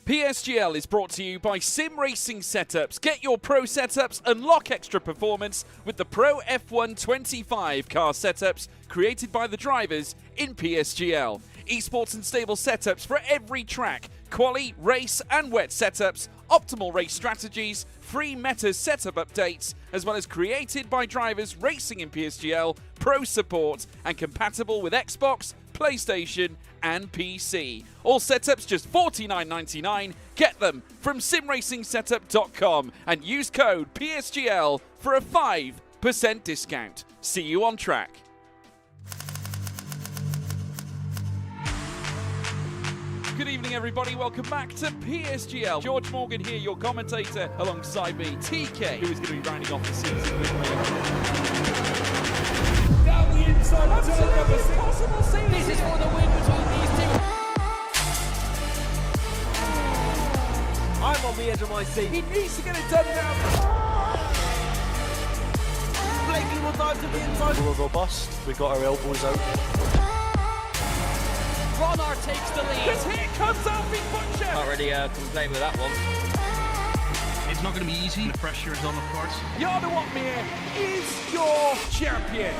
PSGL is brought to you by Sim Racing Setups. Get your pro setups, unlock extra performance with the Pro F1 25 car setups created by the drivers in PSGL. Esports and stable setups for every track, quali, race and wet setups, optimal race strategies, free meta setup updates, as well as created by drivers racing in PSGL, pro support and compatible with Xbox, PlayStation and PC. All setups just $49.99. Get them from simracingsetup.com and use code PSGL for a 5% discount. See you on track. Good evening, everybody. Welcome back to PSGL. George Morgan here, your commentator, alongside me, TK, who is going to be rounding off the season with me. Down the inside, Absolutely impossible scene. This is for the win between these two. I'm on the edge of my seat. He needs to get it done now. Blakey will dive to the inside. We'll go bust. We got our elbows out. Ronar takes the lead. Because here comes Alfie Butcher. Can't really complain with that one. It's not going to be easy. The pressure is on, of course. Yarda Watmere is your champion.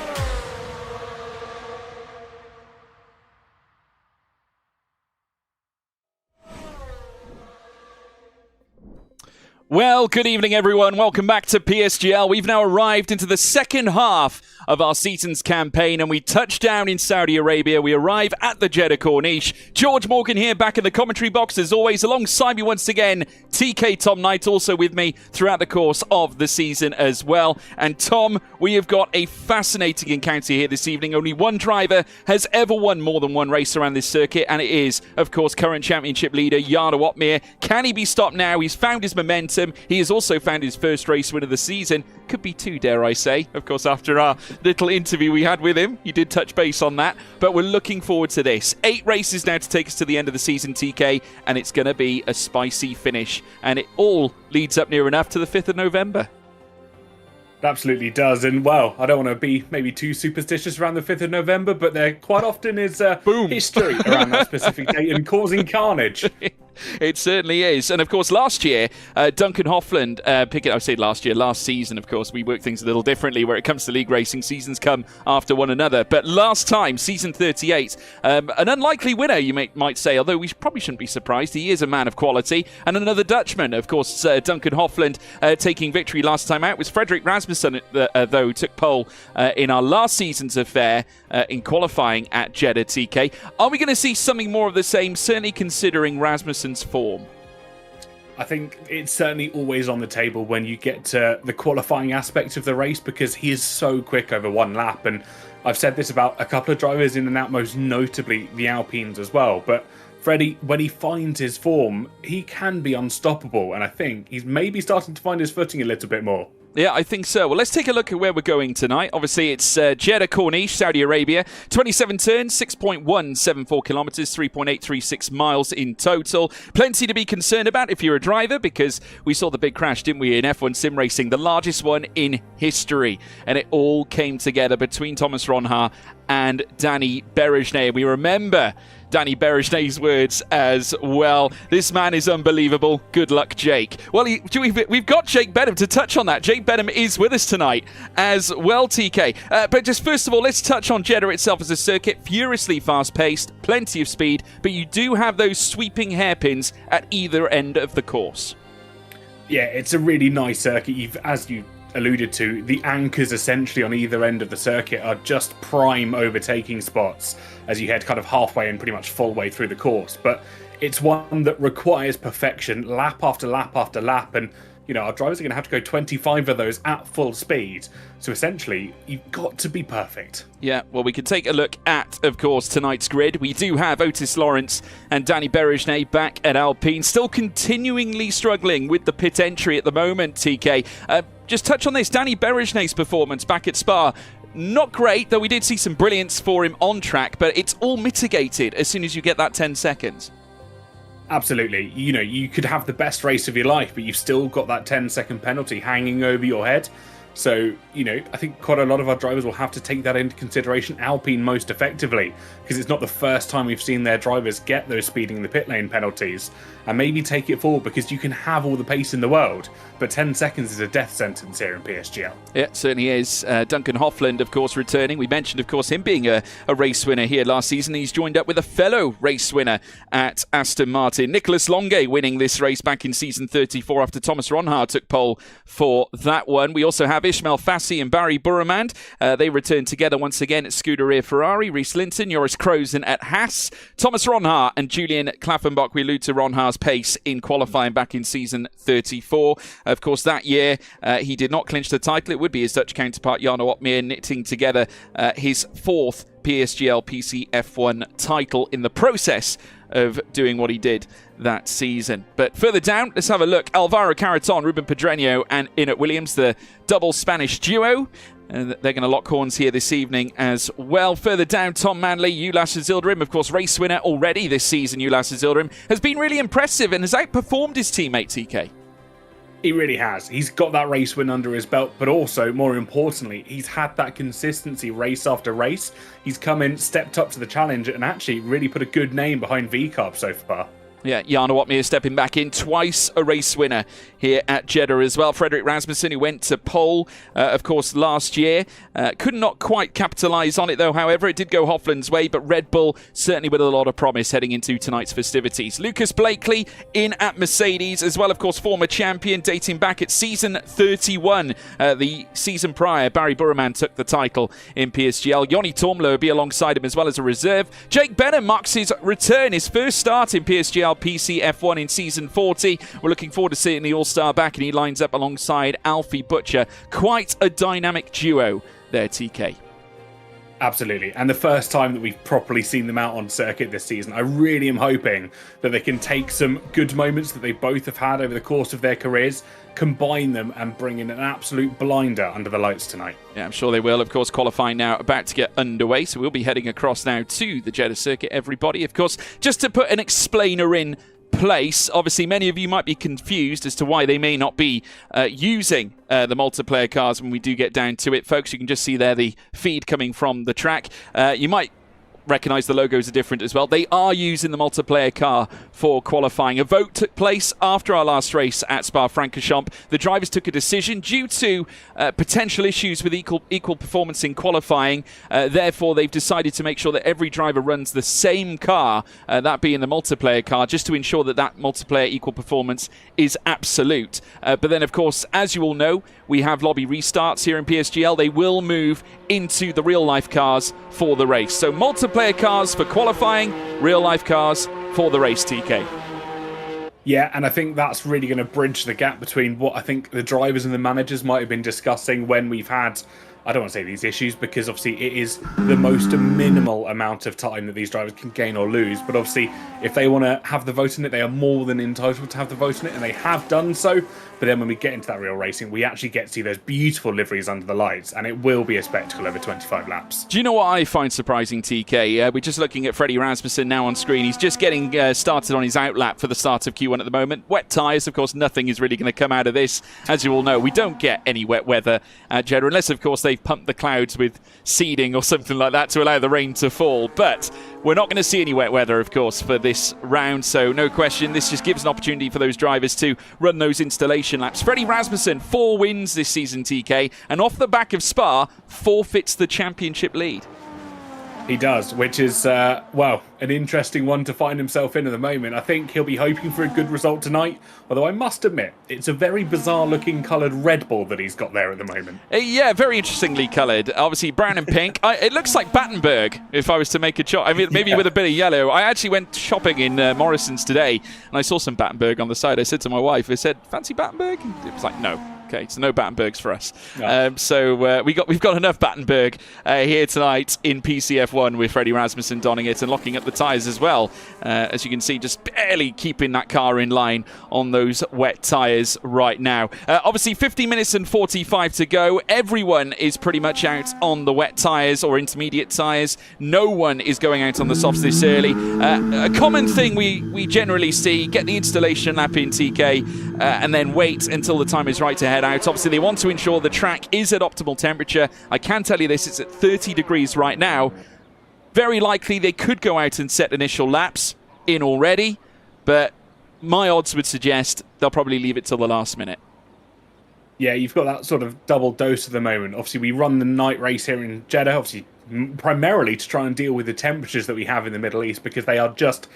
Well, good evening, everyone. Welcome back to PSGL. We've now arrived into the second half of our season's campaign, and we touch down in Saudi Arabia. We arrive at the Jeddah Corniche. George Morgan here, back in the commentary box as always. Alongside me once again, TK Tom Knight, also with me throughout the course of the season as well. And Tom, we have got a fascinating encounter here this evening. Only one driver has ever won more than one race around this circuit, and it is, of course, current championship leader Jarno Opmeer. Can he be stopped now? He's found his momentum. He has also found his first race win of the season. Could be two, dare I say. Of course, after our little interview we had with him, he did touch base on that. But we're looking forward to this. 8 races now to take us to the end of the season, TK, and it's going to be a spicy finish. And it all leads up near enough to the 5th of November. It absolutely does. And, well, I don't want to be maybe too superstitious around the 5th of November, but there quite often is history around that specific date and causing carnage. It certainly is. And, of course, last year, Duncan Hoffland, last season, of course, we work things a little differently where it comes to league racing. Seasons come after one another. But last time, season 38, an unlikely winner, you might say, although we probably shouldn't be surprised. He is a man of quality. And another Dutchman, of course, Duncan Hoffland, taking victory last time out was Frederick Rasmussen, though, took pole in our last season's affair in qualifying at Jeddah, TK. Are we going to see something more of the same, certainly considering Rasmussen's form? I think it's certainly always on the table when you get to the qualifying aspect of the race, because he is so quick over one lap. And I've said this about a couple of drivers in and out, most notably the Alpines as well. But Freddie, when he finds his form, he can be unstoppable. And I think he's maybe starting to find his footing a little bit more. Yeah, I think so. Well, let's take a look at where we're going tonight. Obviously, it's Jeddah Corniche, Saudi Arabia. 27 turns, 6.174 kilometres, 3.836 miles in total. Plenty to be concerned about if you're a driver, because we saw the big crash, didn't we, in F1 sim racing, the largest one in history. And it all came together between Thomas Ronhaar and Danny Berejnay. We remember Danny Berejnay's words as well. This man is unbelievable. Good luck, Jake. Well, we've got Jake Benham to touch on that. Jake Benham is with us tonight as well, TK. But just first of all, let's touch on Jeddah itself as a circuit. Furiously fast-paced, plenty of speed, but you do have those sweeping hairpins at either end of the course. Yeah, it's a really nice circuit. As you alluded to, the anchors essentially on either end of the circuit are just prime overtaking spots as you head kind of halfway and pretty much full way through the course. But it's one that requires perfection lap after lap after lap, and our drivers are going to have to go 25 of those at full speed. So essentially, you've got to be perfect. Yeah, well, we can take a look at, of course, tonight's grid. We do have Otis Lawrence and Danny Berejnay back at Alpine, still continuingly struggling with the pit entry at the moment, TK. Just touch on this, Danny Berejnay's performance back at Spa. Not great, though we did see some brilliance for him on track, but it's all mitigated as soon as you get that 10 seconds. Absolutely. You could have the best race of your life, but you've still got that 10-second penalty hanging over your head. So, I think quite a lot of our drivers will have to take that into consideration, Alpine most effectively, because it's not the first time we've seen their drivers get those speeding in the pit lane penalties, and maybe take it forward, because you can have all the pace in the world, but 10 seconds is a death sentence here in PSGL. Yeah, it certainly is. Duncan Hoffland, of course, returning. We mentioned, of course, him being a race winner here last season. He's joined up with a fellow race winner at Aston Martin. Nicholas Longuet winning this race back in season 34 after Thomas Ronhaar took pole for that one. We also have Ismail Fassi and Barry Burramand. They returned together once again at Scuderia Ferrari. Reece Linton, Joris Krozen at Haas. Thomas Ronhaar and Julian Klaffenbach. We allude to Ronhaar's pace in qualifying back in season 34. Of course, that year he did not clinch the title. It would be his Dutch counterpart Jarno Opmeer knitting together his 4th PSGL PC F1 title in the process of doing what he did that season. But further down, let's have a look. Alvaro Carreton, Ruben Pedreño and Inet Williams, the double Spanish duo. And they're going to lock horns here this evening as well. Further down, Tom Manley, Ulas Yildirim, of course, race winner already this season. Ulas Yildirim has been really impressive and has outperformed his teammate, TK. He really has. He's got that race win under his belt, but also, more importantly, he's had that consistency race after race. He's come in, stepped up to the challenge, and actually really put a good name behind V-Carb so far. Yeah, Jarno Watmere stepping back in, twice a race winner here at Jeddah as well. Frederik Rasmussen, who went to pole, of course, last year. Could not quite capitalise on it, though, however. It did go Hofland's way, but Red Bull certainly with a lot of promise heading into tonight's festivities. Lucas Blakely in at Mercedes, as well, of course, former champion dating back at season 31. The season prior, Barry Burman took the title in PSGL. Joni Tormler will be alongside him as well as a reserve. Jake Benham marks his return, his first start in PSGL PC F1 in season 40. We're looking forward to seeing the All-Star back, and he lines up alongside Alfie Butcher. Quite a dynamic duo there, TK. Absolutely. And the first time that we've properly seen them out on circuit this season. I really am hoping that they can take some good moments that they both have had over the course of their careers, combine them and bring in an absolute blinder under the lights tonight. Yeah, I'm sure they will. Of course, qualifying now about to get underway, so we'll be heading across now to the Jeddah circuit, everybody. Of course, just to put an explainer in place, obviously many of you might be confused as to why they may not be using the multiplayer cars when we do get down to it. Folks, you can just see there the feed coming from the track. You might recognise the logos are different as well. They are using the multiplayer car for qualifying. A vote took place after our last race at Spa-Francorchamps. The drivers took a decision due to potential issues with equal performance in qualifying. Therefore, they've decided to make sure that every driver runs the same car, that being the multiplayer car, just to ensure that that multiplayer equal performance is absolute. But then, of course, as you all know, we have lobby restarts here in PSGL. They will move into the real-life cars for the race. So multiplayer cars for qualifying, real-life cars for the race, TK. Yeah, and I think that's really going to bridge the gap between what I think the drivers and the managers might have been discussing when we've had, I don't want to say these issues, because obviously it is the most minimal amount of time that these drivers can gain or lose. But obviously, if they want to have the vote in it, they are more than entitled to have the vote in it, and they have done so. But then when we get into that real racing, we actually get to see those beautiful liveries under the lights, and it will be a spectacle over 25 laps. Do you know what I find surprising, TK? We're just looking at Freddie Rasmussen now on screen. He's just getting started on his outlap for the start of Q1 at the moment. Wet tyres, of course, nothing is really going to come out of this. As you all know, we don't get any wet weather at Jeddah, unless, of course, they've pumped the clouds with seeding or something like that to allow the rain to fall. But we're not going to see any wet weather, of course, for this round, so no question. This just gives an opportunity for those drivers to run those installation laps. Freddie Rasmussen, 4 wins this season, TK, and off the back of Spa, forfeits the championship lead. He does, which is, well, an interesting one to find himself in at the moment. I think he'll be hoping for a good result tonight, although I must admit, it's a very bizarre-looking coloured Red Bull that he's got there at the moment. Yeah, very interestingly coloured. Obviously, brown and pink. It looks like Battenberg, if I was to make a choice. I mean, maybe with a bit of yellow. I actually went shopping in Morrison's today, and I saw some Battenberg on the side. I said to my wife, I said, fancy Battenberg? And it was like, no. Okay, so no Battenbergs for us. No. So we've got enough Battenberg here tonight in PCF1 with Freddie Rasmussen donning it and locking up the tyres as well. As you can see, just barely keeping that car in line on those wet tyres right now. Obviously, 50 minutes and 45 to go. Everyone is pretty much out on the wet tyres or intermediate tyres. No one is going out on the softs this early. A common thing we generally see, get the installation lap in, TK, and then wait until the time is right to head out. Obviously, they want to ensure the track is at optimal temperature. I can tell you this, it's at 30 degrees right now. Very likely they could go out and set initial laps in already, but my odds would suggest they'll probably leave it till the last minute. Yeah, you've got that sort of double dose at the moment. Obviously, we run the night race here in Jeddah, obviously primarily to try and deal with the temperatures that we have in the Middle East, because they are just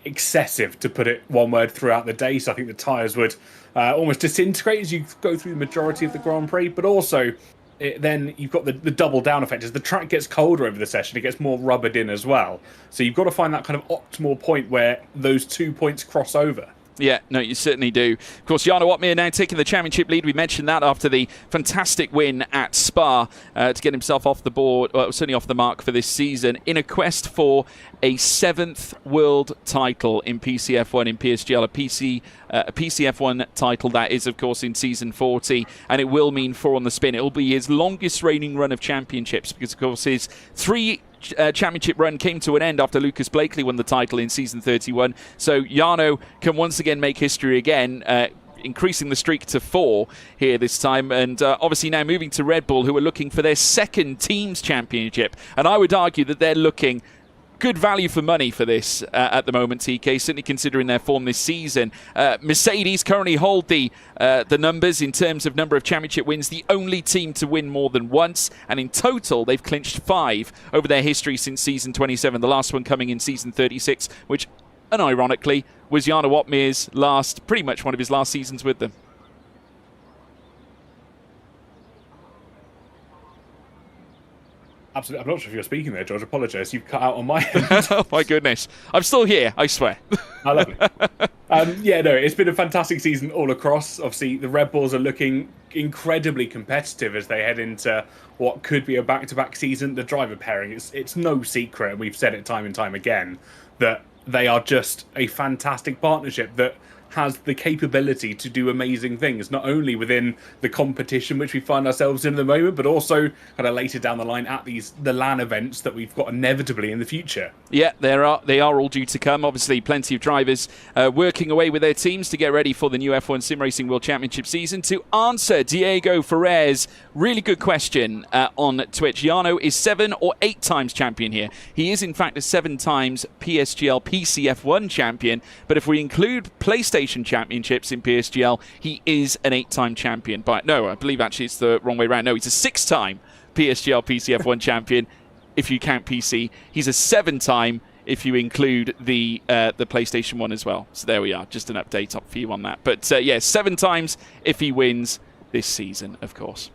excessive, to put it one word, throughout the day. So I think the tyres would almost disintegrate as you go through the majority of the Grand Prix. But also, then you've got the double down effect. As the track gets colder over the session, it gets more rubbered in as well. So you've got to find that kind of optimal point where those 2 points cross over. Yeah, no, you certainly do. Of course, Jarno Watmere now taking the championship lead. We mentioned that after the fantastic win at Spa to get himself off the board, well, certainly off the mark for this season, in a quest for a 7th world title in PCF1 in PSGL, a PCF1 title that is, of course, in season 40, and it will mean 4 on the spin. It will be his longest reigning run of championships, because, of course, his 3 championship run came to an end after Lucas Blakely won the title in season 31. So Jarno can once again make history again, increasing the streak to 4 here this time, and obviously now moving to Red Bull, who are looking for their 2nd team's championship. And I would argue that they're looking good value for money for this at the moment, TK, certainly considering their form this season. Mercedes currently hold the numbers in terms of number of championship wins, the only team to win more than once, and in total they've clinched 5 over their history since season 27, the last one coming in season 36, which unironically was Jarno Opmeer's pretty much one of his last seasons with them. Absolutely. I'm not sure if you're speaking there, George. I apologise. You've cut out on my end. Oh, my goodness. I'm still here, I swear. Oh, lovely. Yeah, no, it's been a fantastic season all across. Obviously, the Red Bulls are looking incredibly competitive as they head into what could be a back-to-back season. The driver pairing, it's no secret, and we've said it time and time again, that they are just a fantastic partnership that has the capability to do amazing things, not only within the competition which we find ourselves in at the moment, but also kind of later down the line at the LAN events that we've got inevitably in the future. Yeah, they are all due to come. Obviously, plenty of drivers working away with their teams to get ready for the new F1 Sim Racing World Championship season. To answer Diego Ferrer's really good question on Twitch, Jarno is 7 or 8 times champion here. He is, in fact, a 7 times PSGL PC F1 champion, but if we include PlayStation championships in PSGL, he is an 8-time champion. But no, I believe actually it's the wrong way around. No, he's a 6-time PSGL PC F1 champion if you count PC. He's a 7-time if you include the PlayStation one as well. So there we are, just an update up for you on that. But yeah, 7 times if he wins this season, of course.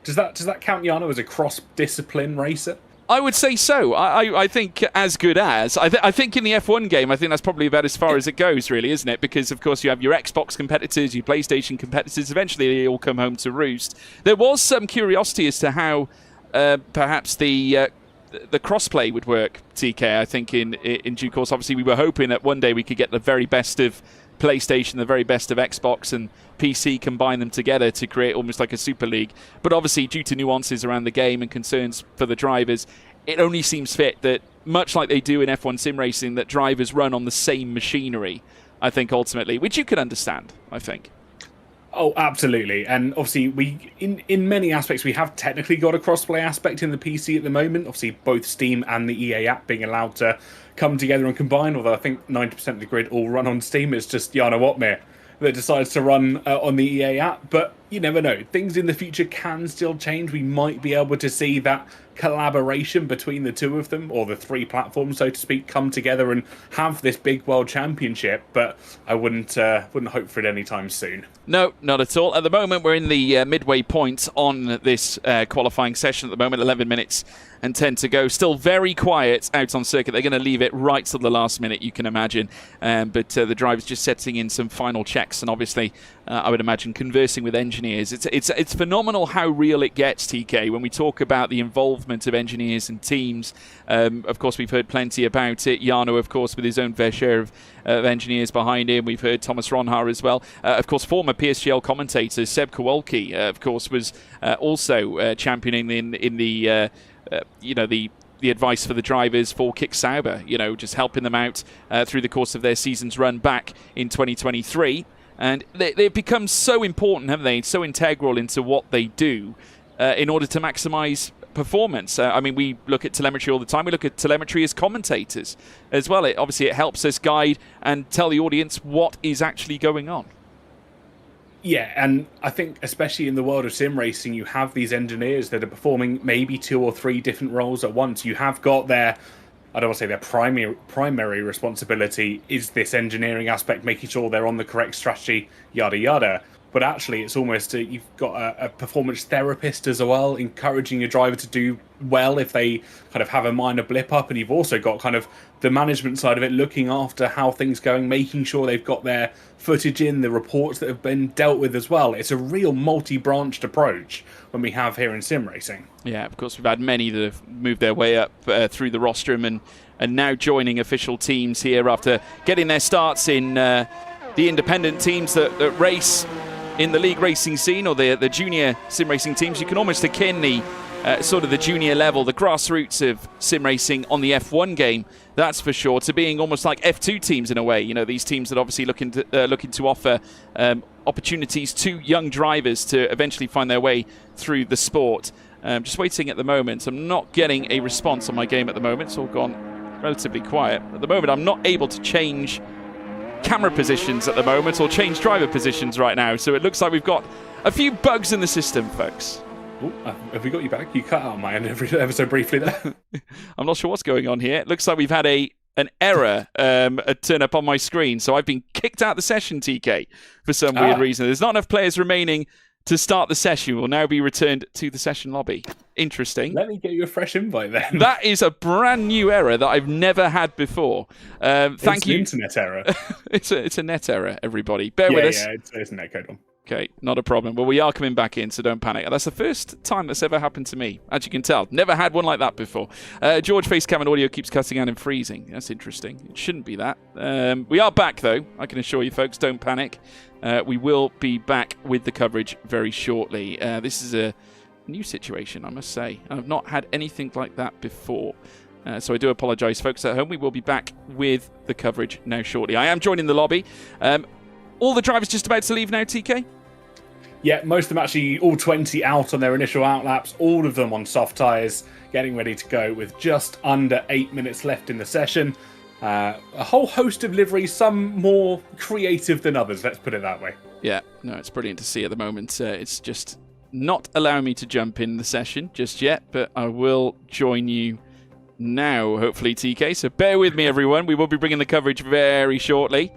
Does that count Jarno as a cross-discipline racer? I would say so. I think as good as. I think in the F1 game, I think that's probably about as far as it goes, really, isn't it? Because, of course, you have your Xbox competitors, your PlayStation competitors. Eventually, they all come home to roost. There was some curiosity as to how perhaps the crossplay would work, TK, I think, in due course. Obviously, we were hoping that one day we could get the very best of PlayStation, the very best of Xbox and PC, combine them together to create almost like a Super League. But obviously, due to nuances around the game and concerns for the drivers, it only seems fit that, much like they do in F1 Sim Racing, that drivers run on the same machinery, I think, ultimately, which you can understand, I think. Oh, absolutely. And obviously, in many aspects, we have technically got a crossplay aspect in the PC at the moment. Obviously, both Steam and the EA app being allowed to come together and combine, although I think 90% of the grid all run on Steam. It's just Jarno Opmeer that decides to run on the EA app. But you never know. Things in the future can still change. We might be able to see that collaboration between the two of them, or the 3 platforms, so to speak, come together and have this big world championship. But I wouldn't hope for it anytime soon. No, not at all. At the moment, we're in the midway point on this qualifying session at the moment, 11 minutes and 10 to go. Still very quiet out on circuit. They're going to leave it right till the last minute, you can imagine. But the drivers just setting in some final checks, and obviously, I would imagine, conversing with engineers. It's phenomenal how real it gets, TK, when we talk about the involvement of engineers and teams. Of course, we've heard plenty about it. Jarno, of course, with his own fair share of engineers behind him. We've heard Thomas Ronhaar as well. Of course, former PSGL commentator Seb Kowalski, of course, was also championing in the the advice for the drivers for Kick Sauber, just helping them out through the course of their season's run back in 2023. And they've become so important, haven't they? So integral into what they do in order to maximise performance. We look at telemetry all the time. We look at telemetry as commentators as well. It helps us guide and tell the audience what is actually going on. Yeah, and I think especially in the world of sim racing, you have these engineers that are performing maybe 2 or 3 different roles at once. You have got their, I don't want to say their primary responsibility is this engineering aspect, making sure they're on the correct strategy, yada yada. But actually, it's almost you've got a performance therapist as well, encouraging your driver to do well if they kind of have a minor blip up. And you've also got kind of the management side of it, looking after how things going, making sure they've got their footage in, the reports that have been dealt with as well. It's a real multi-branched approach when we have here in sim racing. Yeah, of course, we've had many that have moved their way up through the rostrum and now joining official teams here after getting their starts in the independent teams that race in the league racing scene, or the junior sim racing teams. You can almost akin the sort of the junior level, the grassroots of sim racing on the F1 game, that's for sure, to being almost like F2 teams in a way. These teams that obviously looking to offer opportunities to young drivers to eventually find their way through the sport. Just waiting at the moment. I'm not getting a response on my game at the moment. It's all gone relatively quiet. At the moment, I'm not able to change camera positions at the moment or change driver positions right now. So it looks like we've got a few bugs in the system, folks. Ooh, have we got you back? You cut out on my end ever so briefly there. I'm not sure what's going on here. It looks like we've had an error turn up on my screen. So I've been kicked out of the session, TK, for some weird reason. There's not enough players remaining to start the session. Will now be returned to the session lobby. Interesting. Let me get you a fresh invite then. That is a brand new error that I've never had before. Thank you. It's an internet error. It's a net error, everybody. Bear with us. Yeah, it's a net code one. Okay, not a problem. Well, we are coming back in, so don't panic. That's the first time that's ever happened to me. As you can tell, never had one like that before. George Facecam and audio keeps cutting out and freezing. That's interesting. It shouldn't be that. We are back, though. I can assure you, folks, don't panic. We will be back with the coverage very shortly. This is a new situation, I must say. I've not had anything like that before. So I do apologise, folks at home. We will be back with the coverage now shortly. I am joining the lobby. All the drivers just about to leave now, TK? Yeah, most of them actually, all 20 out on their initial outlaps, all of them on soft tyres, getting ready to go with just under 8 minutes left in the session. A whole host of liveries, some more creative than others, let's put it that way. Yeah, no, it's brilliant to see at the moment. It's just not allowing me to jump in the session just yet, but I will join you now, hopefully, TK. So bear with me, everyone. We will be bringing the coverage very shortly.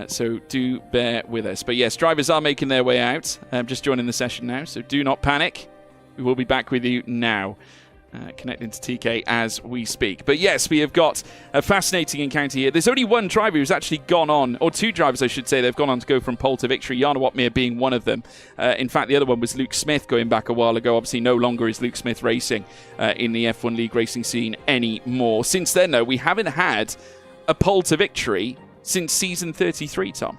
So do bear with us. But yes, drivers are making their way out. I'm just joining the session now, so do not panic. We will be back with you now, connecting to TK as we speak. But yes, we have got a fascinating encounter here. There's only one driver who's actually gone on, or two drivers, I should say. They've gone on to go from pole to victory, Jana Watmere being one of them. In fact, the other one was Luke Smith going back a while ago. Obviously, no longer is Luke Smith racing in the F1 League racing scene anymore. Since then, though, we haven't had a pole to victory since season 33, Tom.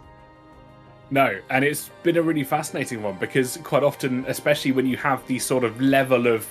No, and it's been a really fascinating one because quite often, especially when you have the sort of level of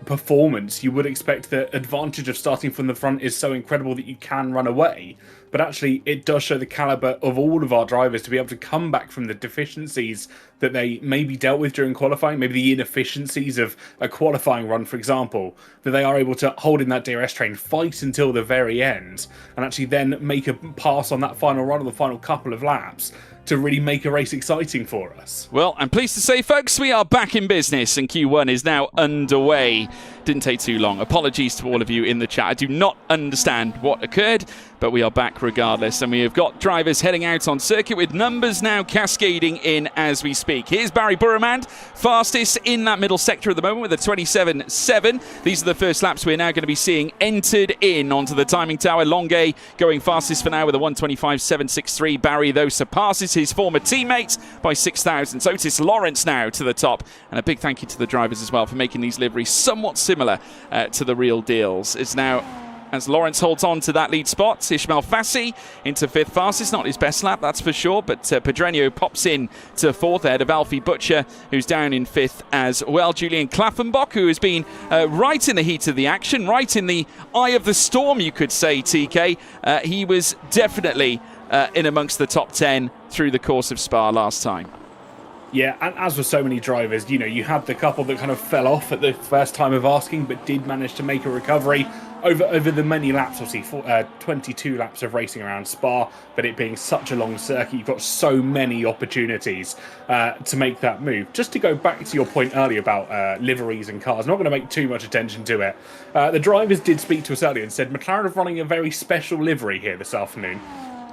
performance, you would expect the advantage of starting from the front is so incredible that you can run away. But actually, it does show the caliber of all of our drivers to be able to come back from the deficiencies that they maybe dealt with during qualifying, maybe the inefficiencies of a qualifying run, for example, that they are able to hold in that DRS train, fight until the very end, and actually then make a pass on that final run or the final couple of laps to really make a race exciting for us. Well, I'm pleased to say, folks, we are back in business and Q1 is now underway. Didn't take too long. Apologies to all of you in the chat. I do not understand what occurred, but we are back regardless. And we have got drivers heading out on circuit with numbers now cascading in as we speak. Here's Barry Burremand, fastest in that middle sector at the moment with a 27.7. These are the first laps we're now going to be seeing entered in onto the timing tower. Longuet going fastest for now with a 125.763. Barry, though, surpasses his former teammate by 6,000. So Otis Lawrence now to the top. And a big thank you to the drivers as well for making these liveries somewhat similar to the real deals. It's now, as Lawrence holds on to that lead spot, Ismail Fassi into fifth fastest. Not his best lap, that's for sure, but Pedreño pops in to fourth ahead of Alfie Butcher, who's down in fifth as well. Julian Klaffenbach, who has been right in the heat of the action, right in the eye of the storm, you could say, TK. He was definitely in amongst the top 10 through the course of Spa last time. Yeah, and as with so many drivers, you know, you had the couple that kind of fell off at the first time of asking, but did manage to make a recovery over the many laps. Obviously, 22 laps of racing around Spa, but it being such a long circuit, you've got so many opportunities to make that move. Just to go back to your point earlier about liveries and cars, I'm not going to make too much attention to it. The drivers did speak to us earlier and said McLaren are running a very special livery here this afternoon.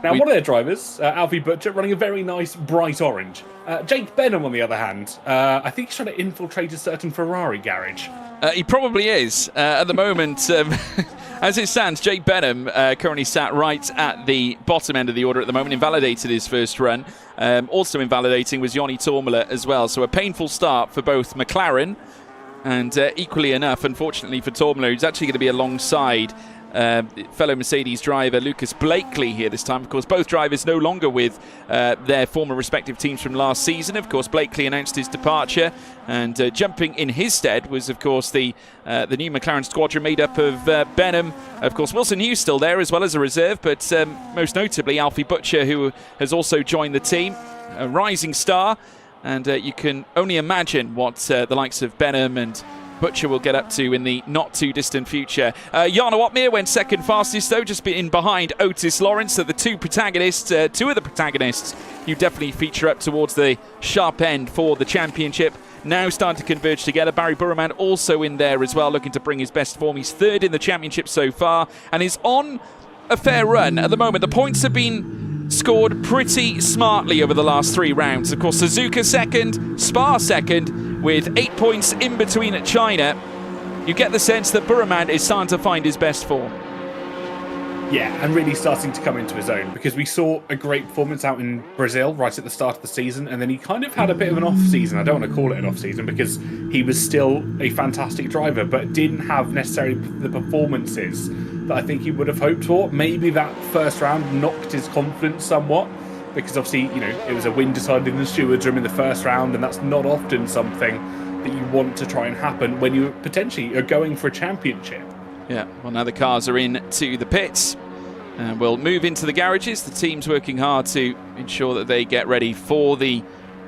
Now, one of their drivers, Alfie Butcher, running a very nice bright orange. Jake Benham, on the other hand, I think he's trying to infiltrate a certain Ferrari garage. He probably is. At the moment, as it stands, Jake Benham currently sat right at the bottom end of the order at the moment, invalidated his first run. Also invalidating was Joni Tormula as well. So a painful start for both McLaren, and equally enough, unfortunately for Tormula, who's actually going to be alongside fellow Mercedes driver Lucas Blakely here this time. Of course, both drivers no longer with their former respective teams from last season. Of course, Blakely announced his departure, and jumping in his stead was, of course, the new McLaren squadron made up of Benham. Of course, Wilson Hughes still there as well as a reserve, but most notably Alfie Butcher, who has also joined the team. A rising star. And you can only imagine what the likes of Benham and Butcher will get up to in the not-too-distant future. Jana Watmere went second fastest, though, just in behind Otis Lawrence. So the two of the protagonists, you definitely feature up towards the sharp end for the championship. Now starting to converge together. Barry Burman also in there as well, looking to bring his best form. He's third in the championship so far and is on a fair run at the moment. The points have been scored pretty smartly over the last 3 rounds. Of course, Suzuka second, Spa second, with 8 points in between at China. You get the sense that Burman is starting to find his best form. Yeah, and really starting to come into his own, because we saw a great performance out in Brazil right at the start of the season, and then he kind of had a bit of an off-season. I don't want to call it an off-season because he was still a fantastic driver, but didn't have necessarily the performances that I think he would have hoped for. Maybe that first round knocked his confidence somewhat, because obviously, you know, it was a win decided in the stewards room in the first round, and that's not often something that you want to try and happen when you potentially are going for a championship. Yeah, well, now the cars are in to the pits and we'll move into the garages. The team's working hard to ensure that they get ready for the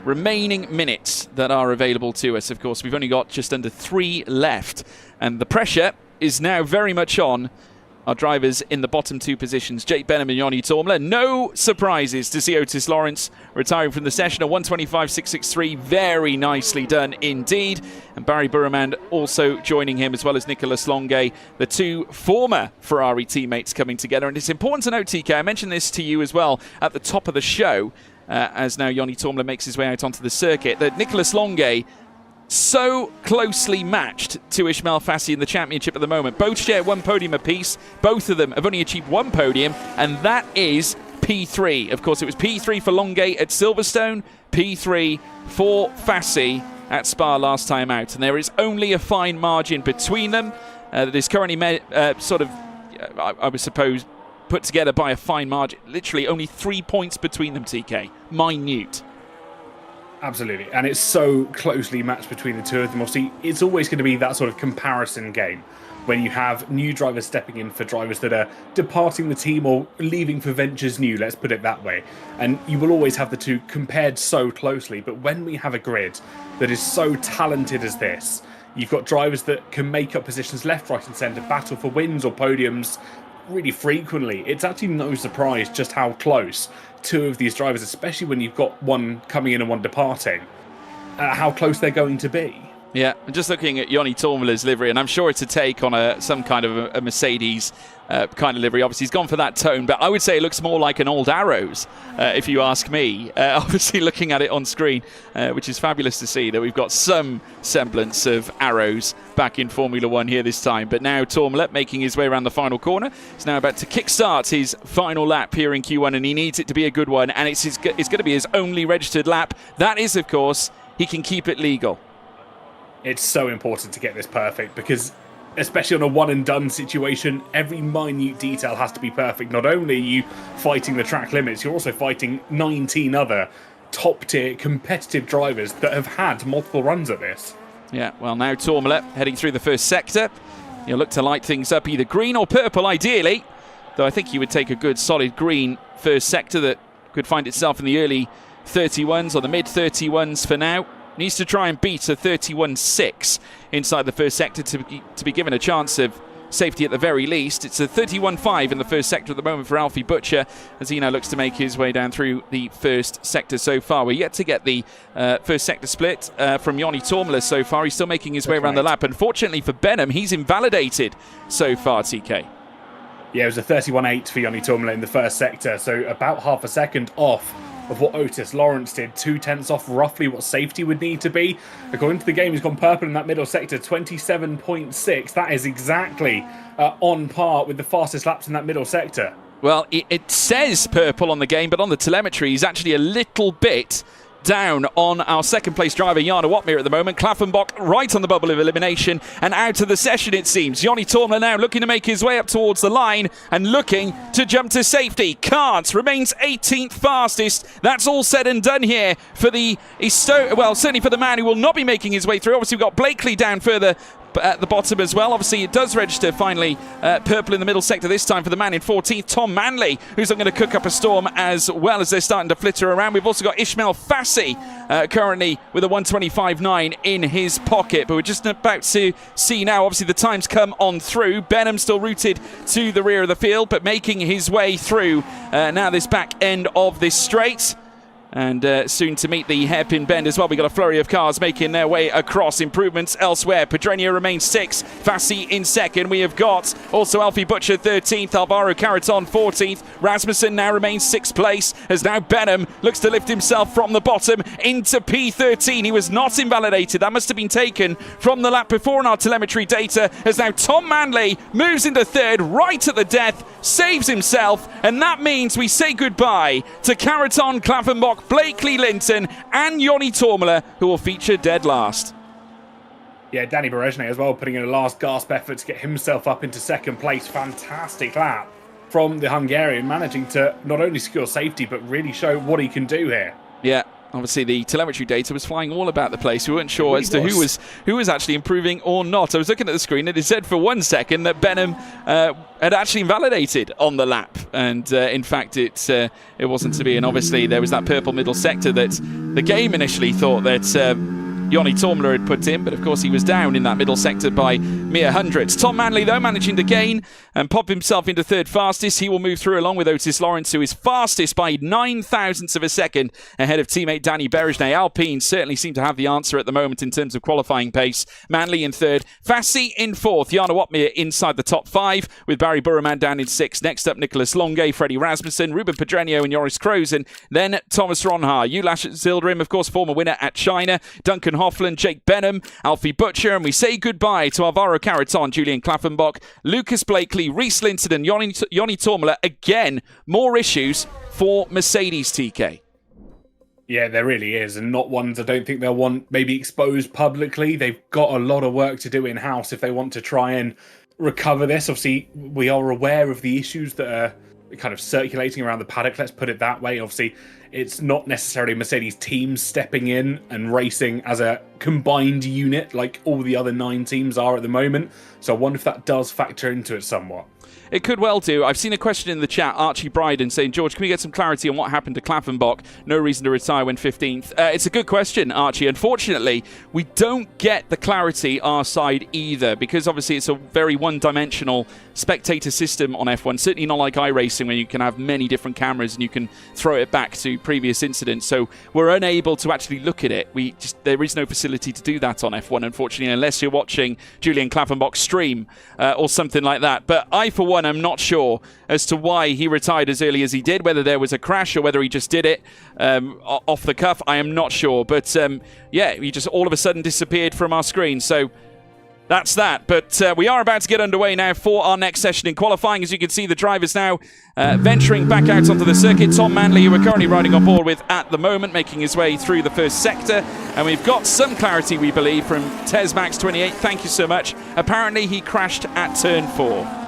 remaining minutes that are available to us. Of course, we've only got just under 3 left, and the pressure is now very much on our drivers in the bottom 2 positions, Jake Benham and Joni Tormler. No surprises to see Otis Lawrence retiring from the session at 125.663. Very nicely done indeed. And Barry Burman also joining him, as well as Nicolas Longuet, the 2 former Ferrari teammates coming together. And it's important to note, TK, I mentioned this to you as well at the top of the show, as now Joni Tormler makes his way out onto the circuit, that Nicolas Longuet so closely matched to Ismail Fassi in the championship at the moment. Both share 1 podium apiece. Both of them have only achieved 1 podium, and that is P3. Of course, it was P3 for Longuet at Silverstone, P3 for Fassi at Spa last time out. And there is only a fine margin between them that is currently I would suppose, put together by a fine margin. Literally only 3 points between them, TK. Minute. Absolutely, and it's so closely matched between the 2 of them. Obviously, it's always going to be that sort of comparison game when you have new drivers stepping in for drivers that are departing the team or leaving for ventures new, let's put it that way. And you will always have the 2 compared so closely, but when we have a grid that is so talented as this, you've got drivers that can make up positions left, right and centre, battle for wins or podiums really frequently. It's actually no surprise just how close 2 of these drivers, especially when you've got one coming in and one departing, how close they're going to be. Yeah, I'm just looking at Joni Tormler's livery, and I'm sure it's a take on some kind of a Mercedes kind of livery. Obviously, he's gone for that tone, but I would say it looks more like an old Arrows, if you ask me. Obviously, looking at it on screen, which is fabulous to see that we've got some semblance of Arrows back in Formula One here this time. But now Tormler making his way around the final corner. He's now about to kickstart his final lap here in Q1, and he needs it to be a good one, and it's going to be his only registered lap. That is, of course, he can keep it legal. It's so important to get this perfect, because especially on a one and done situation, every minute detail has to be perfect. Not only are you fighting the track limits, you're also fighting 19 other top tier competitive drivers that have had multiple runs at this. Yeah, well, now Tormler heading through the first sector. He'll look to light things up either green or purple ideally, though I think he would take a good solid green first sector that could find itself in the early 31s or the mid 31s for now. Needs to try and beat a 31.6 inside the first sector to be given a chance of safety at the very least. It's a 31.5 in the first sector at the moment for Alfie Butcher, as he now looks to make his way down through the first sector so far. We're yet to get the first sector split from Joni Tormler so far. He's still making his way around the lap. Unfortunately for Benham, he's invalidated so far, TK. Yeah, it was a 31.8 for Joni Tormler in the first sector, so about half a second off of what Otis Lawrence did, 0.2 off roughly what safety would need to be. According to the game, he's gone purple in that middle sector, 27.6. That is exactly on par with the fastest laps in that middle sector. Well, it says purple on the game, but on the telemetry, he's actually a little bit down on our second place driver Jana Watmere at the moment. Klaffenbach right on the bubble of elimination and out of the session, it seems. Joni Tormler now looking to make his way up towards the line and looking to jump to safety. Can't, remains 18th fastest. That's all said and done here for the certainly for the man who will not be making his way through. Obviously we've got Blakely down further at the bottom as well. Obviously, it does register finally purple in the middle sector this time for the man in 14th, Tom Manley, who's going to cook up a storm as well as they're starting to flitter around. We've also got Ishmael Fassi currently with a 1:25.9 in his pocket, but we're just about to see now. Obviously, the times come on through. Benham still rooted to the rear of the field, but making his way through now this back end of this straight. And soon to meet the hairpin bend as well. We've got a flurry of cars making their way across. Improvements elsewhere. Pedreño remains 6th. Fassi in 2nd. We have got also Alfie Butcher 13th. Alvaro Caraton 14th. Rasmussen now remains 6th place. As now Benham looks to lift himself from the bottom into P13. He was not invalidated. That must have been taken from the lap before in our telemetry data. As now Tom Manley moves into 3rd, right at the death, saves himself. And that means we say goodbye to Caraton, Klaffenbach, Blakely Linton and Joni Tormela, who will feature dead last. Yeah, Danny Berejne as well, putting in a last gasp effort to get himself up into 2nd place. Fantastic lap from the Hungarian, managing to not only secure safety, but really show what he can do here. Yeah. Obviously, the telemetry data was flying all about the place. We weren't sure as to who was actually improving or not. I was looking at the screen and it said for 1 second that Benham had actually invalidated on the lap, and in fact, it wasn't to be. And obviously, there was that purple middle sector that the game initially thought that Joni Tormela had put in, but of course he was down in that middle sector by mere hundreds. Tom Manley, though, managing to gain and pop himself into 3rd fastest. He will move through along with Otis Lawrence, who is fastest by 9 thousandths of a second ahead of teammate Danny Berejne. Alpine certainly seem to have the answer at the moment in terms of qualifying pace. Manley in 3rd, Fassi in 4th, Jana Watmir inside the top 5 with Barry Burraman down in 6th. Next up, Nicholas Longe, Freddie Rasmussen, Ruben Pedreño and Joris Krozen. Then Thomas Ronhaar, Ulash Zildrim, of course, former winner at China, Duncan Hoffland, Jake Benham, Alfie Butcher, and we say goodbye to Alvaro Caraton, Julian Klaffenbach, Lucas Blakely, Reese Linton and Joni Tormela. Again, more issues for Mercedes, TK. Yeah, there really is, and not ones I don't think they'll want maybe exposed publicly. They've got a lot of work to do in-house if they want to try and recover this. Obviously, we are aware of the issues that are kind of circulating around the paddock, let's put it that way. Obviously, it's not necessarily Mercedes teams stepping in and racing as a combined unit like all the other 9 teams are at the moment. So I wonder if that does factor into it somewhat. It could well do. I've seen a question in the chat, Archie Bryden, saying, George, can we get some clarity on what happened to Klaffenbach? No reason to retire when 15th. It's a good question, Archie. Unfortunately, we don't get the clarity our side either, because obviously it's a very one-dimensional spectator system on F1. Certainly not like iRacing, where you can have many different cameras and you can throw it back to previous incidents. So we're unable to actually look at it. There is no facility to do that on F1, unfortunately, unless you're watching Julian Klaffenbach's stream or something like that. But I, for one, I'm not sure as to why he retired as early as he did, whether there was a crash or whether he just did it off the cuff. I am not sure. But yeah, he just all of a sudden disappeared from our screen. So that's that. But we are about to get underway now for our next session in qualifying. As you can see, the drivers now venturing back out onto the circuit. Tom Manley, who we're currently riding on board with at the moment, making his way through the first sector. And we've got some clarity, we believe, from TesMax28. Thank you so much. Apparently, he crashed at turn 4.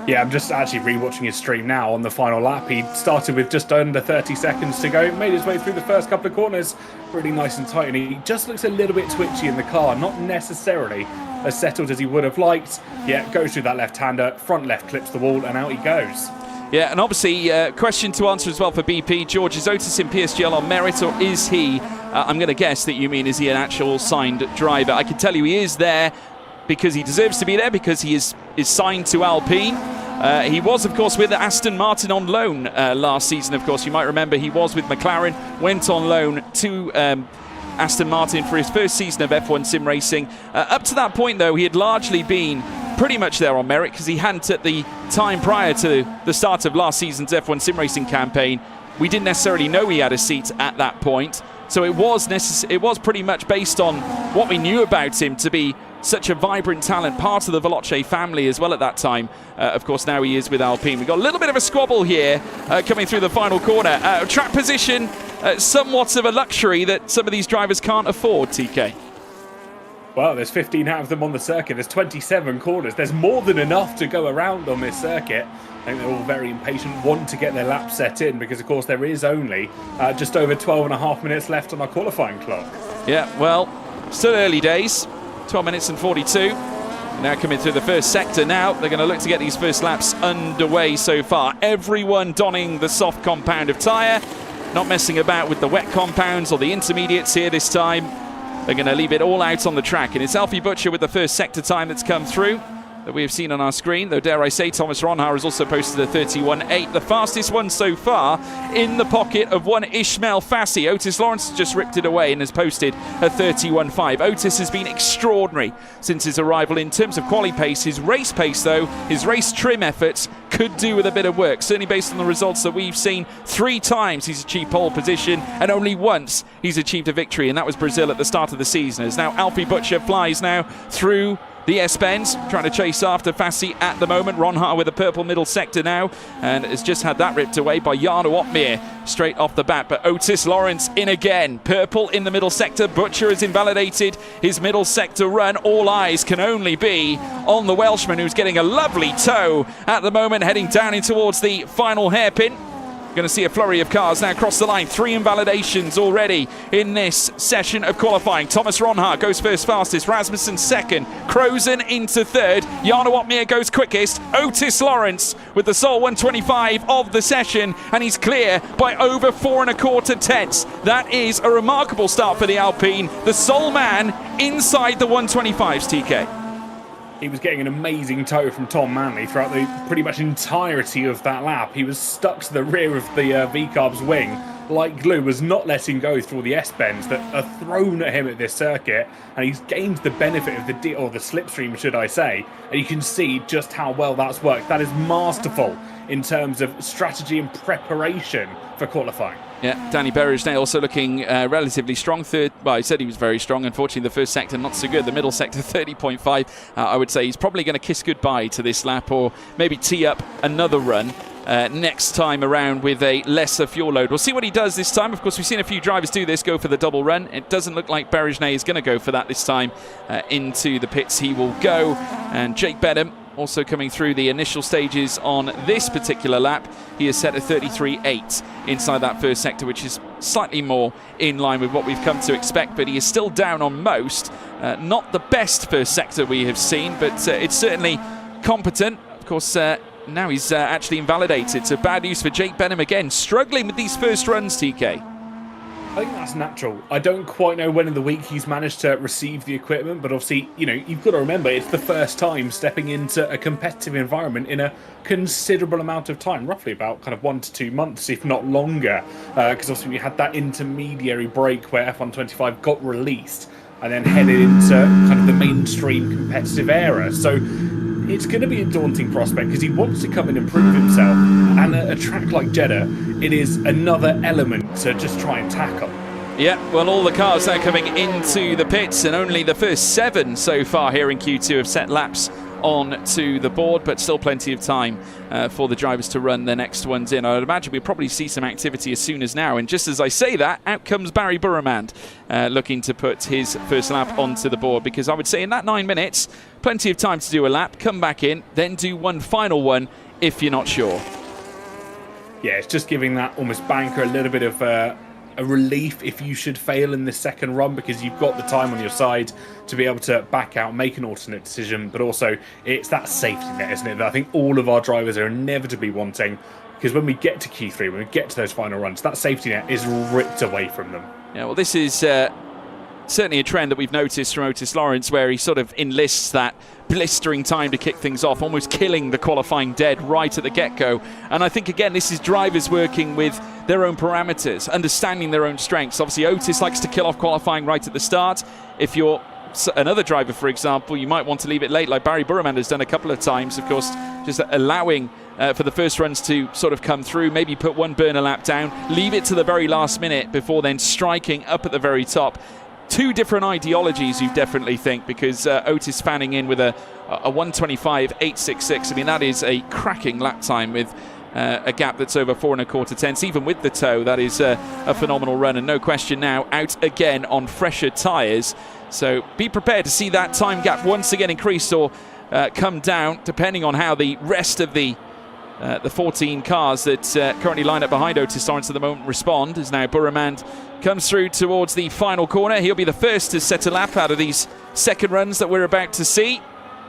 Yeah, I'm just actually rewatching his stream now on the final lap. He started with just under 30 seconds to go, made his way through the first couple of corners, really nice and tight, and he just looks a little bit twitchy in the car, not necessarily as settled as he would have liked. Yeah, goes through that left-hander, front left clips the wall, and out he goes. Yeah, and obviously, question to answer as well for BP. George, is Otis in PSGL on merit, or is he, I'm going to guess that you mean, is he an actual signed driver? I can tell you he is there because he deserves to be there, because he is signed to Alpine. He was, of course, with Aston Martin on loan last season. Of course, you might remember he was with McLaren, went on loan to Aston Martin for his first season of F1 sim racing. Up to that point, though, he had largely been pretty much there on merit, because he hadn't, at the time prior to the start of last season's F1 sim racing campaign, we didn't necessarily know he had a seat at that point. So it was pretty much based on what we knew about him to be such a vibrant talent, part of the Veloce family as well at that time. Of course, now he is with Alpine. We've got a little bit of a squabble here coming through the final corner. Track position, somewhat of a luxury that some of these drivers can't afford, TK. Well, there's 15 out of them on the circuit. There's 27 corners. There's more than enough to go around on this circuit. I think they're all very impatient, want to get their lap set in, because, of course, there is only just over 12 and a half minutes left on our qualifying clock. Yeah, well, still early days. 12 minutes and 42. Now coming through the first sector now. They're going to look to get these first laps underway so far. Everyone donning the soft compound of tyre. Not messing about with the wet compounds or the intermediates here this time. They're going to leave it all out on the track. And it's Alfie Butcher with the first sector time that's come through that we have seen on our screen. Though, dare I say, Thomas Ronhar has also posted a 31.8. The fastest one so far in the pocket of one Ishmael Fassi. Otis Lawrence has just ripped it away and has posted a 31.5. Otis has been extraordinary since his arrival in terms of quali pace. His race pace, though, his race trim efforts could do with a bit of work. Certainly based on the results that we've seen. 3 times he's achieved pole position and only once he's achieved a victory, and that was Brazil at the start of the season. As now Alfie Butcher flies now through the S-Bends, trying to chase after Fassi at the moment. Ronhar with the purple middle sector now, and has just had that ripped away by Jarno Opmeer straight off the bat. But Otis Lawrence in again. Purple in the middle sector. Butcher has invalidated his middle sector run. All eyes can only be on the Welshman, who's getting a lovely tow at the moment, heading down in towards the final hairpin. Going to see a flurry of cars now across the line. 3 invalidations already in this session of qualifying. Thomas Ronhar goes first fastest. Rasmussen second. Crozen into third. Jarno Opmeer goes quickest. Otis Lawrence with the sole 125 of the session, and he's clear by over 4 1/4 tenths. That is a remarkable start for the Alpine. The sole man inside the 125s, TK. He was getting an amazing tow from Tom Manley throughout the pretty much entirety of that lap. He was stuck to the rear of the V-Carb's wing like glue, was not letting go through the S-bends that are thrown at him at this circuit, and he's gained the benefit of the slipstream, should I say, and you can see just how well that's worked. That is masterful in terms of strategy and preparation for qualifying. Yeah, Danny Berridge also looking relatively strong. Third, well, he said he was very strong. Unfortunately, the first sector not so good. The middle sector 30.5. I would say he's probably going to kiss goodbye to this lap, or maybe tee up another run next time around with a lesser fuel load. We'll see what he does this time. Of course, we've seen a few drivers do this, go for the double run. It doesn't look like Berridge is going to go for that this time. Into the pits he will go. And Jake Benham also coming through the initial stages on this particular lap. He has set a 33.8 inside that first sector, which is slightly more in line with what we've come to expect, but he is still down on most. Not the best first sector we have seen, but it's certainly competent. Of course, now he's actually invalidated, so bad news for Jake Benham again. Struggling with these first runs, TK. I think that's natural. I don't quite know when in the week he's managed to receive the equipment, but obviously, you've got to remember it's the first time stepping into a competitive environment in a considerable amount of time, roughly about kind of 1 to 2 months, if not longer, because obviously we had that intermediary break where F125 got released and then headed into kind of the mainstream competitive era. So it's going to be a daunting prospect because he wants to come and improve himself, and a track like Jeddah, it is another element to just try and tackle. Yeah, well, all the cars now coming into the pits, and only the first 7 so far here in Q2 have set laps on to the board, but still plenty of time for the drivers to run their next ones in. I would imagine we'll probably see some activity as soon as now, and just as I say that, out comes Barry Burramand looking to put his first lap onto the board, because I would say in that 9 minutes, plenty of time to do a lap, come back in, then do one final one if you're not sure. Yeah, it's just giving that almost banker a little bit of a relief if you should fail in this second run, because you've got the time on your side to be able to back out, make an alternate decision, but also it's that safety net, isn't it, that I think all of our drivers are inevitably wanting, because when we get to Q3, when we get to those final runs, that safety net is ripped away from them. Yeah, well, this is certainly a trend that we've noticed from Otis Lawrence, where he sort of enlists that blistering time to kick things off, almost killing the qualifying dead right at the get-go. And I think, again, this is drivers working with their own parameters, understanding their own strengths. Obviously, Otis likes to kill off qualifying right at the start. If you're another driver, for example, you might want to leave it late, like Barry Burramand has done a couple of times, of course, just allowing for the first runs to sort of come through, maybe put one burner lap down, leave it to the very last minute before then striking up at the very top. 2 different ideologies, you definitely think, because Otis fanning in with a 125.866. I mean, that is a cracking lap time with a gap that's over 4 1/4 tenths. Even with the tow, that is a phenomenal run, and no question now out again on fresher tyres. So be prepared to see that time gap once again increase or come down, depending on how the rest of the 14 cars that currently line up behind Otis Lawrence at the moment respond. As now Burramand comes through towards the final corner. He'll be the first to set a lap out of these second runs that we're about to see.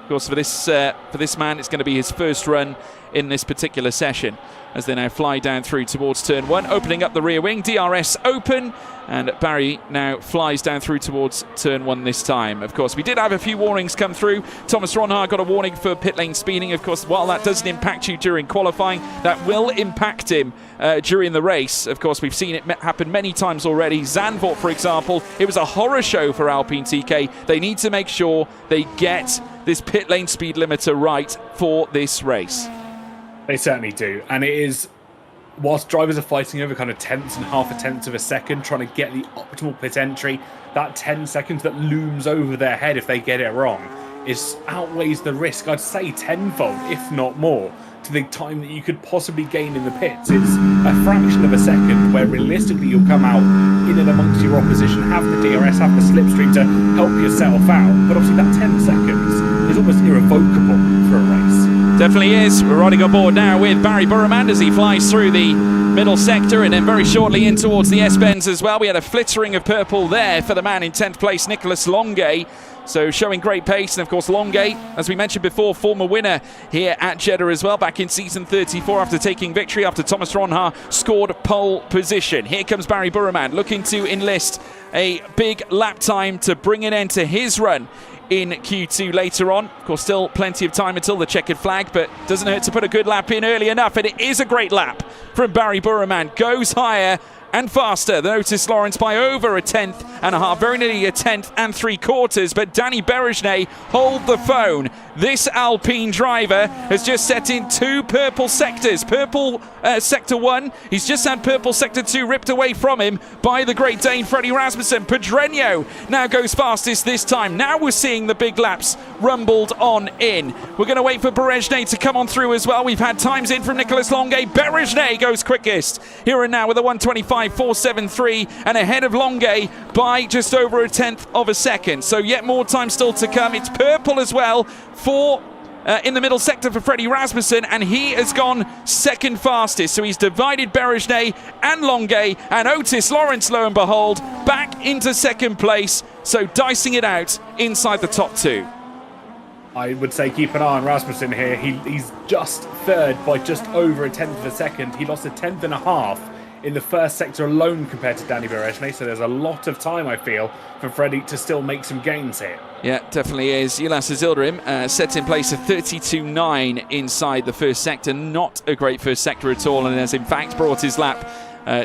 Of course, for this man, it's going to be his first run in this particular session as they now fly down through towards turn 1, opening up the rear wing. DRS open, and Barry now flies down through towards turn 1 this time. Of course, we did have a few warnings come through. Thomas Ronhaar got a warning for pit lane speeding. Of course, while that doesn't impact you during qualifying, that will impact him during the race. Of course, we've seen it happen many times already. Zandvoort, for example, it was a horror show for Alpine TK. They need to make sure they get this pit lane speed limiter right for this race. They certainly do. And it is, whilst drivers are fighting over kind of tenths and half a tenth of a second, trying to get the optimal pit entry, that 10 seconds that looms over their head if they get it wrong outweighs the risk, I'd say tenfold, if not more, to the time that you could possibly gain in the pits. It's a fraction of a second where realistically you'll come out in and amongst your opposition, have the DRS, have the slipstream to help yourself out. But obviously that 10 seconds is almost irrevocable for a race. Definitely is. We're riding on board now with Barry Burraman as he flies through the middle sector and then very shortly in towards the S-bends as well. We had a flittering of purple there for the man in 10th place, Nicolas Longuet. So showing great pace, and of course Longuet, as we mentioned before, former winner here at Jeddah as well, back in season 34 after taking victory after Thomas Ronhaar scored pole position. Here comes Barry Burraman looking to enlist a big lap time to bring an end to his run in Q2 later on. Of course, still plenty of time until the checkered flag, but doesn't hurt to put a good lap in early enough, and it is a great lap from Barry Burraman. Goes higher and faster than Otis Lawrence by over a tenth and a half, very nearly a tenth and 3/4, but Danny Berejnay hold the phone. This Alpine driver has just set in 2 purple sectors. Purple sector 1, he's just had purple sector 2 ripped away from him by the Great Dane Freddie Rasmussen. Pedreño now goes fastest this time. Now we're seeing the big laps rumbled on in. We're going to wait for Berejnay to come on through as well. We've had times in from Nicolas Longuet. Berejnay goes quickest here and now with a 1:25.473 and ahead of Longuet by just over a tenth of a second. So yet more time still to come. It's purple as well for in the middle sector for Freddie Rasmussen, and he has gone second fastest. So he's divided Berejnay and Longuet, and Otis Lawrence, lo and behold, back into second place. So dicing it out inside the top 2. I would say keep an eye on Rasmussen here. He's just third by just over a tenth of a second. He lost a tenth and a half in the first sector alone compared to Danny Berejnay, so there's a lot of time, I feel, for Freddie to still make some gains here. Yeah, definitely is. Jonas Yildirim set in place of 32.9 inside the first sector. Not a great first sector at all, and has in fact brought his lap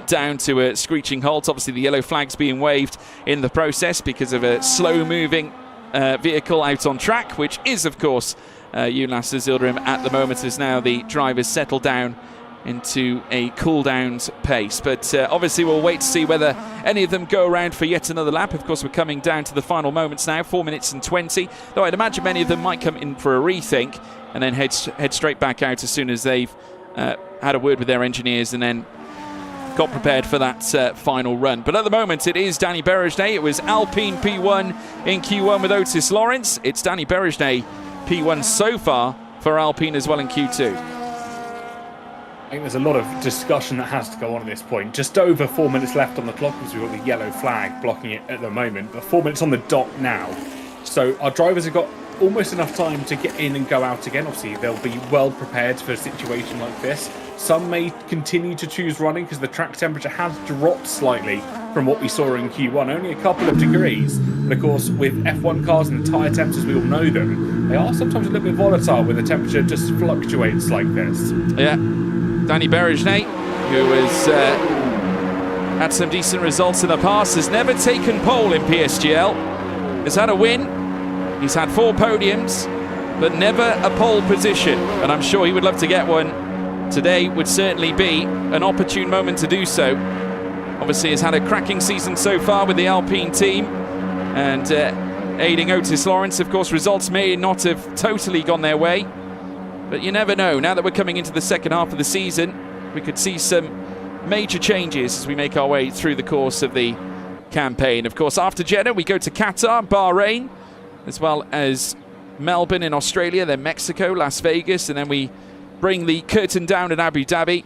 down to a screeching halt. Obviously the yellow flag's being waved in the process because of a slow-moving vehicle out on track, which is, of course, Jonas Yildirim at the moment, as now the drivers settle down into a cool-down pace. But obviously we'll wait to see whether any of them go around for yet another lap. Of course, we're coming down to the final moments now, 4 minutes and 20, though I'd imagine many of them might come in for a rethink and then head straight back out as soon as they've had a word with their engineers and then got prepared for that final run. But at the moment, it is Danny Berejnay. It was Alpine P1 in Q1 with Otis Lawrence. It's Danny Berejnay P1 so far for Alpine as well in Q2. I think there's a lot of discussion that has to go on at this point. Just over 4 minutes left on the clock because we've got the yellow flag blocking it at the moment, but 4 minutes on the dot now. So our drivers have got almost enough time to get in and go out again. Obviously, they'll be well prepared for a situation like this. Some may continue to choose running because the track temperature has dropped slightly from what we saw in Q1, only a couple of degrees. But of course, with F1 cars and the tyre temps as we all know them, they are sometimes a little bit volatile when the temperature just fluctuates like this. Yeah. Danny Berejnay, who has had some decent results in the past, has never taken pole in PSGL, has had a win, he's had 4 podiums, but never a pole position, and I'm sure he would love to get one. Today would certainly be an opportune moment to do so. Obviously has had a cracking season so far with the Alpine team, and aiding Otis Lawrence. Of course, results may not have totally gone their way, but you never know. Now that we're coming into the second half of the season, we could see some major changes as we make our way through the course of the campaign. Of course, after Jeddah, we go to Qatar, Bahrain, as well as Melbourne in Australia, then Mexico, Las Vegas, and then we bring the curtain down at Abu Dhabi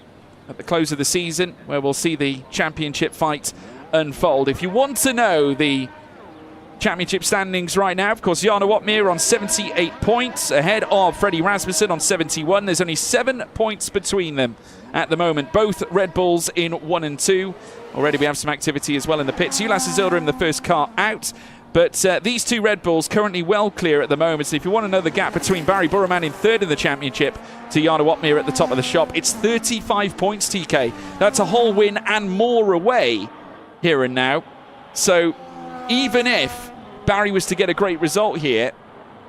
at the close of the season, where we'll see the championship fight unfold. If you want to know the championship standings right now. Of course, Jarno Opmeer on 78 points, ahead of Freddie Rasmussen on 71. There's only 7 points between them at the moment. Both Red Bulls in 1 and 2. Already we have some activity as well in the pits. Ulas Azildarim, the first car out. But these 2 Red Bulls currently well clear at the moment. So if you want to know the gap between Barry Burraman in 3rd in the championship to Jarno Opmeer at the top of the shop, it's 35 points, TK. That's a whole win and more away here and now. So even if Barry was to get a great result here,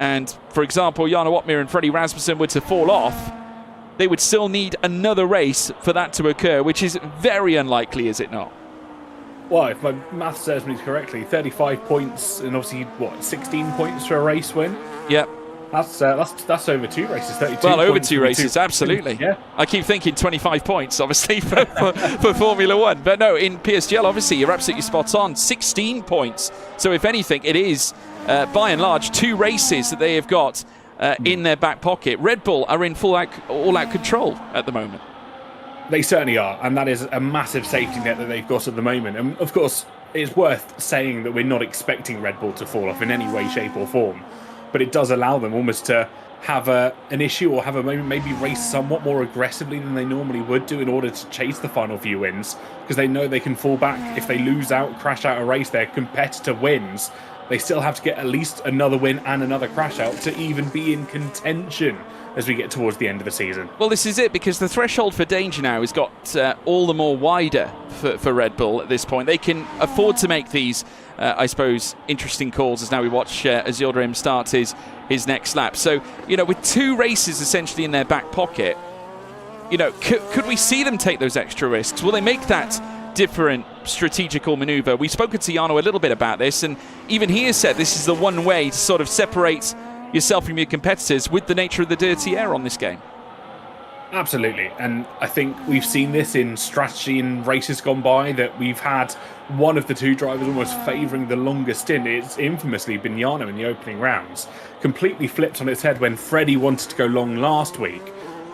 and, for example, Jarno Opmeer and Freddie Rasmussen were to fall off, they would still need another race for that to occur, which is very unlikely, is it not? Well, if my math serves me correctly, 35 points and obviously, 16 points for a race win? Yep. That's over 2 races, 32 Well, over points, 2 races, absolutely. Yeah. I keep thinking 25 points, obviously, for Formula 1. But no, in PSGL, obviously, you're absolutely spot on. 16 points. So if anything, it is, by and large, 2 races that they have got in their back pocket. Red Bull are in all-out control at the moment. They certainly are, and that is a massive safety net that they've got at the moment. And of course, it's worth saying that we're not expecting Red Bull to fall off in any way, shape or form. But it does allow them almost to have an issue or have a moment, maybe race somewhat more aggressively than they normally would do in order to chase the final few wins, because they know they can fall back. If they lose out, crash out a race, their competitor wins. They still have to get at least another win and another crash out to even be in contention as we get towards the end of the season. Well, this is it, because the threshold for danger now has got all the more wider for Red Bull at this point. They can afford to make these, I suppose, interesting calls as now we watch Azildarim start his next lap. So, with 2 races essentially in their back pocket, could we see them take those extra risks? Will they make that different strategical maneuver? We've spoken to Jarno a little bit about this, and even he has said this is the one way to sort of separate yourself from your competitors with the nature of the dirty air on this game. Absolutely, and I think we've seen this in strategy in races gone by, that we've had one of the 2 drivers almost favouring the longest stint. It's infamously been Jarno in the opening rounds. Completely flipped on its head when Freddie wanted to go long last week,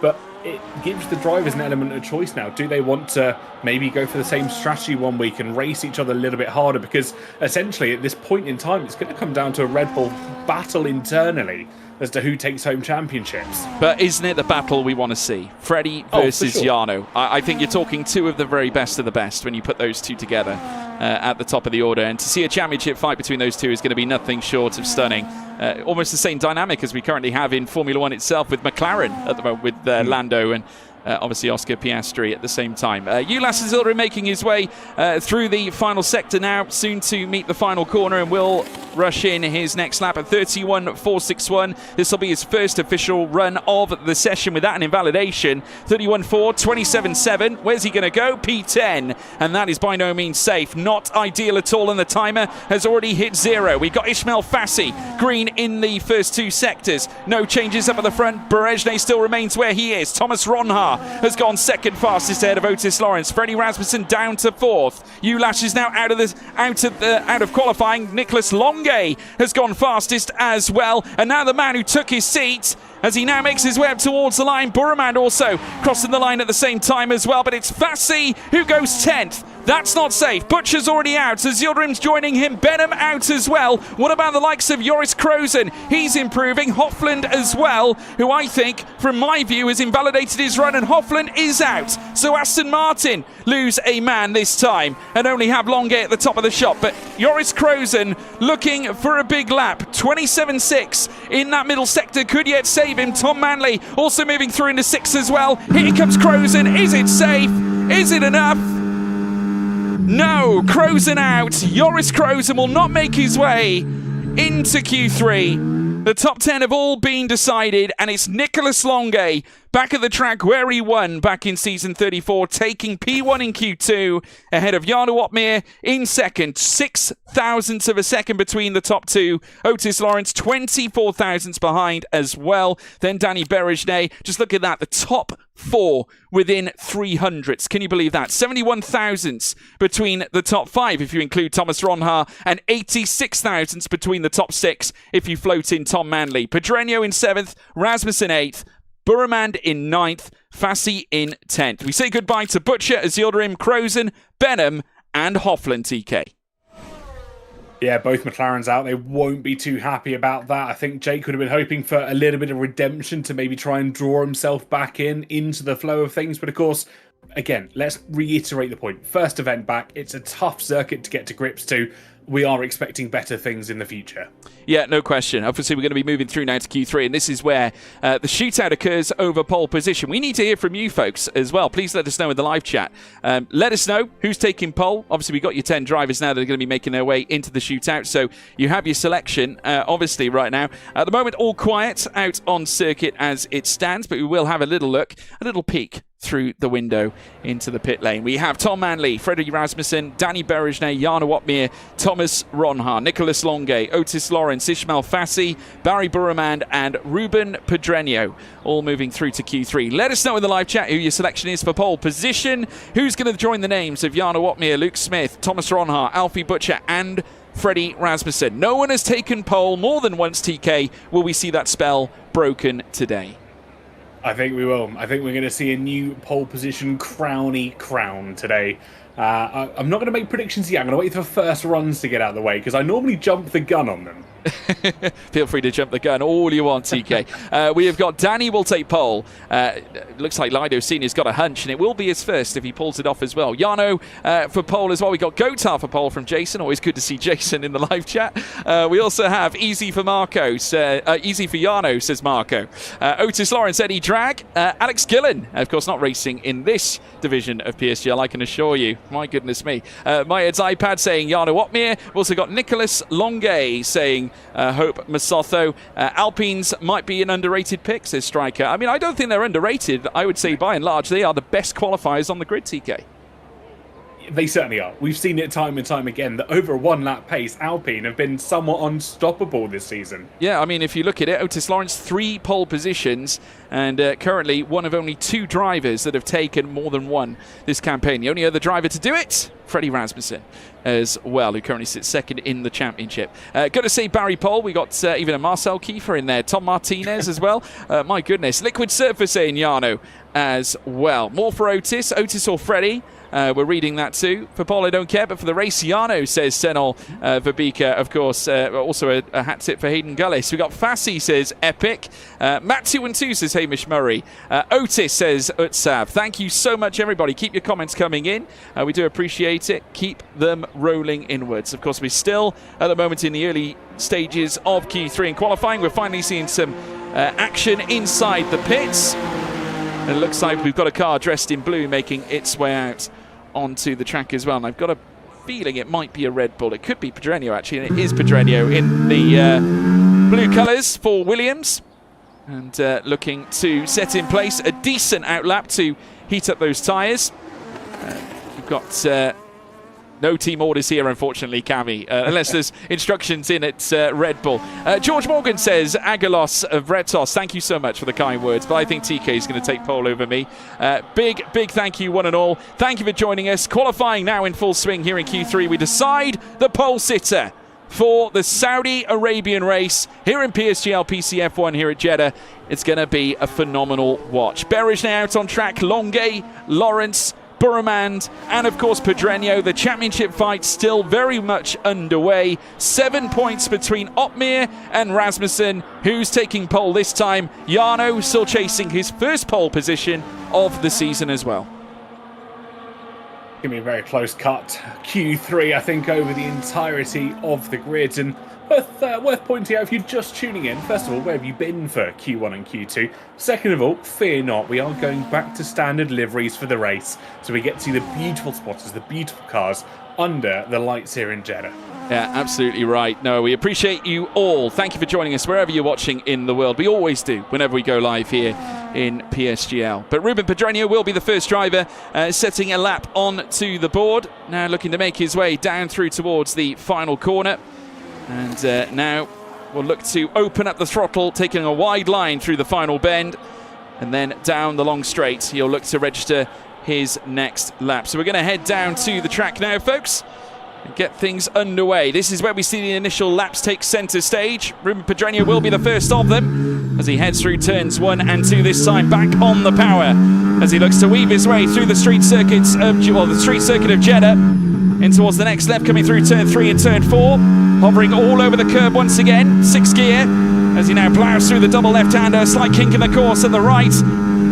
but it gives the drivers an element of choice now. Do they want to maybe go for the same strategy one week and race each other a little bit harder? Because essentially at this point in time, it's going to come down to a Red Bull battle internally as to who takes home championships. But isn't it the battle we want to see? Freddie versus Jarno. I think you're talking 2 of the very best of the best when you put those 2 together at the top of the order. And to see a championship fight between those 2 is going to be nothing short of stunning. Almost the same dynamic as we currently have in Formula 1 itself with McLaren at the moment, with Lando and obviously Oscar Piastri at the same time. Ulas Azildarim making his way through the final sector now, soon to meet the final corner, and will rush in his next lap at 31.461. This will be his first official run of the session without an invalidation. 31.4, 27.7. Where's he going to go? P10. And that is by no means safe. Not ideal at all, and the timer has already hit 0. We've got Ismail Fassi, green in the first 2 sectors. No changes up at the front. Berejne still remains where he is. Thomas Ronha has gone second fastest ahead of Otis Lawrence. Freddie Rasmussen down to 4th. Ulas is now out of qualifying. Nicholas Longe has gone fastest as well. And now the man who took his seat, as he now makes his way up towards the line. Burraman also crossing the line at the same time as well, but it's Fassi who goes 10th. That's not safe. Butcher's already out. Azildarim's joining him. Benham out as well. What about the likes of Joris Krozen? He's improving. Hofland as well, who I think, from my view, has invalidated his run, and Hofland is out. So Aston Martin lose a man this time and only have Longe at the top of the shop. But Joris Krozen looking for a big lap. 27.6 in that middle sector could yet save him. Tom Manley also moving through into 6th as well. Here comes Krozen. Is it safe? Is it enough? No, Krozen out. Joris Krozen will not make his way into Q3. The top 10 have all been decided, and it's Nicholas Longe back at the track where he won back in season 34, taking P1 in Q2 ahead of Jarno Opmeer in second. 6 thousandths of a second between the top 2. Otis Lawrence 24 thousandths behind as well. Then Danny Berejne. Just look at that. The top 4 within 300ths. Can you believe that? 71 thousandths between the top 5 if you include Thomas Ronha, and 86 thousandths between the top 6 if you float in Tom Manley. Pedreño in 7th, Rasmussen 8th, Burraman in 9th, Fassi in 10th. We say goodbye to Butcher, Azildarim, Krozen, Benham and Hofland, TK. Yeah, both McLarens out. They won't be too happy about that. I think Jake would have been hoping for a little bit of redemption to maybe try and draw himself back into the flow of things. But of course, again, let's reiterate the point. First event back, it's a tough circuit to get to grips to. We are expecting better things in the future. Yeah, no question. Obviously, we're going to be moving through now to Q3, and this is where the shootout occurs over pole position. We need to hear from you folks as well. Please let us know in the live chat. Let us know who's taking pole. Obviously, we've got your 10 drivers now that are going to be making their way into the shootout, so you have your selection, obviously, right now. At the moment, all quiet out on circuit as it stands, but we will have a little look, a little peek through the window into the pit lane. We have Tom Manley, Freddie Rasmussen, Danny Berejne, Jana Watmir, Thomas Ronha, Nicholas Longe, Otis Lawrence, Ismail Fassi, Barry Burremand, and Ruben Pedreño, all moving through to Q3. Let us know in the live chat who your selection is for pole position. Who's going to join the names of Jana Watmir, Luke Smith, Thomas Ronha, Alfie Butcher, and Freddie Rasmussen. No one has taken pole more than once, TK. Will we see that spell broken today? I think we will. I think we're going to see a new pole position crowny crown today. I'm not going to make predictions yet. I'm going to wait for first runs to get out of the way because I normally jump the gun on them. Feel free to jump the gun all you want, TK. We have got Danny will take pole. Looks like Lido Senior's got a hunch, and it will be his first if he pulls it off as well. Yano for pole as well. We got Gotar for pole from Jason. Always good to see Jason in the live chat. We also have Easy for Marco. Easy for Yano, says Marco. Otis Lawrence, Eddie Drag. Alex Gillen, of course, not racing in this division of PSGL, I can assure you. My goodness me. Mayed's iPad saying Jana Watmir. We've also got Nicholas Longe saying Hope Masotho. Alpines might be an underrated pick, says Striker. I mean, I don't think they're underrated. I would say by and large they are the best qualifiers on the grid, TK. They certainly are. We've seen it time and time again that over a one-lap pace, Alpine have been somewhat unstoppable this season. Yeah, I mean, if you look at it, Otis Lawrence, 3 pole positions, and currently one of only 2 drivers that have taken more than one this campaign. The only other driver to do it, Freddie Rasmussen as well, who currently sits second in the championship. Got to say Barry Pole. We got even a Marcel Kiefer in there. Tom Martinez as well. My goodness. Liquid Surface in Yano as well. More for Otis. Otis or Freddie. We're reading that too. For Paul, I don't care, but for the race, Yano, says Senol Verbika, of course. Also a hat tip for Hayden Gullis. We got Fassi, says Epic. Matt 212 says Hamish Murray. Otis says Utsav. Thank you so much, everybody. Keep your comments coming in. We do appreciate it. Keep them rolling inwards. Of course, we're still at the moment in the early stages of Q3 and qualifying. We're finally seeing some action inside the pits. And it looks like we've got a car dressed in blue making its way out onto the track as well. And I've got a feeling it might be a Red Bull. It could be Pedreño, actually, and it is Pedreño in the blue colours for Williams. And looking to set in place a decent outlap to heat up those tyres. We've got no team orders here, unfortunately, Cami, unless there's instructions in at Red Bull. George Morgan says, Agalos of Retos, thank you so much for the kind words, but I think TK is going to take pole over me. Big thank you, one and all. Thank you for joining us. Qualifying now in full swing here in Q3. We decide the pole sitter for the Saudi Arabian race here in PSGL PCF1 here at Jeddah. It's going to be a phenomenal watch. Berejne out on track, Longe, Lawrence, Burremand, and of course Pedreño. The championship fight still very much underway. 7 points between Otmir and Rasmussen, who's taking pole this time. Jarno still chasing his first pole position of the season as well. Give me a very close cut. Q3, I think, over the entirety of the grid. And worth pointing out, if you're just tuning in, first of all, where have you been for Q1 and Q2? Second of all, fear not, we are going back to standard liveries for the race. So we get to see the beautiful spotters, the beautiful cars under the lights here in Jeddah. Yeah, absolutely right. No, we appreciate you all. Thank you for joining us wherever you're watching in the world. We always do whenever we go live here in PSGL. But Ruben Pedreño will be the first driver setting a lap onto the board. Now looking to make his way down through towards the final corner. And now we'll look to open up the throttle, taking a wide line through the final bend. And then down the long straight, he'll look to register his next lap. So we're going to head down to the track now, folks, and get things underway. This is where we see the initial laps take centre stage. Ruben Pedreño will be the first of them as he heads through turns 1 and 2 this time, back on the power as he looks to weave his way through the street circuits of the street circuit of Jeddah in towards the next lap, coming through turn 3 and turn 4. hovering all over the curb once again. 6th gear as he now ploughs through the double left-hander. Slight kink in the course at the right,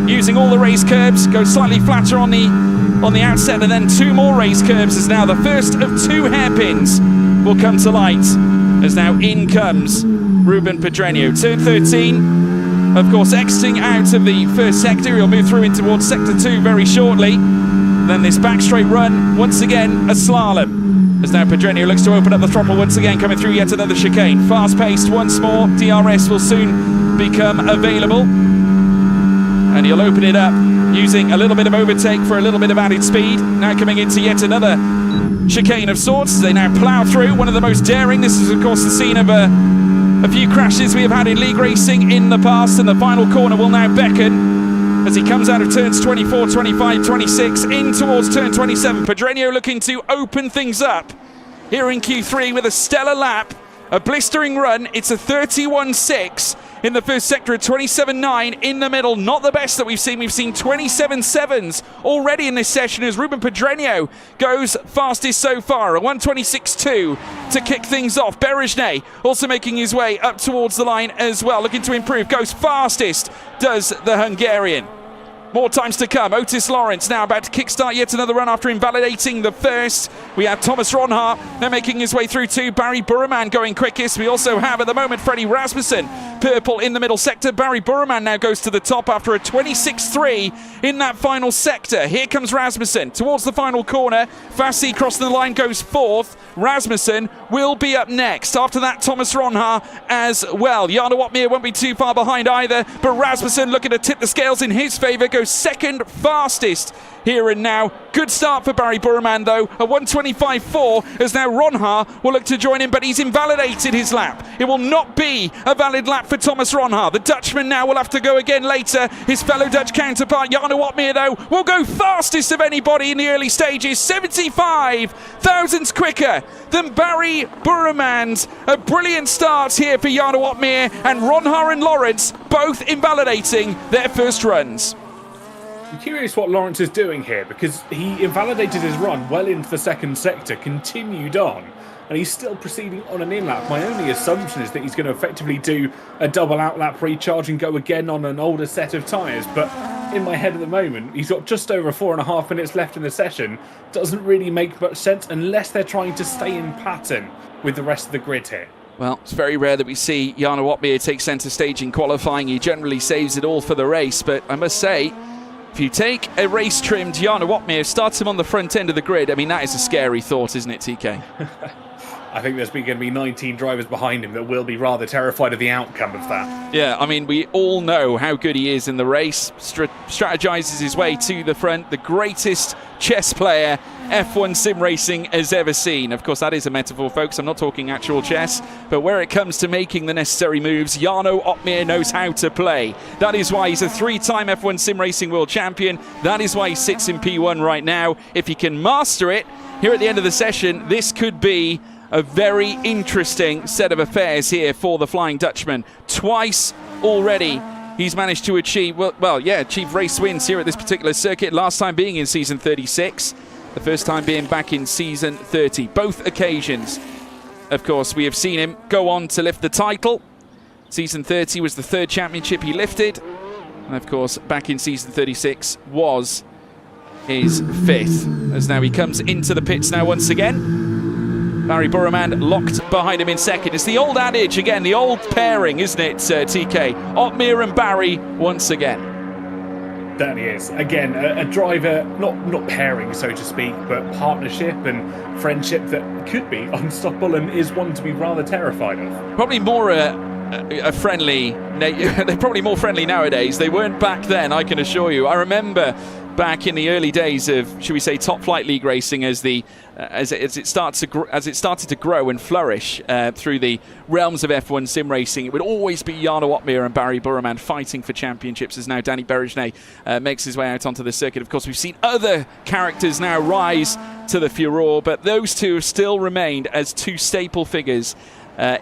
using all the race curbs. Goes slightly flatter on the outset, and then 2 more race curbs as now the first of 2 hairpins will come to light. As now in comes Ruben Pedreño. Turn 13, of course, exiting out of the first sector. He'll move through in towards sector 2 very shortly. Then this back straight run, once again a slalom. As now Pedreño looks to open up the throttle once again, coming through yet another chicane. Fast-paced once more. DRS will soon become available. And he'll open it up using a little bit of overtake for a little bit of added speed. Now coming into yet another chicane of sorts as they now plough through. One of the most daring. This is of course the scene of a few crashes we have had in league racing in the past, and the final corner will now beckon as he comes out of turns 24, 25, 26 in towards turn 27. Pedreño looking to open things up here in Q3 with a stellar lap, a blistering run. It's a 31.6 in the first sector, a 27.9 in the middle. Not the best that we've seen. We've seen 27.7s already in this session as Ruben Pedreño goes fastest so far. A 126.2 to kick things off. Berejnay also making his way up towards the line as well, looking to improve. Goes fastest, does the Hungarian. More times to come. Otis Lawrence now about to kickstart yet another run after invalidating the first. We have Thomas Ronhaar now making his way through too. Barry Burman going quickest. We also have at the moment Freddie Rasmussen, purple in the middle sector. Barry Burman now goes to the top after a 26.3 in that final sector. Here comes Rasmussen towards the final corner. Fassi crossing the line goes 4th. Rasmussen will be up next. After that, Thomas Ronhaar as well. Jarno Opmeer won't be too far behind either, but Rasmussen looking to tip the scales in his favour, goes second fastest here and now. Good start for Barry Burman though, a 125.4 as now Ronhaar will look to join him, but he's invalidated his lap. It will not be a valid lap for Thomas Ronhaar. The Dutchman now will have to go again later. His fellow Dutch counterpart Jarno Opmeer though will go fastest of anybody in the early stages, 75 thousandths quicker than Barry Burman's. A brilliant start here for Jarno Opmeer, and Ronhaar and Lawrence both invalidating their first runs. I'm curious what Lawrence is doing here, because he invalidated his run well into the second sector, continued on, and he's still proceeding on an in-lap. My only assumption is that he's going to effectively do a double out-lap recharge and go again on an older set of tyres, but in my head at the moment, he's got just over 4.5 minutes left in the session. Doesn't really make much sense unless they're trying to stay in pattern with the rest of the grid here. Well, it's very rare that we see Jarno Opmeer take centre stage in qualifying. He generally saves it all for the race, but I must say, if you take a race-trimmed Jarno Opmeer, starts him on the front end of the grid, I mean, that is a scary thought, isn't it, TK? I think there's going to be 19 drivers behind him that will be rather terrified of the outcome of that. Yeah, I mean, we all know how good he is in the race. Strategizes his way to the front. The greatest chess player F1 sim racing has ever seen. Of course, that is a metaphor, folks. I'm not talking actual chess. But where it comes to making the necessary moves, Jarno Opmeer knows how to play. That is why he's a 3-time F1 sim racing world champion. That is why he sits in P1 right now. If he can master it here at the end of the session, this could be a very interesting set of affairs here for the Flying Dutchman. Twice already he's managed to achieve, achieve race wins here at this particular circuit. Last time being in season 36, the first time being back in season 30. Both occasions, of course, we have seen him go on to lift the title. Season 30 was the 3rd championship he lifted. And of course, back in season 36 was his 5th. As now he comes into the pits now once again. Barry Burman locked behind him in second. It's the old adage again, the old pairing, isn't it, TK? Opmeer and Barry once again. Certainly is. Again, a driver, not pairing, so to speak, but partnership and friendship that could be unstoppable and is one to be rather terrified of. Probably more a friendly... They're probably more friendly nowadays. They weren't back then, I can assure you. I remember back in the early days of, should we say, top flight league racing, as it started to grow and flourish through the realms of F1 sim racing, it would always be Jarno Opmeer and Barry Burman fighting for championships. As now Danny Berejnay makes his way out onto the circuit. Of course, we've seen other characters now rise to the furore, but those two have still remained as two staple figures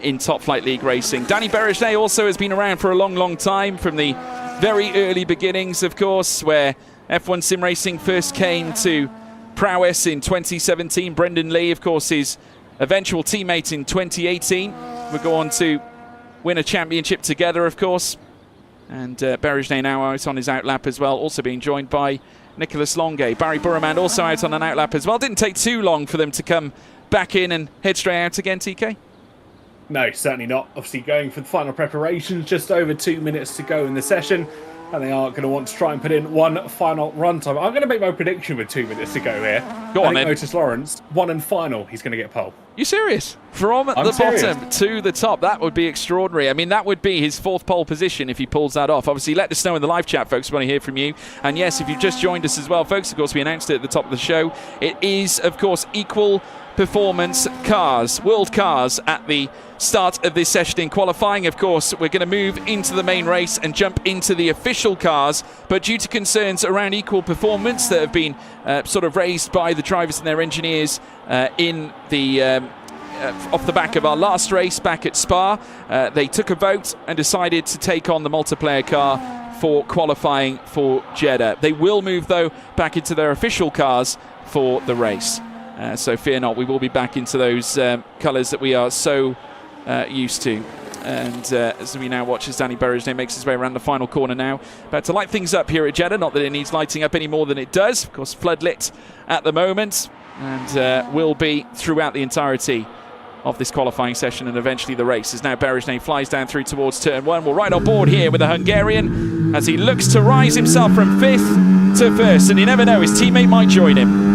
in top flight league racing. Danny Berejnay also has been around for a long time, from the very early beginnings, of course, where F1 sim racing first came to prowess in 2017. Brendan Lee, of course, his eventual teammate in 2018. We'll go on to win a championship together, of course. And Berejnay now out on his outlap as well, also being joined by Nicholas Longue. Barry Burremand also out on an outlap as well. Didn't take too long for them to come back in and head straight out again, TK? No, certainly not. Obviously going for the final preparations, just over 2 minutes to go in the session. And they are going to want to try and put in one final run time. I'm going to make my prediction with 2 minutes to go here. Go on, then. then. Otis Lawrence, one and final, he's going to get pole. You serious? From the bottom to the top, that would be extraordinary. I mean, that would be his 4th pole position if he pulls that off. Obviously, let us know in the live chat, folks. We want to hear from you. And yes, if you've just joined us as well, folks, of course, we announced it at the top of the show. It is, of course, equal performance cars, world cars at the start of this session in qualifying. Of course, we're going to move into the main race and jump into the official cars, but due to concerns around equal performance that have been sort of raised by the drivers and their engineers in the off the back of our last race back at Spa, they took a vote and decided to take on the multiplayer car for qualifying for Jeddah. They will move, though, back into their official cars for the race. So fear not, we will be back into those colours that we are so used to. And as we now watch as Danny Berejnay makes his way around the final corner now. About to light things up here at Jeddah, not that it needs lighting up any more than it does. Of course, flood lit at the moment, and will be throughout the entirety of this qualifying session and eventually the race. As now Berejnay flies down through towards turn 1. We're right on board here with the Hungarian as he looks to rise himself from 5th to 1st, and you never know, his teammate might join him.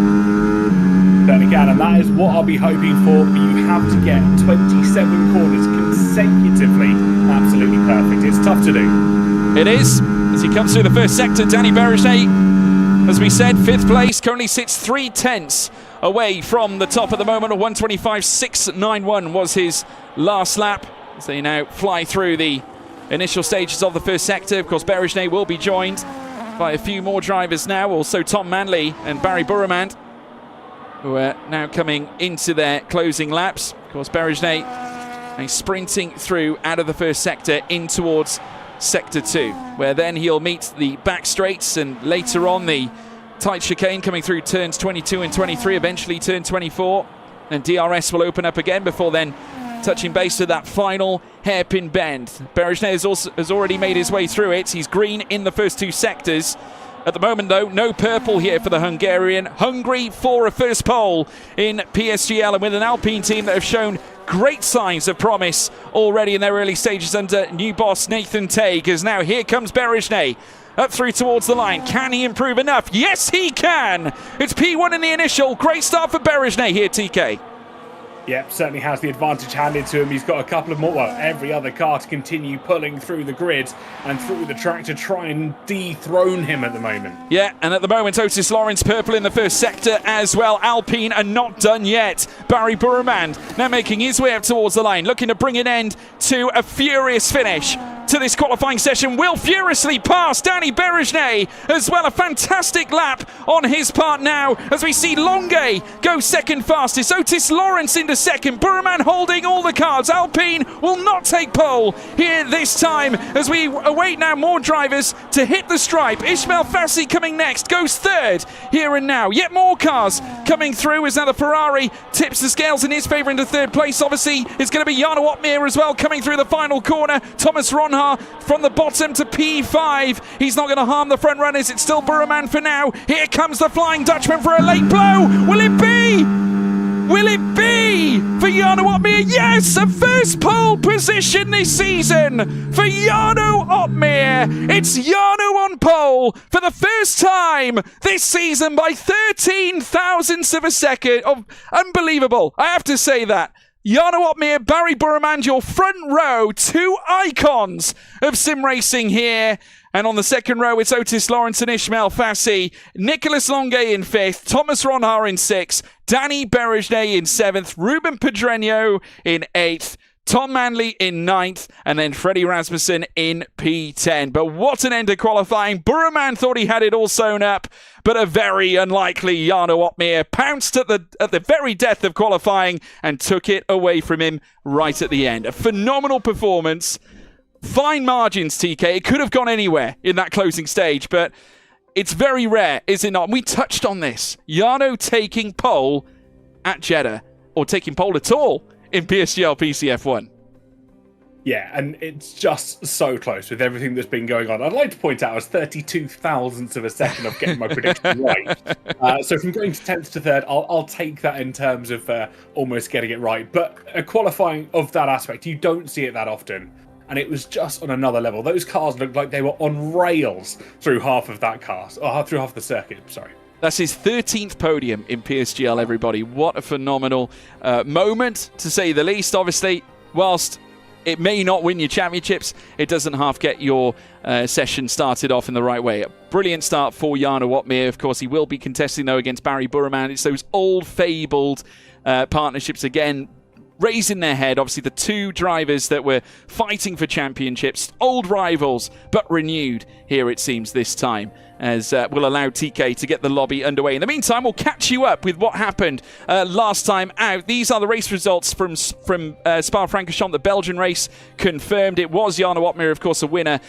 Certainly can, and that is what I'll be hoping for. But you have to get 27 corners consecutively absolutely perfect. It's tough to do. It is. As he comes through the first sector, Danny Berejnay, as we said, 5th place, currently sits 3/10 away from the top at the moment. A 1:25.691 was his last lap. As they now fly through the initial stages of the first sector. Of course, Berejnay will be joined by a few more drivers now. Also, Tom Manley and Barry Burremand, who are now coming into their closing laps. Of course, Berejnay sprinting through out of the first sector in towards Sector 2, where then he'll meet the back straights and later on the tight chicane coming through turns 22 and 23, eventually turn 24. And DRS will open up again before then touching base to that final hairpin bend. Berejnay has already made his way through it. He's green in the first 2 sectors. At the moment, though, no purple here for the Hungarian. Hungry for a first pole in PSGL, and with an Alpine team that have shown great signs of promise already in their early stages under new boss Nathan Tague. As now here comes Berejnay up through towards the line. Can he improve enough? Yes, he can! It's P1 in the initial. Great start for Berejnay here, TK. Yep, certainly has the advantage handed to him. He's got a couple of more, well, every other car to continue pulling through the grid and through the track to try and dethrone him at the moment. Yeah, and at the moment, Otis Lawrence purple in the first sector as well. Alpine are not done yet. Barry Burremand now making his way up towards the line, looking to bring an end to a furious finish to this qualifying session. Will furiously pass Danny Berejnay as well. A fantastic lap on his part now as we see Longue go second fastest. Otis Lawrence into second. Burremand holding all the cards. Alpine will not take pole here this time as we await now more drivers to hit the stripe. Ismail Fassi coming next, goes third here and now. Yet more cars coming through as now the Ferrari tips the scales in his favour into 3rd place. Obviously, it's going to be Jarno Opmeer as well coming through the final corner. Thomas Ronhaar from the bottom to P5. He's not going to harm the front runners. It's still Burremand for now. Here comes the Flying Dutchman for a late blow. Will it be? Will it be for Jarno Opmeer? Yes, a first pole position this season for Jarno Opmeer. It's Jarno on pole for the first time this season by 13 thousandths of a second. Oh, unbelievable. I have to say that. Jarno Opmeer, Barry Burremand, your front row, 2 icons of sim racing here. And on the second row, it's Otis Lawrence and Ismail Fassi. Nicholas Longue in 5th, Thomas Ronhaar in 6th, Danny Berejnay in 7th, Ruben Pedreño in 8th, Tom Manley in 9th, and then Freddie Rasmussen in P10. But what an end to qualifying. Burremand thought he had it all sewn up, but a very unlikely Jarno Opmeer pounced at the very death of qualifying and took it away from him right at the end. A phenomenal performance. Fine margins, TK. It could have gone anywhere in that closing stage, but it's very rare, is it not? And we touched on this. Jarno taking pole at Jeddah. or taking pole at all in PSGL PCF1. Yeah, and it's just so close with everything that's been going on. I'd like to point out I was 32 thousandths of a second of getting my prediction right. So from going to 10th to 3rd, I'll take that in terms of almost getting it right. But a qualifying of that aspect, you don't see it that often. And it was just on another level. Those cars looked like they were on rails through half of that car, or through half the circuit, sorry. That's his 13th podium in PSGL, everybody. What a phenomenal moment, to say the least. Obviously, whilst it may not win your championships, it doesn't half get your session started off in the right way. A brilliant start for Jarno Opmeer. Of course, he will be contesting, though, against Barry Burman. It's those old, fabled partnerships again, raising their head. Obviously, the two drivers that were fighting for championships, old rivals, but renewed here, it seems, this time, as we'll allow TK to get the lobby underway. In the meantime, we'll catch you up with what happened last time out. These are the race results from Spa-Francorchamps, the Belgian race confirmed. It was Jarno Opmeer, of course, a winner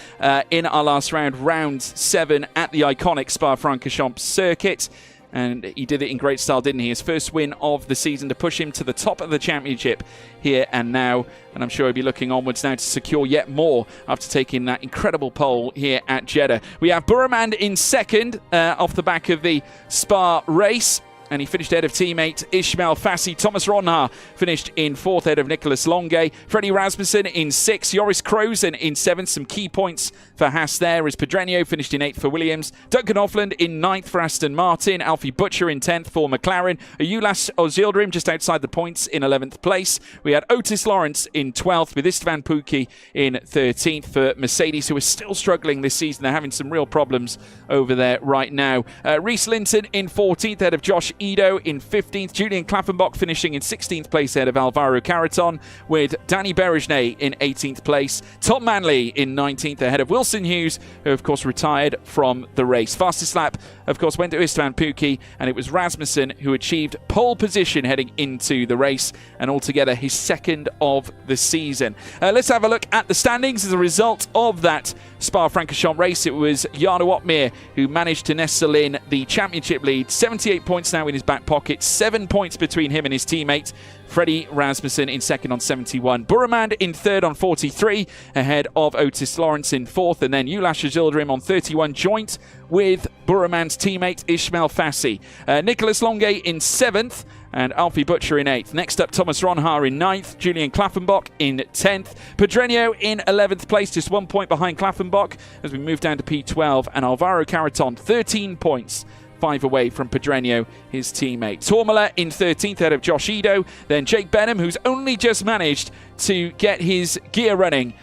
in our last round, round 7 at the iconic Spa-Francorchamps circuit. And he did it in great style, didn't he? His first win of the season to push him to the top of the championship here and now. And I'm sure he'll be looking onwards now to secure yet more after taking that incredible pole here at Jeddah. We have Burman in second off the back of the Spa race. And he finished ahead of teammate Ismail Fassi. Thomas Ronha finished in 4th ahead of Nicholas Longe. Freddie Rasmussen in 6th. Joris Krozen in 7th. Some key points for Haas there as Pedreño finished in 8th for Williams. Duncan Hoffland in 9th for Aston Martin. Alfie Butcher in 10th for McLaren. Ulas Ozildrim just outside the points in 11th place. We had Otis Lawrence in 12th with Istvan Pukki in 13th for Mercedes, who are still struggling this season. They're having some real problems over there right now. Reese Linton in 14th ahead of Josh Ido in 15th. Julian Klappenbach finishing in 16th place ahead of Alvaro Carreton, with Danny Berejnay in 18th place. Tom Manley in 19th ahead of Wilson Hughes, who of course retired from the race. Fastest lap, of course, went to Istvan Pukki, and it was Rasmussen who achieved pole position heading into the race, and altogether his second of the season. Let's have a look at the standings as a result of that Spa-Francorchamps race. It was Jarno Opmeer who managed to nestle in the championship lead. 78 points now in his back pocket, 7 points between him and his teammate Freddie Rasmussen in second on 71. Burman in third on 43, ahead of Otis Lawrence in fourth, and then Ulas Ozildrim on 31, joint with Burman's teammate Ismail Fassi. Nicholas Longe in seventh, and Alfie Butcher in 8th. Next up, Thomas Ronha in 9th, Julian Klappenbach in 10th. Pedreño in 11th place, just 1 point behind Klappenbach as we move down to P12, and Alvaro Carreton 13 points, 5 away from Pedreño, his teammate. Tormala in 13th ahead of Josh Ido. Then Jake Benham, who's only just managed to get his gear running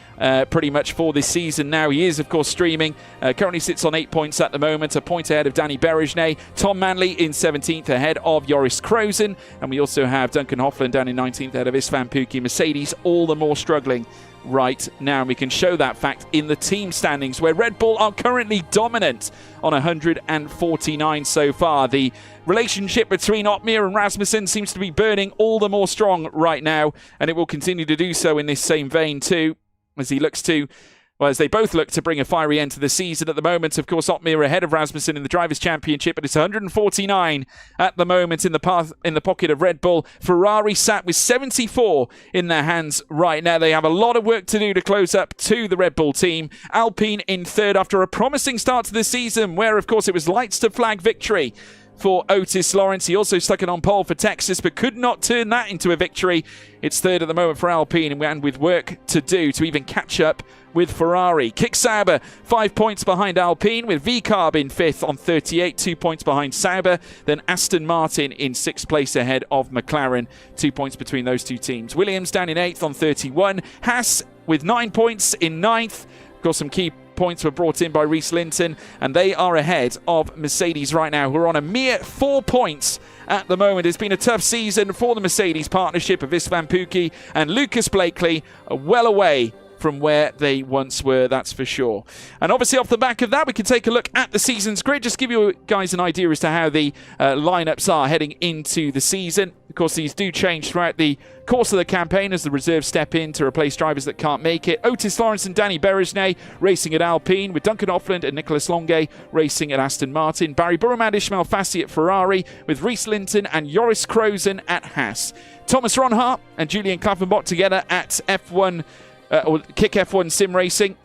pretty much for this season now. He is, of course, streaming. Currently sits on 8 points at the moment, a point ahead of Danny Berejnay. Tom Manley in 17th ahead of Joris Krozen. And we also have Duncan Hoffland down in 19th ahead of Istvan Pukki. Mercedes all the more struggling right now. And we can show that fact in the team standings, where Red Bull are currently dominant on 149 so far. The relationship between Opmeer and Rasmussen seems to be burning all the more strong right now, and it will continue to do so in this same vein too, as he looks to, well, as they both look to bring a fiery end to the season. At the moment, of course, Opmeer ahead of Rasmussen in the Drivers' Championship, but it's 149 at the moment in the pocket of Red Bull. Ferrari sat with 74 in their hands right now. They have a lot of work to do to close up to the Red Bull team. Alpine in third after a promising start to the season, where, of course, it was lights to flag victory for Otis Lawrence. He also stuck it on pole for Texas, but could not turn that into a victory. It's third at the moment for Alpine, and with work to do to even catch up with Ferrari. Kick Sauber 5 points behind Alpine, with VCarb in 5th on 38, 2 points behind Sauber. Then Aston Martin in 6th place ahead of McLaren, 2 points between those two teams. Williams down in 8th on 31. Haas with 9 points in 9th. Of course, some key points were brought in by Reese Linton, and they are ahead of Mercedes right now, who are on a mere 4 points at the moment. It's been a tough season for the Mercedes partnership of Istvan Pukki and Lucas Blakely, well away from where they once were, that's for sure. And obviously off the back of that, we can take a look at the season's grid, just give you guys an idea as to how the lineups are heading into the season. Of course, these do change throughout the course of the campaign as the reserves step in to replace drivers that can't make it. Otis Lawrence and Danny Berejnay racing at Alpine, with Duncan Hoffland and Nicholas Longe racing at Aston Martin. Barry Burman, Ismail Fassi at Ferrari, with Reese Linton and Joris Krozen at Haas. Thomas Ronhart and Julian Klaffenbach together at F1 or Kick F1 Sim Racing.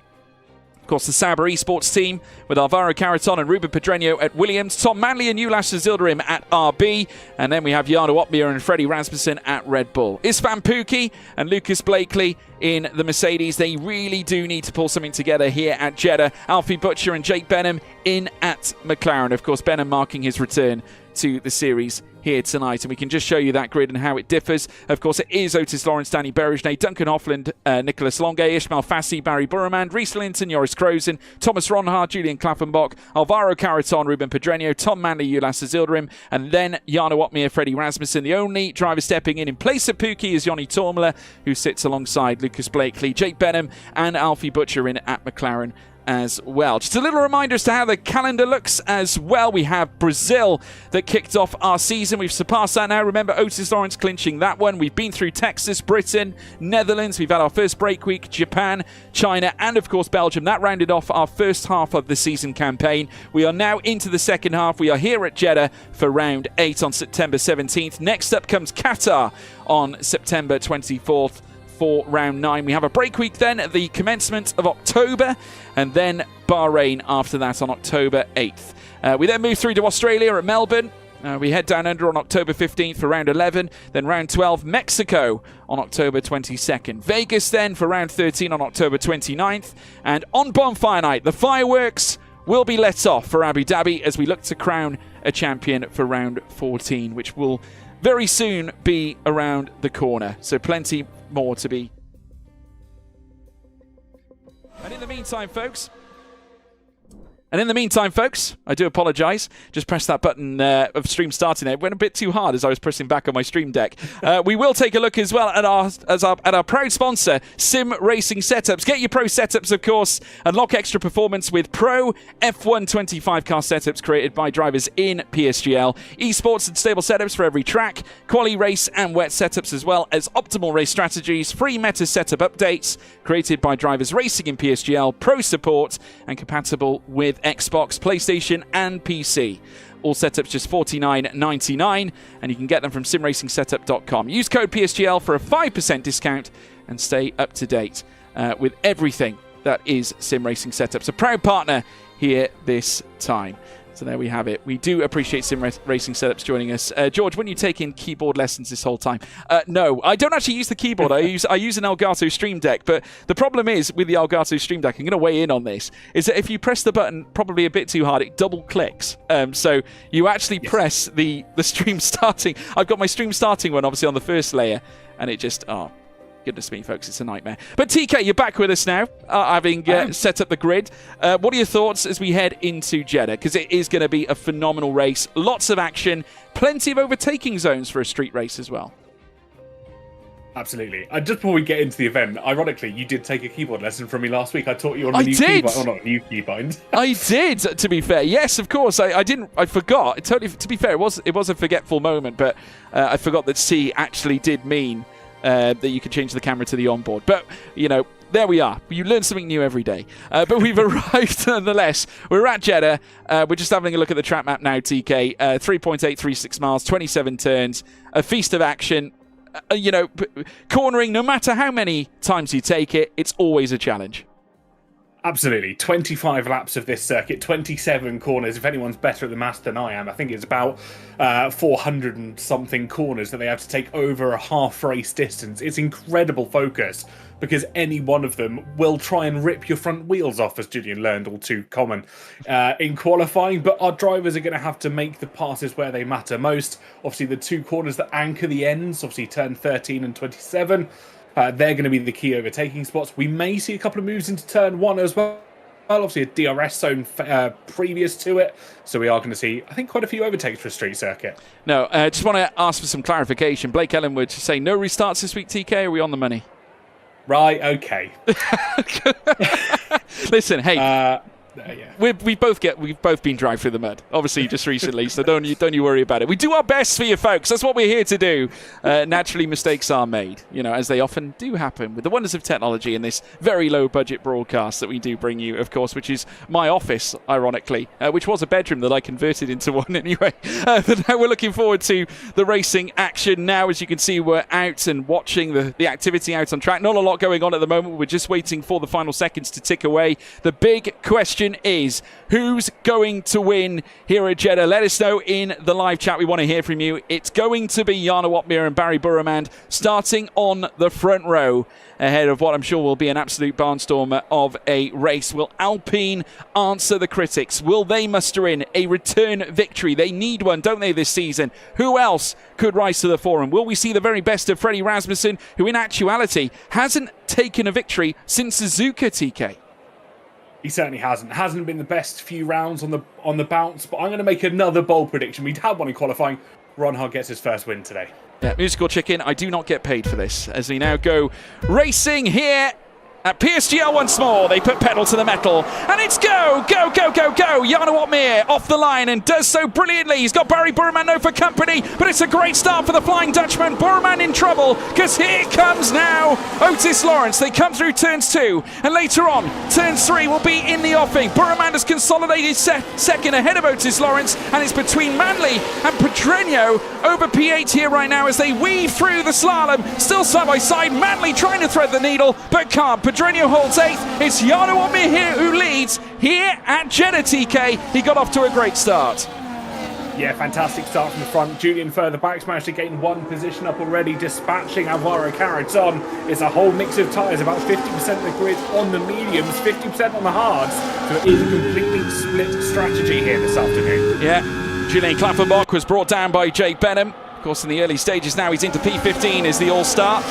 Of course, the Sauber Esports team with Alvaro Caraton and Ruben Pedreño at Williams, Tom Manley and Ulas Zilderim at RB, and then we have Jarno Opmeer and Freddie Rasmussen at Red Bull. Istvan Pukki and Lucas Blakely in the Mercedes. They really do need to pull something together here at Jeddah. Alfie Butcher and Jake Benham in at McLaren. Of course, Benham marking his return to the series here tonight, and we can just show you that grid and how it differs. Of course, it is Otis Lawrence, Danny Berejnay, Duncan Hoffland, Nicholas Longue, Ishmael Fassi, Barry Burrowman, Rhys Linton, Joris Krozen, Thomas Ronhart, Julian Klaffenbach, Alvaro Caraton, Ruben Pedreño, Tom Manley, Ulas Zilderim, and then Jarno Opmeer, Freddie Rasmussen. The only driver stepping in place of Pukki is Joni Tormela, who sits alongside Lucas Blakely, Jake Benham, and Alfie Butcher in at McLaren as well. Just a little reminder as to how the calendar looks as well. We have Brazil that kicked off our season. We've surpassed that now. Remember, Otis Lawrence clinching that one. We've been through Texas, Britain, Netherlands. We've had our first break week, Japan, China, and of course Belgium. That rounded off our first half of the season campaign. We are now into the second half. We are here at Jeddah for round 8 on September 17th. Next up comes Qatar on September 24th. For round 9. We have a break week then at the commencement of October, and then Bahrain after that on October 8th. We then move through to Australia at Melbourne. We head down under on October 15th for round 11, then round 12, Mexico on October 22nd. Vegas then for round 13 on October 29th, and on Bonfire Night, the fireworks will be let off for Abu Dhabi as we look to crown a champion for round 14, which will very soon be around the corner. So plenty more to be. And in the meantime, folks, I do apologise. Just pressed that button of stream starting there. It went a bit too hard as I was pressing back on my stream deck. We will take a look as well at our proud sponsor, Sim Racing Setups. Get your pro setups, of course. Unlock extra performance with Pro F1 25 car setups created by drivers in PSGL. Esports and stable setups for every track. Quali race and wet setups, as well as optimal race strategies. Free meta setup updates created by drivers racing in PSGL. Pro support and compatible with Xbox, PlayStation and PC. All setups just $49.99, and you can get them from simracingsetup.com. Use code PSGL for a 5% discount and stay up to date with everything that is Sim Racing Setups, a proud partner here this time. So there we have it. We do appreciate Sim Racing Setups joining us. George, when you taking keyboard lessons this whole time? No, I don't actually use the keyboard. I use an Elgato Stream Deck. But the problem is with the Elgato Stream Deck, I'm going to weigh in on this, is that if you press the button probably a bit too hard, it double clicks. So you actually press the stream starting. I've got my stream starting one obviously on the first layer, and it just goodness me, folks, it's a nightmare. But TK, you're back with us now, having set up the grid. What are your thoughts as we head into Jeddah? Because it is going to be a phenomenal race. Lots of action, plenty of overtaking zones for a street race as well. Absolutely. Just before we get into the event, ironically, you did take a keyboard lesson from me last week. I taught you on a new keybind. Oh, not a new keybind. I did, to be fair. Yes, of course. I didn't. I forgot. Totally. To be fair, it was a forgetful moment, but I forgot that C actually did mean that you could change the camera to the onboard. But, you know, there we are. You learn something new every day. But we've arrived nonetheless. We're at Jeddah. We're just having a look at the track map now, TK. 3.836 miles, 27 turns, a feast of action. Cornering, no matter how many times you take it, it's always a challenge. Absolutely. 25 laps of this circuit, 27 corners. If anyone's better at the maths than I am, I think it's about 400 and something corners that they have to take over a half race distance. It's incredible focus because any one of them will try and rip your front wheels off, as Julian learned, all too common in qualifying. But our drivers are going to have to make the passes where they matter most. Obviously, the two corners that anchor the ends, obviously turn 13 and 27, they're going to be the key overtaking spots. We may see a couple of moves into turn 1 as well. Obviously, a DRS zone previous to it. So we are going to see, I think, quite a few overtakes for a street circuit. No, just want to ask for some clarification. Blake Ellenwood saying no restarts this week, TK. Are we on the money? Right, okay. Listen, hey, we've both been dragged through the mud, obviously, just recently. So don't you worry about it. We do our best for you folks. That's what we're here to do. Naturally, mistakes are made, as they often do happen with the wonders of technology in this very low budget broadcast that we do bring you, of course, which is my office, ironically, which was a bedroom that I converted into one anyway. But now we're looking forward to the racing action now. As you can see, we're out and watching the activity out on track. Not a lot going on at the moment. We're just waiting for the final seconds to tick away. The big question is, who's going to win here at Jeddah? Let us know in the live chat. We want to hear from you. It's going to be Jarno Opmeer and Barry Burremand starting on the front row ahead of what I'm sure will be an absolute barnstormer of a race. Will Alpine answer the critics? Will they muster in a return victory? They need one, don't they, this season? Who else could rise to the forum? Will we see the very best of Freddie Rasmussen, who in actuality hasn't taken a victory since Suzuka, TK? He certainly hasn't. Hasn't been the best few rounds on the bounce, but I'm going to make another bold prediction. We'd had one in qualifying. Ronhard gets his first win today. Yeah, Musical Chicken, I do not get paid for this. As we now go racing here at PSGL once more. They put pedal to the metal, and it's go, go, go, go, go. Jarno Opmeer off the line and does so brilliantly. He's got Barry Burremand for company, but it's a great start for the Flying Dutchman. Burremand in trouble, because here comes now Otis Lawrence. They come through turns 2, and later on, turns 3 will be in the offing. Burremand has consolidated second ahead of Otis Lawrence, and it's between Manley and Pedreño over P8 here right now as they weave through the slalom. Still side by side, Manley trying to thread the needle, but can't. Pedreño holds 8th. It's Jarno Opmeer here who leads here at Jeddah, TK. He got off to a great start. Yeah, fantastic start from the front. Julian further back's managed to gain one position up already, dispatching Alvaro Carreton. It's a whole mix of tyres, about 50% of the grid on the mediums, 50% on the hards. So it is a completely split strategy here this afternoon. Yeah, Julian Klaffenbach was brought down by Jake Benham. Of course, in the early stages now, he's into P15 as the all-star.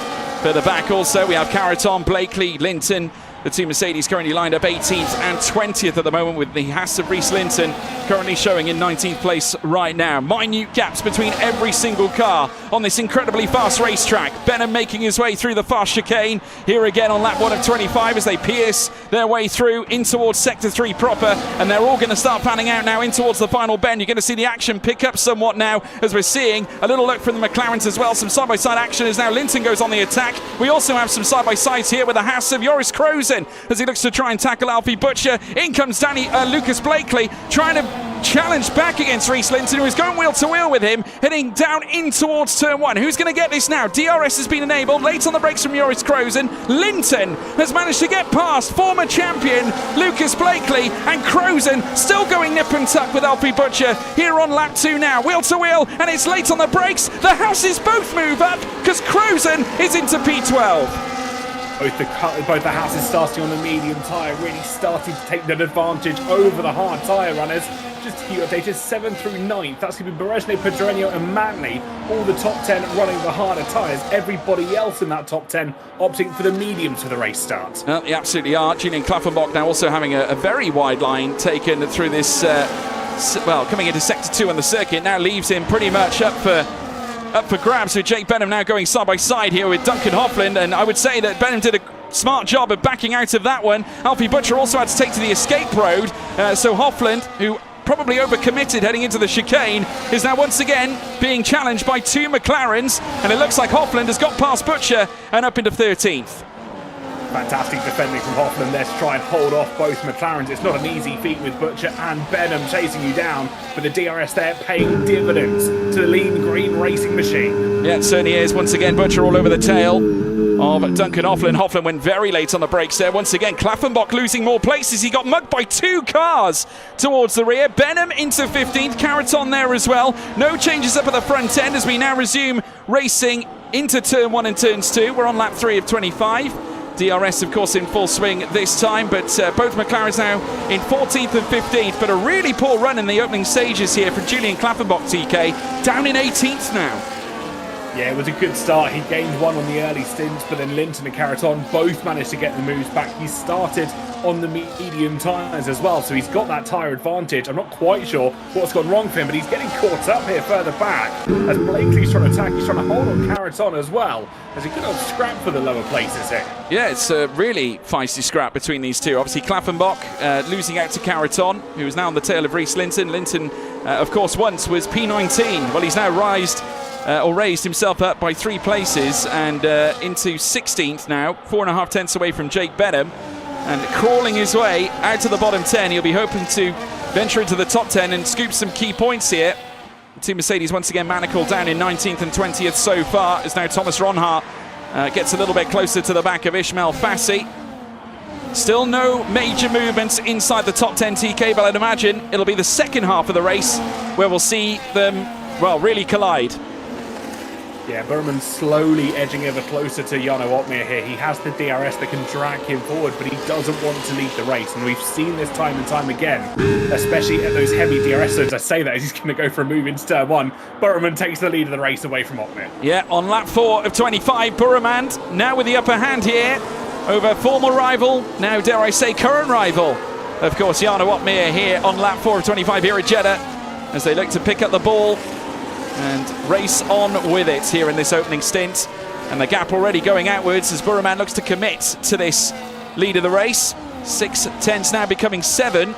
Further back also, we have Carreton, Blakely, Linton. The two Mercedes currently lined up 18th and 20th at the moment, with the Haas of Reese Linton currently showing in 19th place right now. Minute gaps between every single car on this incredibly fast racetrack. Benham making his way through the fast chicane here again on lap 1 of 25 as they pierce their way through in towards sector 3 proper, and they're all going to start panning out now in towards the final bend. You're going to see the action pick up somewhat now as we're seeing a little look from the McLarens as well. Some side-by-side action as now Linton goes on the attack. We also have some side-by-sides here with the Haas of Joris Krozen as he looks to try and tackle Alfie Butcher. In comes Lucas Blakely trying to challenge back against Reese Linton, who is going wheel to wheel with him, heading down in towards turn 1. Who's going to get this now? DRS has been enabled, late on the brakes from Joris Krozen. Linton has managed to get past former champion Lucas Blakely, and Krozen still going nip and tuck with Alfie Butcher here on lap 2 now. Wheel to wheel, and it's late on the brakes. The Houses both move up because Krozen is into P12. Both the Houses starting on the medium tyre, really starting to take that advantage over the hard tyre runners. Just to keep you updated, 7th through 9th, that's going to be Berejne, Pedreño and Manley, all the top 10 running the harder tyres. Everybody else in that top 10 opting for the mediums for the race start. Well, they absolutely are. Julian Klaffenbach now also having a very wide line taken through this, coming into sector 2 on the circuit, now leaves him pretty much up for grabs, with Jake Benham now going side by side here with Duncan Hofland, and I would say that Benham did a smart job of backing out of that one. Alfie Butcher also had to take to the escape road, so Hofland, who probably overcommitted heading into the chicane, is now once again being challenged by 2 McLarens, and it looks like Hofland has got past Butcher and up into 13th. Fantastic defending from Hofland there to try and hold off both McLarens. It's not an easy feat with Butcher and Benham chasing you down, but the DRS there paying dividends to the lean green racing machine. Yeah, it certainly is. Once again, Butcher all over the tail of Duncan Hofland. Hofland went very late on the brakes there. Once again, Klaffenbach losing more places. He got mugged by 2 cars towards the rear. Benham into 15th. Carreton there as well. No changes up at the front end as we now resume racing into turn 1 and turns 2. We're on lap 3 of 25. DRS, of course, in full swing this time, but both McLarens now in 14th and 15th, but a really poor run in the opening stages here from Julian Klaffenbach, TK, down in 18th now. Yeah, it was a good start. He gained one on the early stints, but then Linton and Caraton both managed to get the moves back. He started on the medium tyres as well, so he's got that tyre advantage. I'm not quite sure what's gone wrong for him, but he's getting caught up here further back. As Blakely's trying to attack, he's trying to hold on Caraton as well, as he could have scrap for the lower places here. Yeah, it's a really feisty scrap between these two. Obviously, Klaffenbach losing out to Caraton, who is now on the tail of Reese Linton. Linton, of course, once was P19. Well, he's now raised himself up by 3 places and into 16th now, 4.5 tenths away from Jake Benham, and crawling his way out to the bottom 10. He'll be hoping to venture into the top 10 and scoop some key points here. Team Mercedes once again manacled down in 19th and 20th so far, as now Thomas Ronhart gets a little bit closer to the back of Ishmael Fassi. Still no major movements inside the top 10 TK, but I'd imagine it'll be the second half of the race where we'll see them, well, really collide. Yeah, Burman slowly edging ever closer to Jarno Opmeer here. He has the DRS that can drag him forward, but he doesn't want to lead the race. And we've seen this time and time again, especially at those heavy DRS zones. I say that as he's going to go for a move into turn 1. Burman takes the lead of the race away from Opmeer. Yeah, on lap 4 of 25, Burman now with the upper hand here over former rival, now dare I say current rival. Of course, Jarno Opmeer here on lap 4 of 25 here at Jeddah, as they look to pick up the ball and race on with it here in this opening stint. And the gap already going outwards as Burman looks to commit to this lead of the race. 6 tenths now becoming 7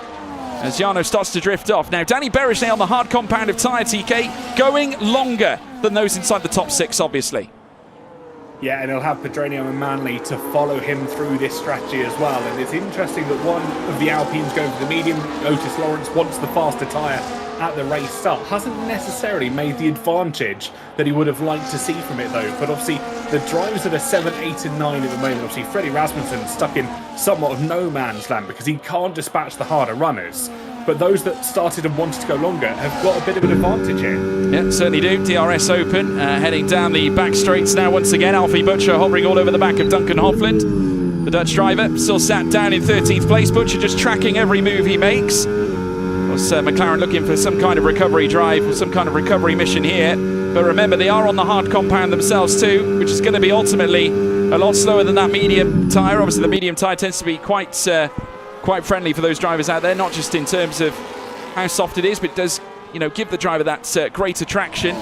as Jarno starts to drift off. Now Danny Bereshnay on the hard compound of tyre, TK, going longer than those inside the top 6, obviously. Yeah, and he'll have Pedronio and Manley to follow him through this strategy as well. And it's interesting that one of the Alpines going for the medium, Otis Lawrence, wants the faster tyre at the race start. Hasn't necessarily made the advantage that he would have liked to see from it though. But obviously the drivers that are 7, 8 and 9 at the moment, obviously Freddie Rasmussen stuck in somewhat of no man's land because he can't dispatch the harder runners. But those that started and wanted to go longer have got a bit of an advantage here. Yeah, certainly do. DRS open, heading down the back straights now once again. Alfie Butcher hovering all over the back of Duncan Hofland. The Dutch driver still sat down in 13th place. Butcher just tracking every move he makes. McLaren looking for some kind of recovery drive or some kind of recovery mission here. But remember, they are on the hard compound themselves too, which is going to be ultimately a lot slower than that medium tyre. Obviously, the medium tyre tends to be quite friendly for those drivers out there, not just in terms of how soft it is, but it does, give the driver that greater traction,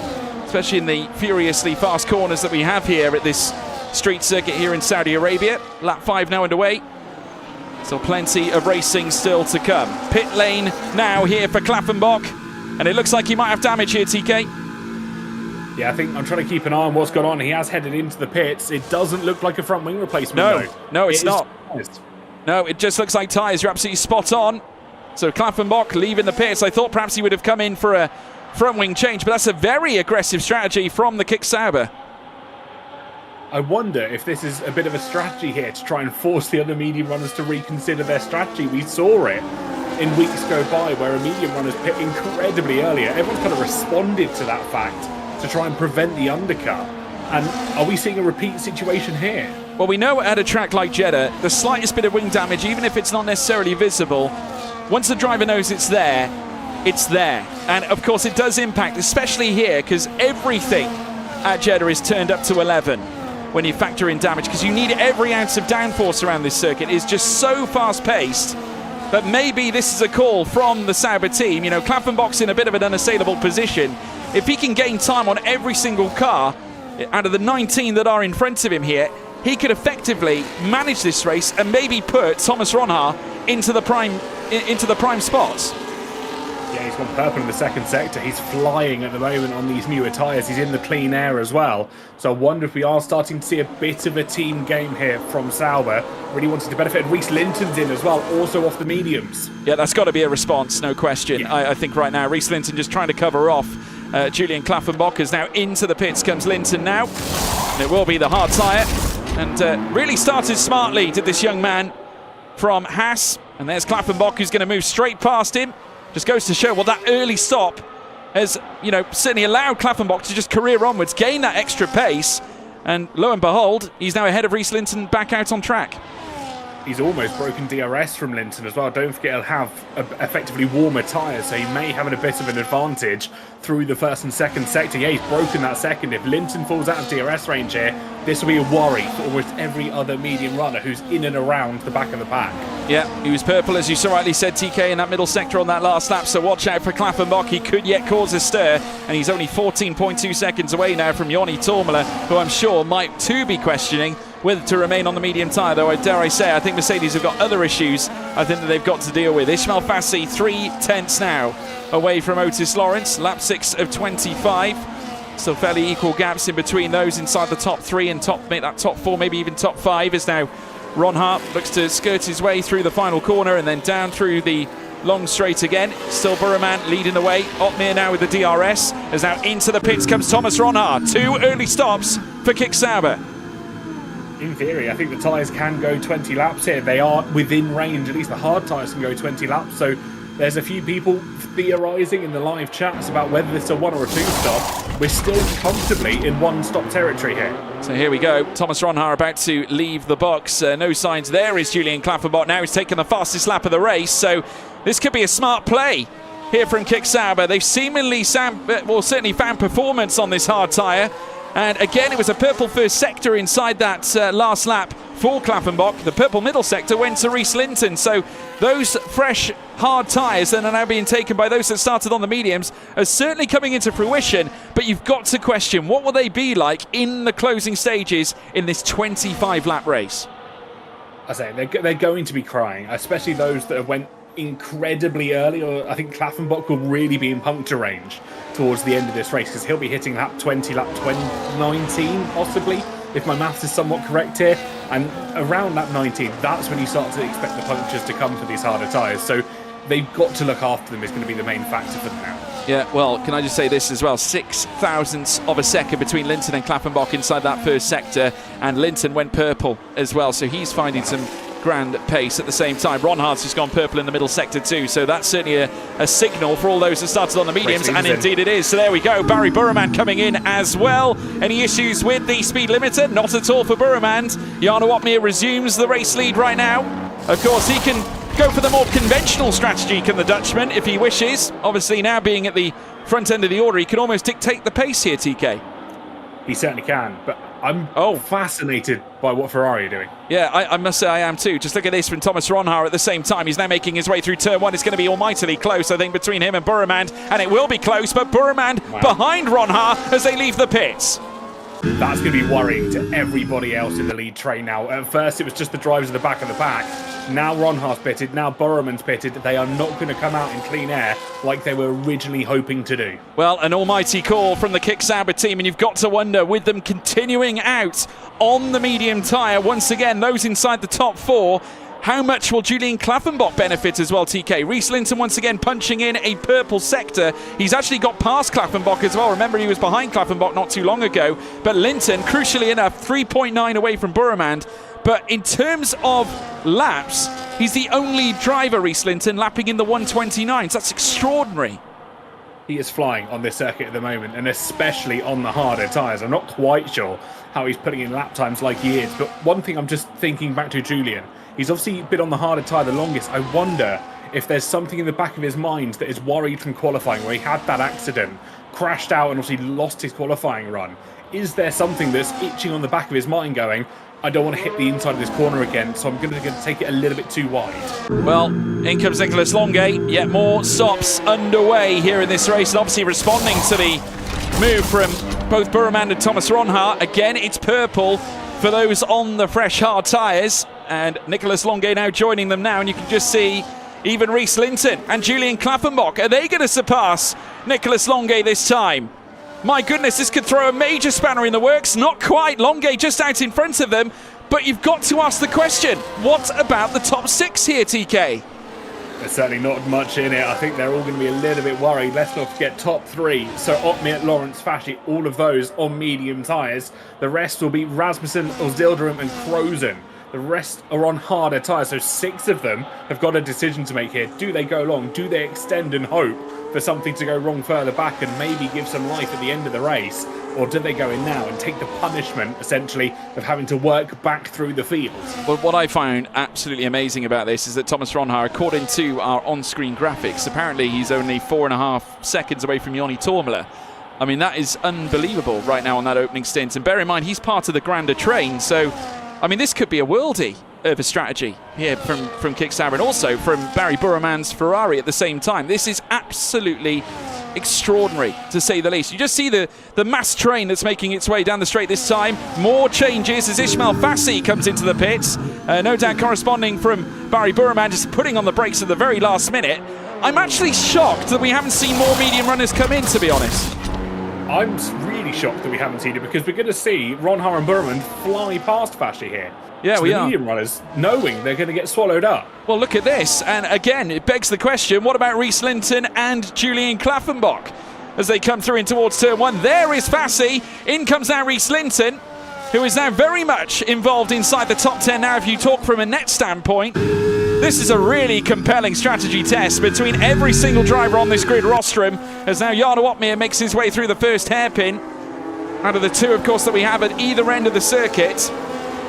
especially in the furiously fast corners that we have here at this street circuit here in Saudi Arabia. Lap 5 now underway. So plenty of racing still to come. Pit lane now here for Klaffenbach, and it looks like he might have damage here, TK. Yeah, I think I'm trying to keep an eye on what's gone on. He has headed into the pits. It doesn't look like a front wing replacement, though. No, it's not. No, it just looks like tyres. You're absolutely spot on. So Klaffenbach leaving the pits. I thought perhaps he would have come in for a front wing change, but that's a very aggressive strategy from the Kick Sauber. I wonder if this is a bit of a strategy here to try and force the other medium runners to reconsider their strategy. We saw it in weeks go by where a medium runner's pit incredibly earlier. Everyone's kind of responded to that fact to try and prevent the undercut. And are we seeing a repeat situation here? Well, we know at a track like Jeddah, the slightest bit of wing damage, even if it's not necessarily visible, once the driver knows it's there, it's there. And of course it does impact, especially here, because everything at Jeddah is turned up to 11 when you factor in damage, because you need every ounce of downforce around this circuit. It's just so fast-paced that maybe this is a call from the Sauber team. Klaffenbach's in a bit of an unassailable position. If he can gain time on every single car out of the 19 that are in front of him here, he could effectively manage this race and maybe put Thomas Ronhart into the prime spots. Yeah, he's gone purple in the second sector. He's flying at the moment on these newer tyres. He's in the clean air as well. So I wonder if we are starting to see a bit of a team game here from Sauber. Really wanted to benefit. Reese Linton's in as well, also off the mediums. Yeah, that's got to be a response, no question. Yeah. I think right now, Reese Linton just trying to cover off Julian Klaffenbach. Is now into the pits comes Linton now. And it will be the hard tyre. And really started smartly, did this young man from Haas. And there's Klaffenbach, who's going to move straight past him. Just goes to show, well, that early stop has, certainly allowed Klaffenbach to just career onwards, gain that extra pace. And lo and behold, he's now ahead of Reese Linton back out on track. he's almost broken DRS from Linton as well. Don't forget he'll have effectively warmer tyres, so he may have a bit of an advantage through the first and second sector. Yeah, he's broken that second. If Linton falls out of DRS range here, this will be a worry for almost every other medium runner who's in and around the back of the pack. Yeah, he was purple, as you so rightly said, TK, in that middle sector on that last lap, so watch out for Klaffenbach. He could yet cause a stir, and he's only 14.2 seconds away now from Joni Tormela, who I'm sure might too be questioning whether to remain on the medium tyre, though dare I say, I think Mercedes have got other issues I think that they've got to deal with. Ishmael Fassi 3/10 now away from Otis Lawrence, lap 6 of 25. Still fairly equal gaps in between those inside the top 3 and that top 4, maybe even top 5, as now Ron Hart looks to skirt his way through the final corner and then down through the long straight again. Still Burman leading the way. Otmir now with the DRS, as now into the pits comes Thomas Ronhart. 2 early stops for Kick Sauber. In theory, I think the tyres can go 20 laps here. They are within range, at least the hard tyres can go 20 laps. So there's a few people theorising in the live chats about whether this is a 1 or a 2 stop. We're still comfortably in 1 stop territory here. So here we go. Thomas Ronhart about to leave the box. No signs there is Julian Klaffenbach. Now he's taken the fastest lap of the race. So this could be a smart play here from Kick Sauber. They've seemingly certainly found performance on this hard tyre. And again, it was a purple first sector inside that last lap for Klaffenbach. The purple middle sector went to Rhys Linton. So those fresh, hard tyres that are now being taken by those that started on the mediums are certainly coming into fruition. But you've got to question, what will they be like in the closing stages in this 25-lap race? I say they're going to be crying, especially those that went incredibly early. Or I think Klaffenbach will really be in puncture range towards the end of this race, because he'll be hitting lap 20, lap 19 possibly, if my maths is somewhat correct here. And around lap 19, that's when you start to expect the punctures to come for these harder tyres. So they've got to look after them is going to be the main factor for them now. Yeah, well, can I just say this as well? 6 thousandths of a second between Linton and Klaffenbach inside that first sector, and Linton went purple as well, so he's finding some grand pace at the same time. Ron Hart's just gone purple in the middle sector too, so that's certainly a signal for all those that started on the mediums, and indeed it is. So there we go, Barry Burman coming in as well. Any issues with the speed limiter? Not at all for Burman. Jarno Otmir resumes the race lead right now. Of course, he can go for the more conventional strategy, can the Dutchman, if he wishes. Obviously now being at the front end of the order, he can almost dictate the pace here, TK. He certainly can, but I'm fascinated by what Ferrari are doing. Yeah, I must say I am too. Just look at this from Thomas Ronhart at the same time. He's now making his way through turn 1. It's going to be almightily close, I think, between him and Burman, and it will be close, but Burman behind Ronhart as they leave the pits. That's going to be worrying to everybody else in the lead train now. At first, it was just the drivers at the back of the pack. Now Ronhart's pitted, now Burman's pitted. They are not going to come out in clean air like they were originally hoping to do. Well, an almighty call from the Kick Sauber team, and you've got to wonder, with them continuing out on the medium tyre, once again, those inside the top 4, how much will Julian Klaffenbach benefit as well, TK? Rhys Linton once again punching in a purple sector. He's actually got past Klaffenbach as well. Remember, he was behind Klaffenbach not too long ago. But Linton, crucially enough, 3.9 away from Burman. But in terms of laps, he's the only driver, Rhys Linton, lapping in the 129s. That's extraordinary. He is flying on this circuit at the moment, and especially on the harder tyres. I'm not quite sure how he's putting in lap times like he is. But one thing I'm just thinking back to Julian, he's obviously been on the harder tyre the longest. I wonder if there's something in the back of his mind that is worried from qualifying, where he had that accident, crashed out and obviously lost his qualifying run. Is there something that's itching on the back of his mind going, I don't want to hit the inside of this corner again, so I'm going to take it a little bit too wide? Well, in comes Nicholas Longay. Yet more stops underway here in this race, and obviously responding to the move from both Burman and Thomas Ronhart. Again, it's purple for those on the fresh hard tyres, and Nicholas Longay now joining them now, and you can just see even Rhys Linton and Julian Klaffenbach. Are they going to surpass Nicholas Longay this time? My goodness, this could throw a major spanner in the works. Not quite. Longay just out in front of them. But you've got to ask the question, what about the top 6 here, TK? There's certainly not much in it. I think they're all going to be a little bit worried. Let's not forget top 3. So Otmir, Lawrence, Fasci, all of those on medium tyres. The rest will be Rasmussen, Ozilderum and Krozen. The rest are on harder tyres, so 6 of them have got a decision to make here. Do they go long? Do they extend and hope for something to go wrong further back and maybe give some life at the end of the race? or do they go in now and take the punishment, essentially, of having to work back through the field? Well, what I found absolutely amazing about this is that Thomas Ronhaar, according to our on-screen graphics, apparently he's only 4.5 seconds away from Joni Tormela. I mean, that is unbelievable right now on that opening stint. And bear in mind, he's part of the grander train, so, I mean, this could be a worldie of a strategy here from Kickstarter, and also from Barry Burraman's Ferrari at the same time. This is absolutely extraordinary, to say the least. You just see the mass train that's making its way down the straight this time. More changes as Ismail Fassi comes into the pits. No doubt corresponding from Barry Burraman, just putting on the brakes at the very last minute. I'm actually shocked that we haven't seen more medium runners come in, to be honest. I'm really shocked that we haven't seen it, because we're going to see Ronhaar and Burraman fly past Fassi here. Yeah, we are. Medium runners, knowing they're going to get swallowed up. Well, look at this, and again, it begs the question, what about Rhys Linton and Julian Klaffenbach as they come through in towards turn one? There is Fassi, in comes now Rhys Linton, who is now very much involved inside the top 10 now, if you talk from a net standpoint. This is a really compelling strategy test between every single driver on this grid rostrum, as now Jarno Opmeer makes his way through the first hairpin. Out of the two, of course, that we have at either end of the circuit,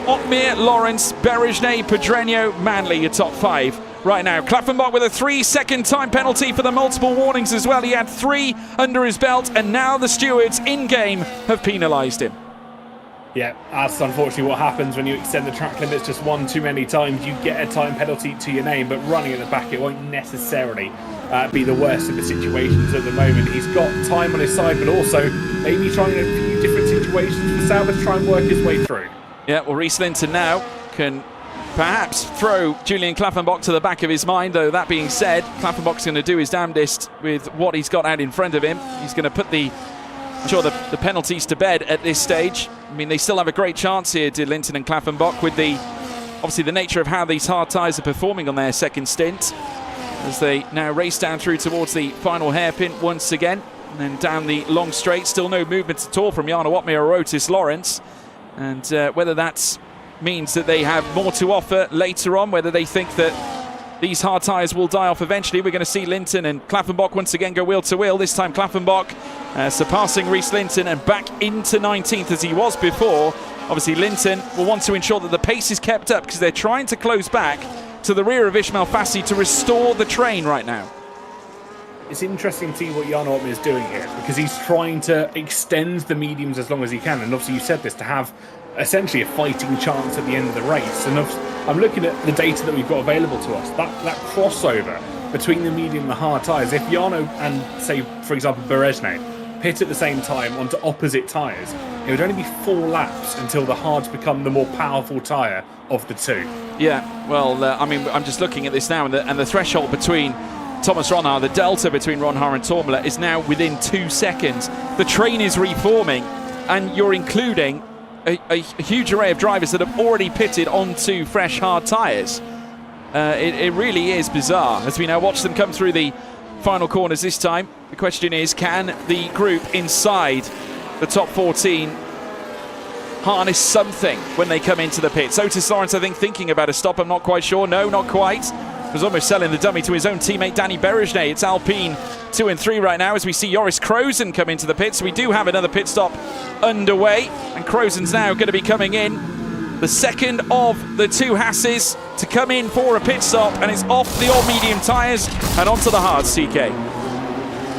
Opmeer, Lawrence, Berejnay, Pedreño, Manley, your top five right now. Klaffenbach with a 3-second time penalty for the multiple warnings as well. He had 3 under his belt, and now the stewards in-game have penalised him. Yeah, that's unfortunately what happens when you extend the track limits just one too many times. You get a time penalty to your name, but running at the back, it won't necessarily be the worst of the situations at the moment. He's got time on his side, but also maybe trying a few different situations for Sauber to try and work his way through. Yeah, well, Rhys Linton now can perhaps throw Julian Klaffenbach to the back of his mind, though that being said, Klaffenbach's going to do his damnedest with what he's got out in front of him. He's going to put the penalties to bed at this stage. I mean, they still have a great chance here, do Linton and Klaffenbach, with obviously the nature of how these hard tyres are performing on their second stint, as they now race down through towards the final hairpin once again, and then down the long straight. Still no movement at all from Jarno Opmeer or Otis Lawrence. And whether that means that they have more to offer later on, whether they think that these hard tyres will die off eventually, we're going to see Linton and Klaffenbach once again go wheel to wheel. This time Klaffenbach surpassing Rhys Linton and back into 19th as he was before. Obviously Linton will want to ensure that the pace is kept up, because they're trying to close back to the rear of Ismail Fassi to restore the train right now. It's interesting to see what Jarno Opmeer is doing here, because he's trying to extend the mediums as long as he can. And obviously you said this, to have essentially a fighting chance at the end of the race. And I'm looking at the data that we've got available to us. That crossover between the medium and the hard tyres, if Jarno and, say, for example, Berejnay pit at the same time onto opposite tyres, it would only be 4 laps until the hards become the more powerful tyre of the two. Yeah, well, I mean, I'm just looking at this now, and the threshold between Thomas Ronhaar, the delta between Ronhaar and Tormela is now within 2 seconds. The train is reforming, and you're including a huge array of drivers that have already pitted onto fresh hard tyres. It really is bizarre as we now watch them come through the final corners this time. The question is, can the group inside the top 14 harness something when they come into the pits? Otis Lawrence, I think, thinking about a stop. I'm not quite sure. No, not quite. Was almost selling the dummy to his own teammate Danny Berejnay. It's Alpine 2 and 3 right now as we see Joris Krozen come into the pits. We do have another pit stop underway, and Krozen's now going to be coming in, the second of the 2 Hasses to come in for a pit stop, and it's off the all medium tyres and onto the hards, TK.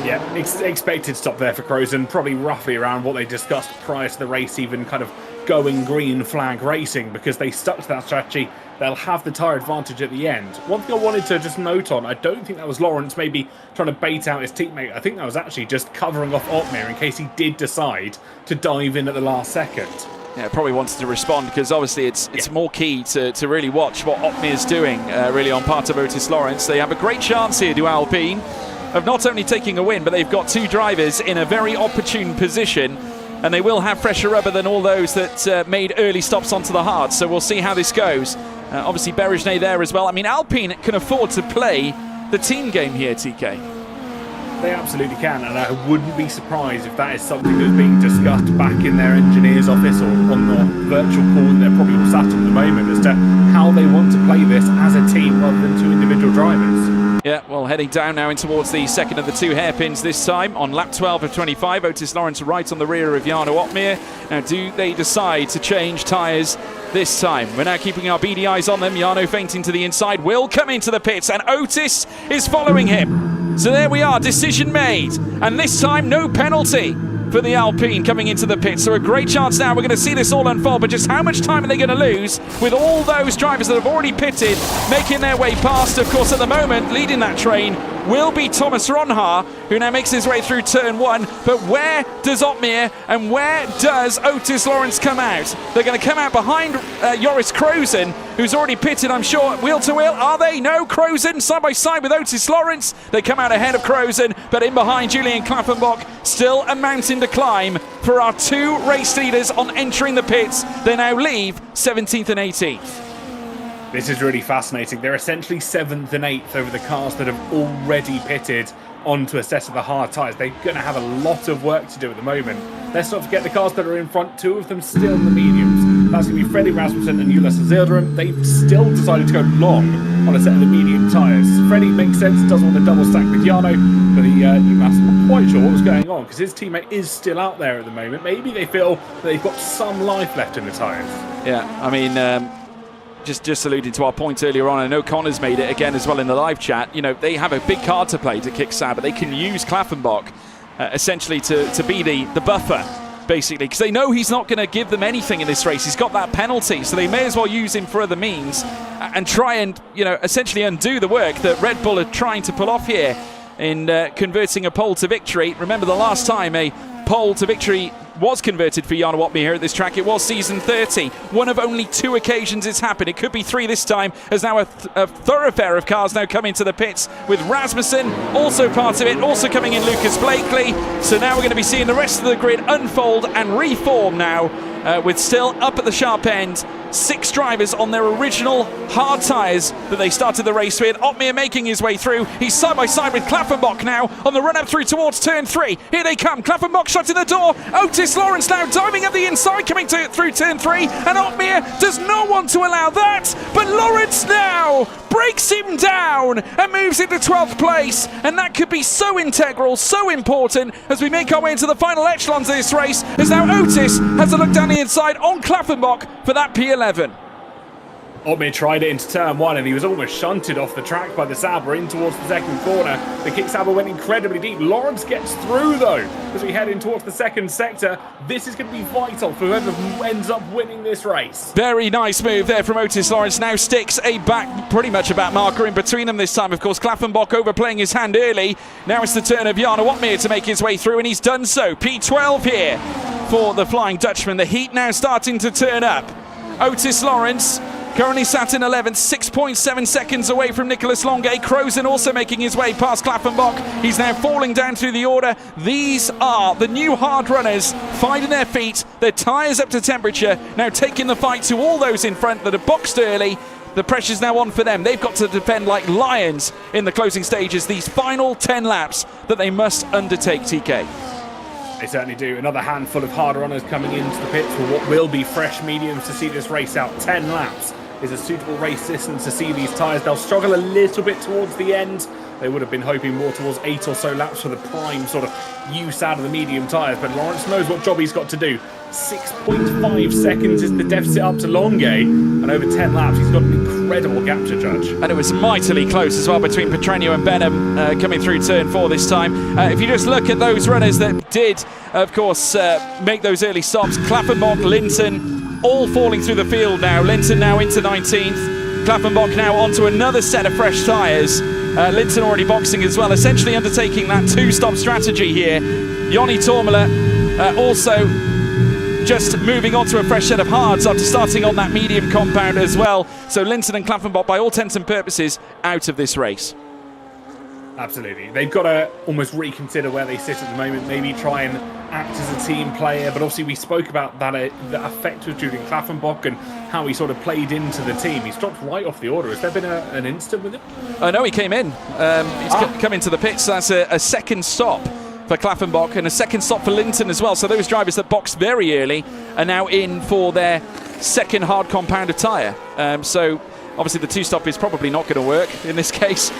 Yeah, expected stop there for Krozen, probably roughly around what they discussed prior to the race, even kind of going green flag racing, because they stuck to that strategy. They'll have the tyre advantage at the end. One thing I wanted to just note on, I don't think that was Lawrence maybe trying to bait out his teammate. I think that was actually just covering off Opmeer in case he did decide to dive in at the last second. Yeah, probably wanted to respond, because obviously it's more key to really watch what Opmeer's doing really on part of Otis Lawrence. They have a great chance here to Alpine of not only taking a win, but they've got 2 drivers in a very opportune position, and they will have fresher rubber than all those that made early stops onto the hard. So we'll see how this goes. Obviously Berejnay there as well. I mean, Alpine can afford to play the team game here, TK. They absolutely can, and I wouldn't be surprised if that is something that's being discussed back in their engineer's office or on the virtual call that they're probably all sat at the moment, as to how they want to play this as a team rather than 2 individual drivers. Yeah, well, heading down now in towards the second of the two hairpins this time on lap 12 of 25. Otis Lawrence right on the rear of Jarno Opmeer. Now, do they decide to change tyres this time? We're now keeping our beady eyes on them. Jarno feinting to the inside, will come into the pits, and Otis is following him. So there we are, decision made. And this time, no penalty for the Alpine coming into the pits. So a great chance now. We're going to see this all unfold, but just how much time are they going to lose with all those drivers that have already pitted making their way past? Of course, at the moment, leading that train will be Thomas Ronhaar, who now makes his way through turn one. But where does Opmeer and where does Otis Lawrence come out? They're going to come out behind Joris Krozen, who's already pitted, I'm sure, wheel to wheel. Are they? No, Krozen side by side with Otis Lawrence. They come out ahead of Krozen, but in behind Julian Klaffenbach. Still a mountain to climb for our two race leaders on entering the pits. They now leave 17th and 18th. This is really fascinating. They're essentially 7th and 8th over the cars that have already pitted onto a set of the hard tyres. They're going to have a lot of work to do at the moment. Let's not forget the cars that are in front, two of them still in the mediums. That's going to be Freddie Rasmussen and Ulysse Zilderum. They've still decided to go long on a set of the medium tyres. Freddie makes sense, doesn't want to double stack with Jarno, but the UMass not quite sure what was going on because his teammate is still out there at the moment. Maybe they feel that they've got some life left in the tyres. Yeah, I mean, just alluding to our point earlier on, I know Connor's made it again as well in the live chat. You know, they have a big card to play to kick Sauber. They can use Klaffenbach essentially to be the buffer, basically, because they know he's not going to give them anything in this race. He's got that penalty, so they may as well use him for other means and try and, you know, essentially undo the work that Red Bull are trying to pull off here in converting a pole to victory. Remember the last time a pole to victory was converted for Jarno Opmeer here at this track. It was season 30. One of only two occasions it's happened. It could be three this time, as now a thoroughfare of cars now come into the pits with Rasmussen also part of it, also coming in Lucas Blakely. So now we're going to be seeing the rest of the grid unfold and reform now, with still up at the sharp end 6 drivers on their original hard tyres that they started the race with. Opmeer making his way through. He's side by side with Klaffenbach now on the run up through towards turn 3. Here they come. Klaffenbach shutting the door. Otis Lawrence now diving up the inside, coming through turn 3. And Opmeer does not want to allow that. But Lawrence now breaks him down and moves into 12th place. And that could be so integral, so important as we make our way into the final echelons of this race, as now Otis has a look down the inside on Klaffenbach for that P11. Opmeer tried it into turn 1 and he was almost shunted off the track by the Sauber in towards the second corner. The kick Sauber went incredibly deep. Lawrence gets through though as we head in towards the second sector. This is going to be vital for whoever ends up winning this race. Very nice move there from Otis Lawrence. Now sticks pretty much a back marker in between them this time. Of course, Klaffenbach overplaying his hand early. Now it's the turn of Jarno Opmeer to make his way through, and he's done so. P12 here for the Flying Dutchman. The heat now starting to turn up. Otis Lawrence currently sat in 11th, 6.7 seconds away from Nicolas Longuet. Krozen also making his way past Klaffenbach. He's now falling down through the order. These are the new hard runners finding their feet, their tyres up to temperature, now taking the fight to all those in front that are boxed early. The pressure's now on for them. They've got to defend like lions in the closing stages, these final 10 laps that they must undertake, TK. They certainly do. Another handful of hard runners coming into the pits for what will be fresh mediums to see this race out. 10 laps is a suitable race distance to see these tyres. They'll struggle a little bit towards the end. They would have been hoping more towards 8 or so laps for the prime sort of use out of the medium tyres, but Lawrence knows what job he's got to do. 6.5 seconds is the deficit up to Longuet, and over 10 laps he's got an incredible gap to judge. And it was mightily close as well between Petrenio and Benham coming through turn 4 this time. If you just look at those runners that did, of course, make those early stops, Klaffenbach, Linton, all falling through the field now. Linton now into 19th. Klaffenbach now onto another set of fresh tyres. Linton already boxing as well, essentially undertaking that 2-stop strategy here. Joni Tormela also just moving on to a fresh set of hards after starting on that medium compound as well. So Linton and Klaffenbach, by all intents and purposes, out of this race. Absolutely. They've got to almost reconsider where they sit at the moment, maybe try and act as a team player, but obviously we spoke about that the effect of Julian Klaffenbach and how he sort of played into the team. He's dropped right off the order. Has there been an instant with him? No, he came in. He's come into the pits. So that's a second stop for Klaffenbach and a second stop for Linton as well. So those drivers that boxed very early are now in for their second hard compound of tyre. So Obviously, the two-stop is probably not going to work in this case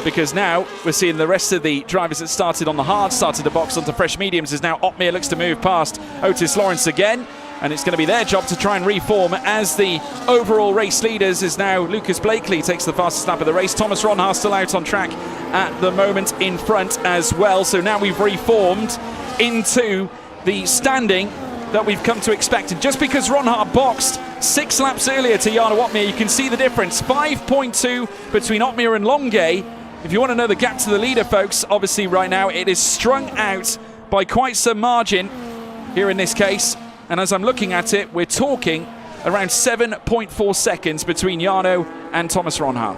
because now we're seeing the rest of the drivers that started on the hard, started to box onto fresh mediums, as now Otmir looks to move past Otis Lawrence again. And it's going to be their job to try and reform as the overall race leaders, as now Lucas Blakely takes the fastest lap of the race. Thomas Ronhaar still out on track at the moment in front as well. So now we've reformed into the standing that we've come to expect. And just because Ronhaar boxed 6 laps earlier to Jarno Otmir, you can see the difference. 5.2 between Otmir and Longay. If you want to know the gap to the leader, folks, obviously right now it is strung out by quite some margin here in this case. And as I'm looking at it, we're talking around 7.4 seconds between Jarno and Thomas Ronhaar.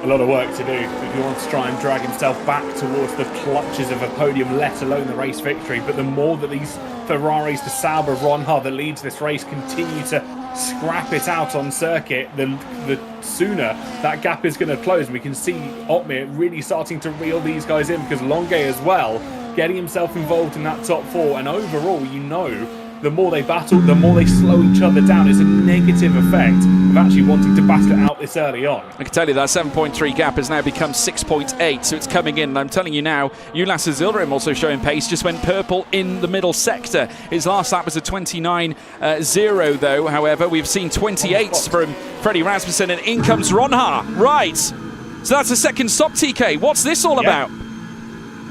A lot of work to do if he wants to try and drag himself back towards the clutches of a podium, let alone the race victory. But the more that these Ferraris, the Sauber, Ronhaar that leads this race, continue to scrap it out on circuit, the sooner that gap is going to close. And we can see Otmir really starting to reel these guys in, because Longay as well, getting himself involved in that top 4. And overall, you know, the more they battle, the more they slow each other down. It's a negative effect of actually wanting to battle it out this early on. I can tell you that 7.3 gap has now become 6.8, so it's coming in. And I'm telling you now, Ulas Azilrim also showing pace, just went purple in the middle sector. His last lap was a 29.0 though. However, we've seen 28s from Freddie Rasmussen, and in comes Ronhaar. Right, so that's a second stop, TK. What's this all about?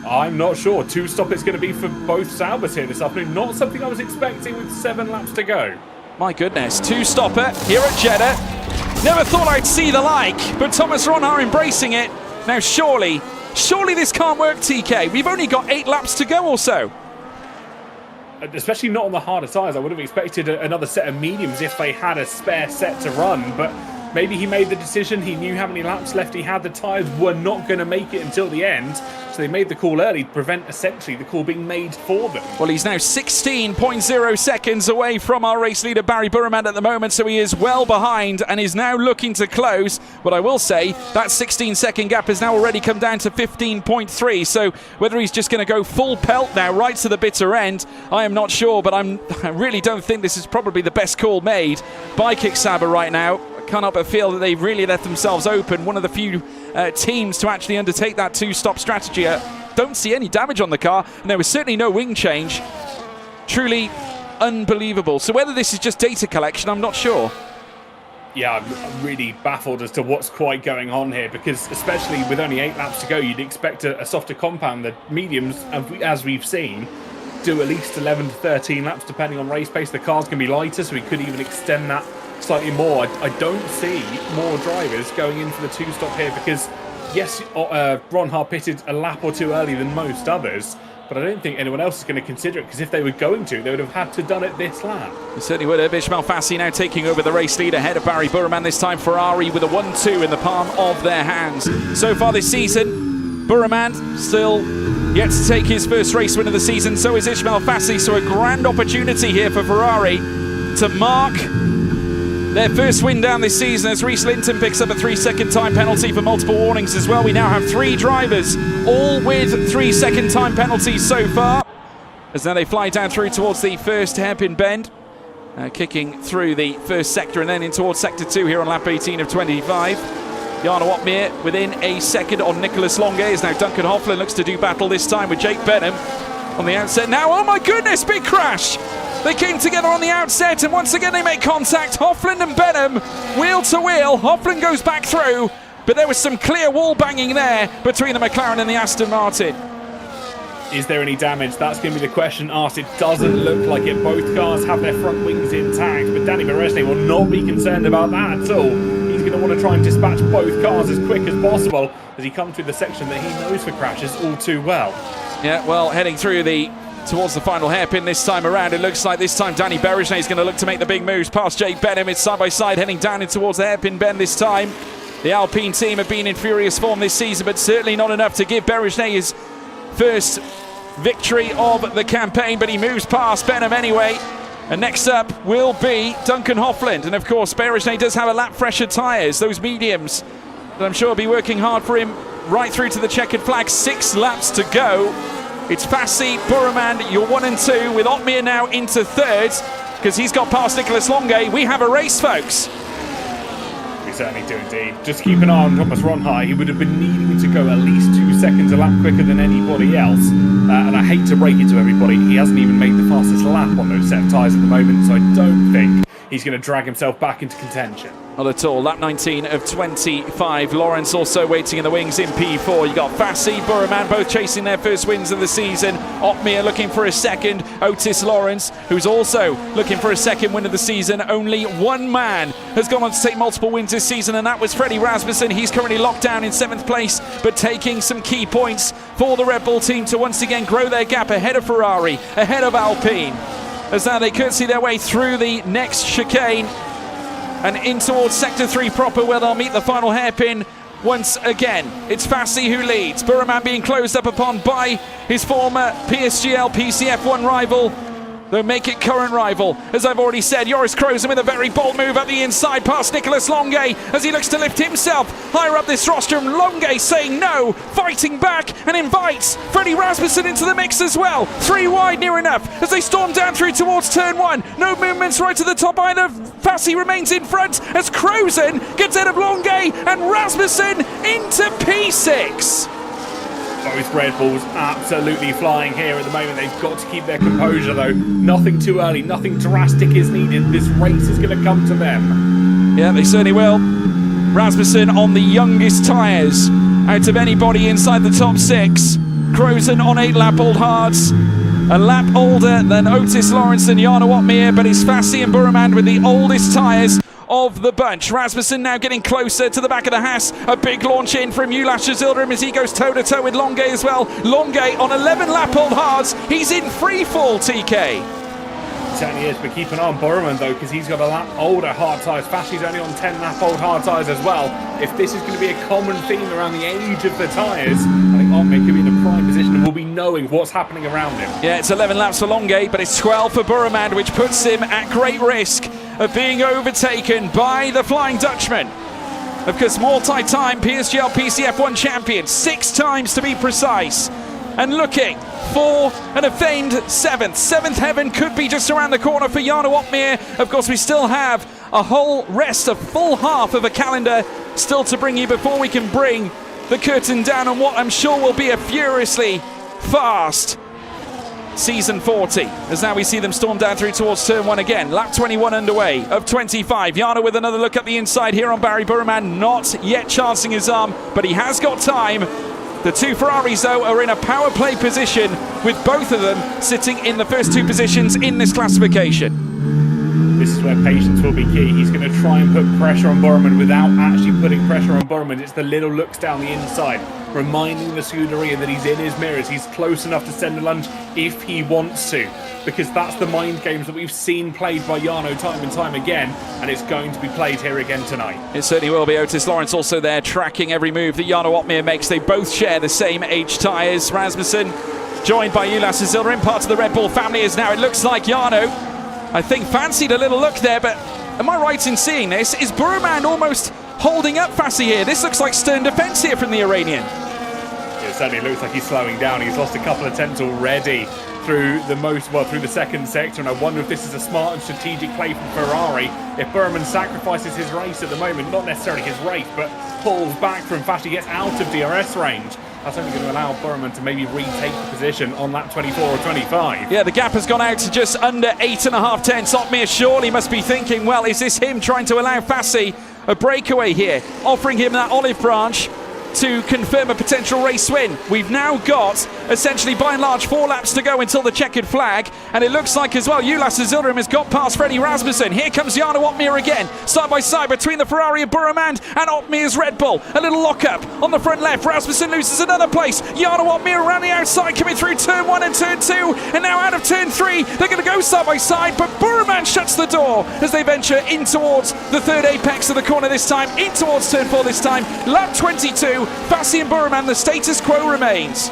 I'm not sure. 2-stop it's going to be for both Saubers here this afternoon. Not something I was expecting with 7 laps to go. My goodness, 2-stopper here at Jeddah. Never thought I'd see the like, but Thomas Ronhaar embracing it. Now surely this can't work, TK. We've only got 8 laps to go or so. Especially not on the harder tyres. I would have expected another set of mediums if they had a spare set to run, but maybe he made the decision, he knew how many laps left he had, the tyres were not going to make it until the end, so they made the call early to prevent essentially the call being made for them. Well, he's now 16.0 seconds away from our race leader Barry Burman at the moment, so he is well behind and is now looking to close. But I will say that 16-second gap has now already come down to 15.3, so whether he's just going to go full pelt now right to the bitter end, I am not sure, but I really don't think this is probably the best call made by Kick Sauber right now. Can't help but feel that they've really left themselves open. One of the few teams to actually undertake that 2-stop strategy. Don't see any damage on the car, and there was certainly no wing change. Truly unbelievable. So whether this is just data collection, I'm not sure. Yeah, I'm really baffled as to what's quite going on here, because especially with only 8 laps to go, you'd expect a softer compound. The mediums, as we've seen, do at least 11 to 13 laps depending on race pace. The cars can be lighter, so we could even extend that slightly more. I don't see more drivers going in for the 2-stop here, because yes, Ronhaar pitted a lap or 2 earlier than most others, but I don't think anyone else is going to consider it, because if they were going to, they would have had to done it this lap. They certainly would have. Ismail Fassi now taking over the race lead ahead of Barry Burman, this time Ferrari with a 1-2 in the palm of their hands. So far this season, Burman still yet to take his first race win of the season, so is Ismail Fassi, so a grand opportunity here for Ferrari to mark their first win down this season, as Reese Linton picks up a 3-second time penalty for multiple warnings as well. We now have 3 drivers, all with 3-second time penalties so far, as now they fly down through towards the first hairpin bend, kicking through the first sector and then in towards sector 2 here on lap 18 of 25. Jarno Otmir within a second on Nicholas Longay, as now Duncan Hofflin looks to do battle this time with Jake Benham on the outset. Now, oh my goodness, big crash! They came together on the outset, and once again they make contact. Hofflin and Benham, wheel to wheel. Hofflin goes back through, but there was some clear wall banging there between the McLaren and the Aston Martin. Is there any damage? That's going to be the question asked. It doesn't look like it. Both cars have their front wings intact, but Danny Beresnay will not be concerned about that at all. He's going to want to try and dispatch both cars as quick as possible as he comes through the section that he knows for crashes all too well. Yeah, well, heading through towards the final hairpin this time around. It looks like this time Danny Beresnay is going to look to make the big moves past Jake Benham. It's side by side heading down in towards the hairpin bend this time. The Alpine team have been in furious form this season, but certainly not enough to give Beresnay his first victory of the campaign, but he moves past Benham anyway. And next up will be Duncan Hoffland. And of course, Beresnay does have a lap fresher tyres, those mediums, that I'm sure will be working hard for him right through to the checkered flag. 6 laps to go. It's Fassi, Burman, you're 1 and 2, with Otmir now into 3rd, because he's got past Nicholas Longay. We have a race, folks. We certainly do indeed. Just keep an eye on Thomas Ronhart. He would have been needing to go at least 2 seconds a lap quicker than anybody else. And I hate to break it to everybody, he hasn't even made the fastest lap on those set of tyres at the moment, so I don't think he's going to drag himself back into contention. Not at all. Lap 19 of 25. Lawrence also waiting in the wings in P4. You got Fassi, Burman, both chasing their first wins of the season. Otmir looking for a second. Otis Lawrence, who's also looking for a second win of the season. Only one man has gone on to take multiple wins this season, and that was Freddie Rasmussen. He's currently locked down in 7th place, but taking some key points for the Red Bull team to once again grow their gap ahead of Ferrari, ahead of Alpine, as now they curtsy their way through the next chicane and in towards Sector 3 proper, where they'll meet the final hairpin once again. It's Fassi who leads. Burman being closed up upon by his former PSGL PCF1 rival, though make it current rival. As I've already said, Joris Krozen with a very bold move up the inside past Nicolas Longuet as he looks to lift himself higher up this rostrum. Longuet saying no, fighting back, and invites Freddie Rasmussen into the mix as well. 3 wide near enough as they storm down through towards turn 1. No movements right to the top either. Fassi remains in front as Krozen gets out of Longuet and Rasmussen into P6. Both Red Bulls absolutely flying here at the moment. They've got to keep their composure though. Nothing too early, nothing drastic is needed. This race is going to come to them. Yeah, they certainly will. Rasmussen on the youngest tyres out of anybody inside the top 6. Krozen on 8 lap old hards. A lap older than Otis Lawrence and Jarno Otmir, but it's Fassi and Burman with the oldest tyres of the bunch. Rasmussen now getting closer to the back of the Haas. A big launch in from Ulas Yildirim as he goes toe-to-toe with Longuet as well. Longuet on 11 lap-old hards. He's in free fall, TK. He certainly is, but keep an eye on Burman though, because he's got a lap older hard tyres. Fassi's only on 10 lap old hard tyres as well. If this is going to be a common theme around the age of the tyres, I think Otmir could be in a prime position and will be knowing what's happening around him. Yeah, it's 11 laps for Longuet, but it's 12 for Burman, which puts him at great risk of being overtaken by the Flying Dutchman. Of course, multi-time PSGL PCF1 champion, 6 times to be precise, and looking for an offended 7th. 7th heaven could be just around the corner for Jarno Otmir. Of course, we still have a whole rest, a full half of a calendar still to bring you before we can bring the curtain down on what I'm sure will be a furiously fast Season 40, as now we see them storm down through towards turn 1 again. Lap 21 underway of 25. Jarno with another look at the inside here on Barry Burman, not yet chancing his arm, but he has got time. The 2 Ferraris, though, are in a power play position, with both of them sitting in the first 2 positions in this classification. This is where patience will be key. He's going to try and put pressure on Burman without actually putting pressure on Burman. It's the little looks down the inside, reminding the Scuderia that he's in his mirrors. He's close enough to send a lunge if he wants to, because that's the mind games that we've seen played by Jarno time and time again, and it's going to be played here again tonight. It certainly will be. Otis Lawrence also there, tracking every move that Jarno Otmir makes. They both share the same age tyres. Rasmussen joined by Ulas Yildirim, part of the Red Bull family, as now it looks like Jarno, I think, fancied a little look there, but am I right in seeing this? Is Burman almost holding up Fassi here? This looks like stern defence here from the Iranian. It certainly looks like he's slowing down. He's lost a couple of tenths already through the second sector, and I wonder if this is a smart and strategic play from Ferrari. If Burman sacrifices his race at the moment, not necessarily his race, but pulls back from Fassi, gets out of DRS range, that's only going to allow Burman to maybe retake the position on lap 24 or 25. Yeah, the gap has gone out to just under 8.5 tenths. Otmir surely must be thinking, well, is this him trying to allow Fassi a breakaway here, offering him that olive branch to confirm a potential race win? We've now got essentially by and large 4 laps to go until the checkered flag, and it looks like as well Ulas Yildirim has got past Freddie Rasmussen. Here comes Jarno Otmir again, side by side between the Ferrari of Burman and Otmir's Red Bull. A little lock up on the front left. Rasmussen loses another place. Jarno Otmir around the outside, coming through turn 1 and turn 2, and now out of turn 3 they're going to go side by side, but Burman shuts the door as they venture in towards the third apex of the corner this time, in towards turn 4 this time. Lap 22, Fassi and Burman, the status quo remains.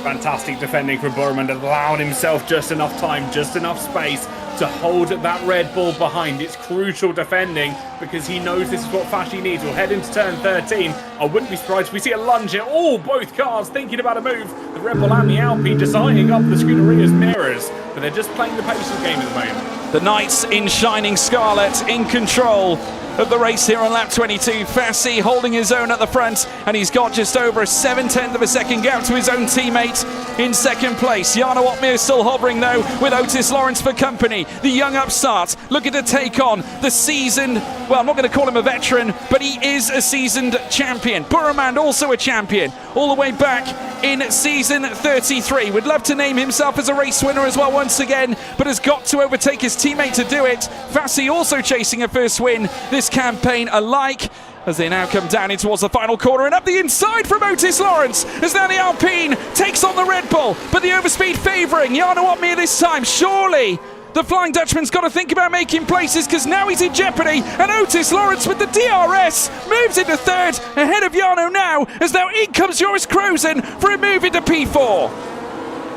Fantastic defending from Burman, allowed himself just enough time, just enough space to hold that Red Bull behind. It's crucial defending because he knows this is what Fassi needs. We'll head into turn 13. I wouldn't be surprised if we see a lunge here. Oh, both cars thinking about a move. The Red Bull and the Alpine just eyeing up the Scuderia's mirrors, but they're just playing the patience game at the moment. The Knights in shining scarlet, in control of the race here on lap 22. Fassi holding his own at the front, and he's got just over a 7/10 of a second gap to his own teammate in second place. Jarno Opmeer still hovering though, with Otis Lawrence for company. The young upstart looking to take on the seasoned, well, I'm not going to call him a veteran, but he is a seasoned champion. Buremand also a champion, all the way back in season 33. Would love to name himself as a race winner as well once again, but has got to overtake his teammate to do it. Fassi also chasing a first win this campaign alike, as they now come down in towards the final corner, and up the inside from Otis Lawrence as now the Alpine takes on the Red Bull, but the overspeed favouring Jarno Opmeer this time. Surely the Flying Dutchman's got to think about making places, because now he's in jeopardy, and Otis Lawrence with the DRS moves into third ahead of Jarno now, as now in comes Joris Krozen for a move into P4.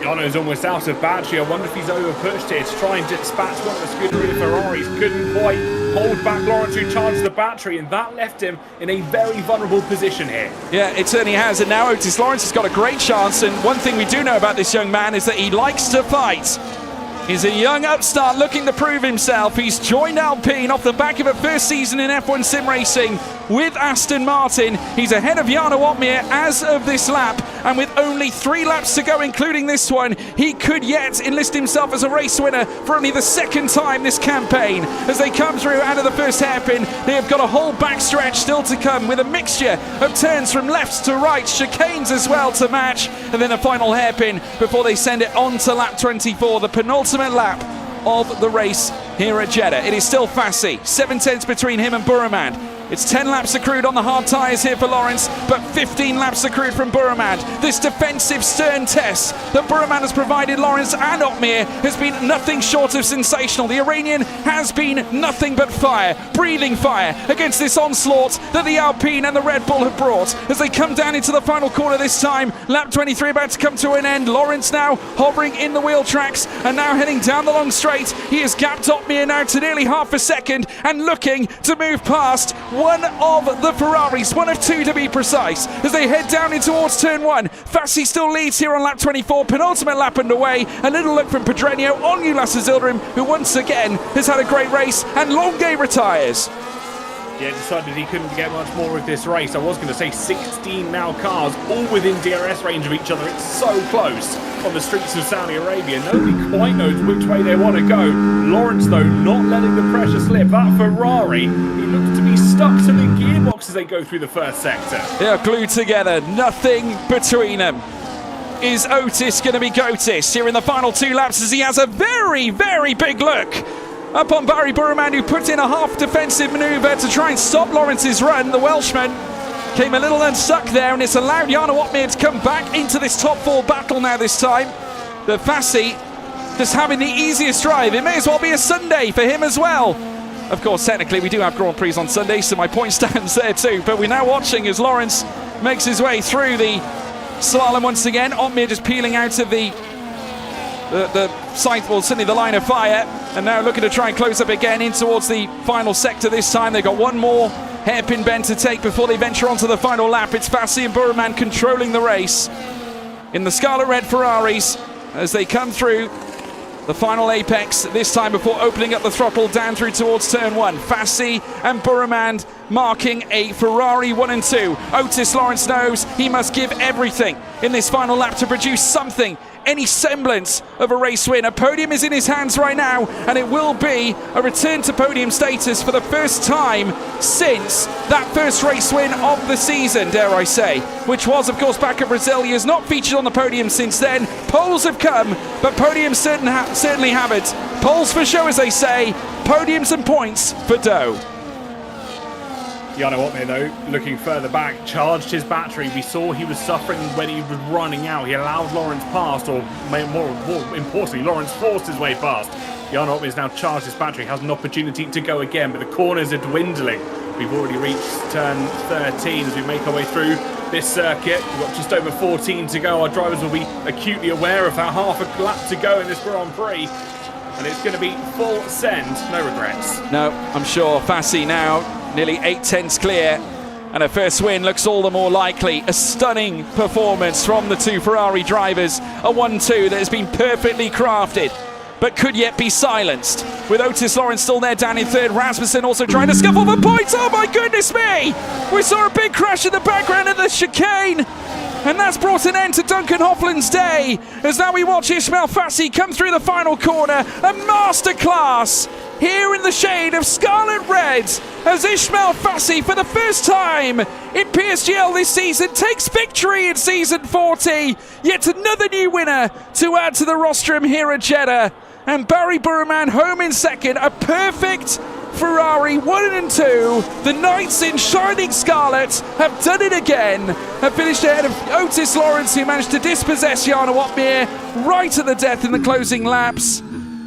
Jarno's almost out of battery. I wonder if he's over-pushed here to try and dispatch one of the Scuderia Ferraris. Couldn't quite hold back Lawrence, who charged the battery, and that left him in a very vulnerable position here. Yeah, it certainly has, and now Otis Lawrence has got a great chance, and one thing we do know about this young man is that he likes to fight. He's a young upstart looking to prove himself. He's joined Alpine off the back of a first season in F1 sim racing with Aston Martin. He's ahead of Jarno Opmeer as of this lap, and with only 3 laps to go, including this one, he could yet enlist himself as a race winner for only the second time this campaign. As they come through out of the first hairpin, they have got a whole backstretch still to come, with a mixture of turns from left to right, chicanes as well to match, and then a final hairpin before they send it on to lap 24, the penultimate lap of the race here at Jeddah. It is still Fassi, 7/10 between him and Buremand. It's 10 laps accrued on the hard tyres here for Lawrence, but 15 laps accrued from Buremand. This defensive stern test that Buremand has provided Lawrence and Opmeer has been nothing short of sensational. The Iranian has been nothing but fire, breathing fire, against this onslaught that the Alpine and the Red Bull have brought. As they come down into the final corner this time, lap 23 about to come to an end. Lawrence now hovering in the wheel tracks and now heading down the long straight. He has gapped Opmeer now to nearly half a second and looking to move past one of the Ferraris, one of 2 to be precise, as they head down in towards turn 1. Fassi still leads here on lap 24, penultimate lap underway. A little look from Pedreño on Ulas Yildirim, who once again has had a great race, and Longuet retires. Yeah, decided he couldn't get much more of this race. I was going to say 16 now cars, all within DRS range of each other. It's so close on the streets of Saudi Arabia. Nobody quite knows which way they want to go. Lawrence, though, not letting the pressure slip. That Ferrari, he looks to be stuck to the gearbox as they go through the first sector. They are glued together, nothing between them. Is Otis going to be Gotis here in the final 2 laps, as he has a very, very big look up on Barry Buremand, who put in a half-defensive manoeuvre to try and stop Lawrence's run. The Welshman came a little unstuck there, and it's allowed Jarno Opmeer to come back into this top 4 battle now this time. The Fassi just having the easiest drive. It may as well be a Sunday for him as well. Of course, technically, we do have Grand Prix on Sunday, so my point stands there too. But we're now watching as Lawrence makes his way through the slalom once again. Opmeer just peeling out of the side, well, certainly the line of fire, and now looking to try and close up again in towards the final sector this time. They've got one more hairpin bend to take before they venture onto the final lap. It's Fassi and Buremand controlling the race in the Scarlet Red Ferraris as they come through the final apex this time before opening up the throttle down through towards turn 1. Fassi and Buremand marking a Ferrari 1 and 2. Otis Lawrence knows he must give everything in this final lap to produce something, any semblance of a race win. A podium is in his hands right now, and it will be a return to podium status for the first time since that first race win of the season, dare I say, which was, of course, back at Brazil. He has not featured on the podium since then. Poles have come, but podiums certainly haven't. Poles for show, as they say. Podiums and points for Doe. Jarno Opmeer, though, looking further back, charged his battery. We saw he was suffering when he was running out. He allowed Lawrence past, or more importantly, Lawrence forced his way past. Jarno Opmeer's now charged his battery, has an opportunity to go again, but the corners are dwindling. We've already reached turn 13 as we make our way through this circuit. We've got just over 14 to go. Our drivers will be acutely aware of that half a lap to go in this Grand Prix. And it's going to be full send, no regrets. No, I'm sure. Fassi now nearly 8/10 clear, and a first win looks all the more likely. A stunning performance from the 2 Ferrari drivers, a 1-2 that has been perfectly crafted but could yet be silenced. With Otis Lawrence still there down in third, Rasmussen also trying to scuffle for points. Oh my goodness me! We saw a big crash in the background of the chicane, and that's brought an end to Duncan Hoffland's day, as now we watch Ismail Fassi come through the final corner. A masterclass here in the shade of Scarlet Red, as Ismail Fassi, for the first time in PSGL this season, takes victory in Season 40. Yet another new winner to add to the rostrum here at Jeddah. And Barry Burman home in second. A perfect Ferrari 1 and 2. The Knights in shining scarlet have done it again. Have finished ahead of Otis Lawrence, who managed to dispossess Jana Watmir right at the death in the closing laps.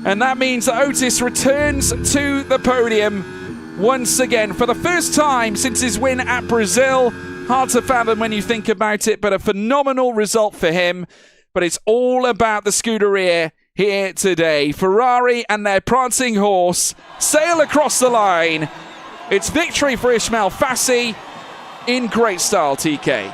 And that means that Otis returns to the podium once again for the first time since his win at Brazil. Hard to fathom when you think about it, but a phenomenal result for him. But it's all about the Scuderia here today. Ferrari and their prancing horse sail across the line. It's victory for Ismail Fassi in great style, TK.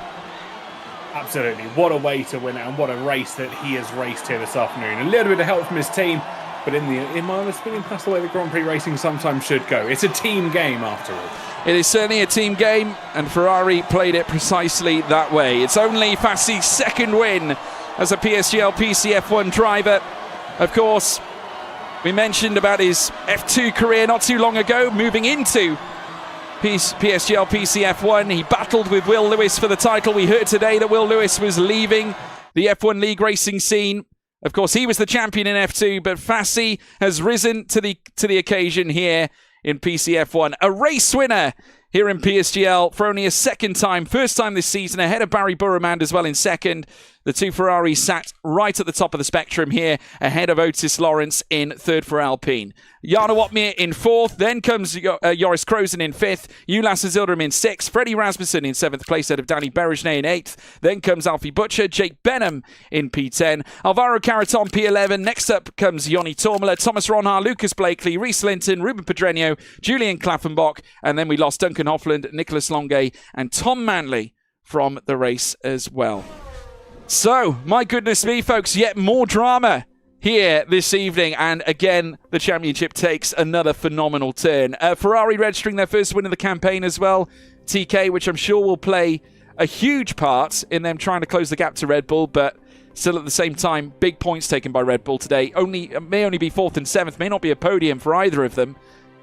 Absolutely. What a way to win it, and what a race that he has raced here this afternoon. A little bit of help from his team, but in my honest opinion, that's the way the Grand Prix racing sometimes should go. It's a team game after all. It is certainly a team game, and Ferrari played it precisely that way. It's only Fassi's second win as a PSGL PCF1 driver. Of course, we mentioned about his F2 career not too long ago, moving into PSGL PCF1. He battled with Will Lewis for the title. We heard today that Will Lewis was leaving the F1 League racing scene. Of course, he was the champion in F2, but Fassi has risen to the occasion here in PCF1. A race winner here in PSGL for only a second time. First time this season, ahead of Barry Burman as well in second. The two Ferraris sat right at the top of the spectrum here, ahead of Otis Lawrence in third for Alpine. Jana Watmir in fourth, then comes Joris Krozen in fifth, Ulas Azildarim in sixth, Freddie Rasmussen in seventh place ahead of Danny Berejné in eighth, then comes Alfie Butcher, Jake Benham in P10, Alvaro Caraton P11, next up comes Yoni Tormela, Thomas Ronhaar, Lucas Blakely, Reece Linton, Ruben Pedreño, Julian Klaffenbach, and then we lost Duncan Hoffland, Nicholas Longuet, and Tom Manley from the race as well. So, my goodness me, folks, yet more drama here this evening. And again, the championship takes another phenomenal turn. Ferrari registering their first win of the campaign as well, TK, which I'm sure will play a huge part in them trying to close the gap to Red Bull. But still at the same time, big points taken by Red Bull today. May only be fourth and seventh, may not be a podium for either of them,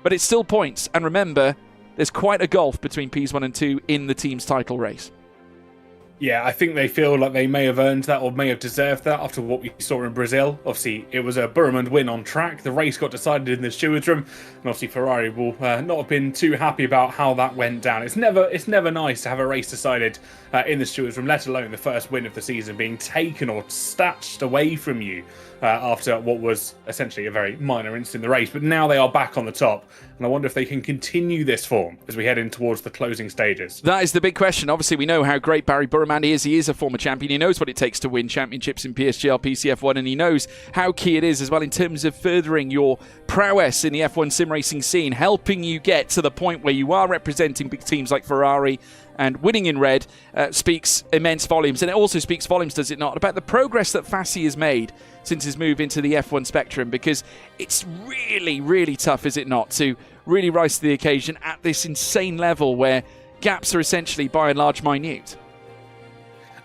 but it's still points. And remember, there's quite a gulf between Ps1 and 2 in the team's title race. Yeah, I think they feel like they may have earned that or may have deserved that after what we saw in Brazil. Obviously, it was a Burman win on track. The race got decided in the stewards room, and obviously Ferrari will not have been too happy about how that went down. It's never nice to have a race decided in the stewards room, let alone the first win of the season being taken or snatched away from you after what was essentially a very minor incident in the race. But now they are back on the top, and I wonder if they can continue this form as we head in towards the closing stages. That is the big question. Obviously, we know how great Barry Burman is. He is a former champion. He knows what it takes to win championships in PSGL PCF1, and he knows how key it is as well in terms of furthering your prowess in the F1 sim racing scene, helping you get to the point where you are representing big teams like Ferrari. And winning in red speaks immense volumes. And it also speaks volumes, does it not, about the progress that Fassi has made since his move into the F1 spectrum, because it's really, really tough, is it not, to really rise to the occasion at this insane level where gaps are essentially by and large minute.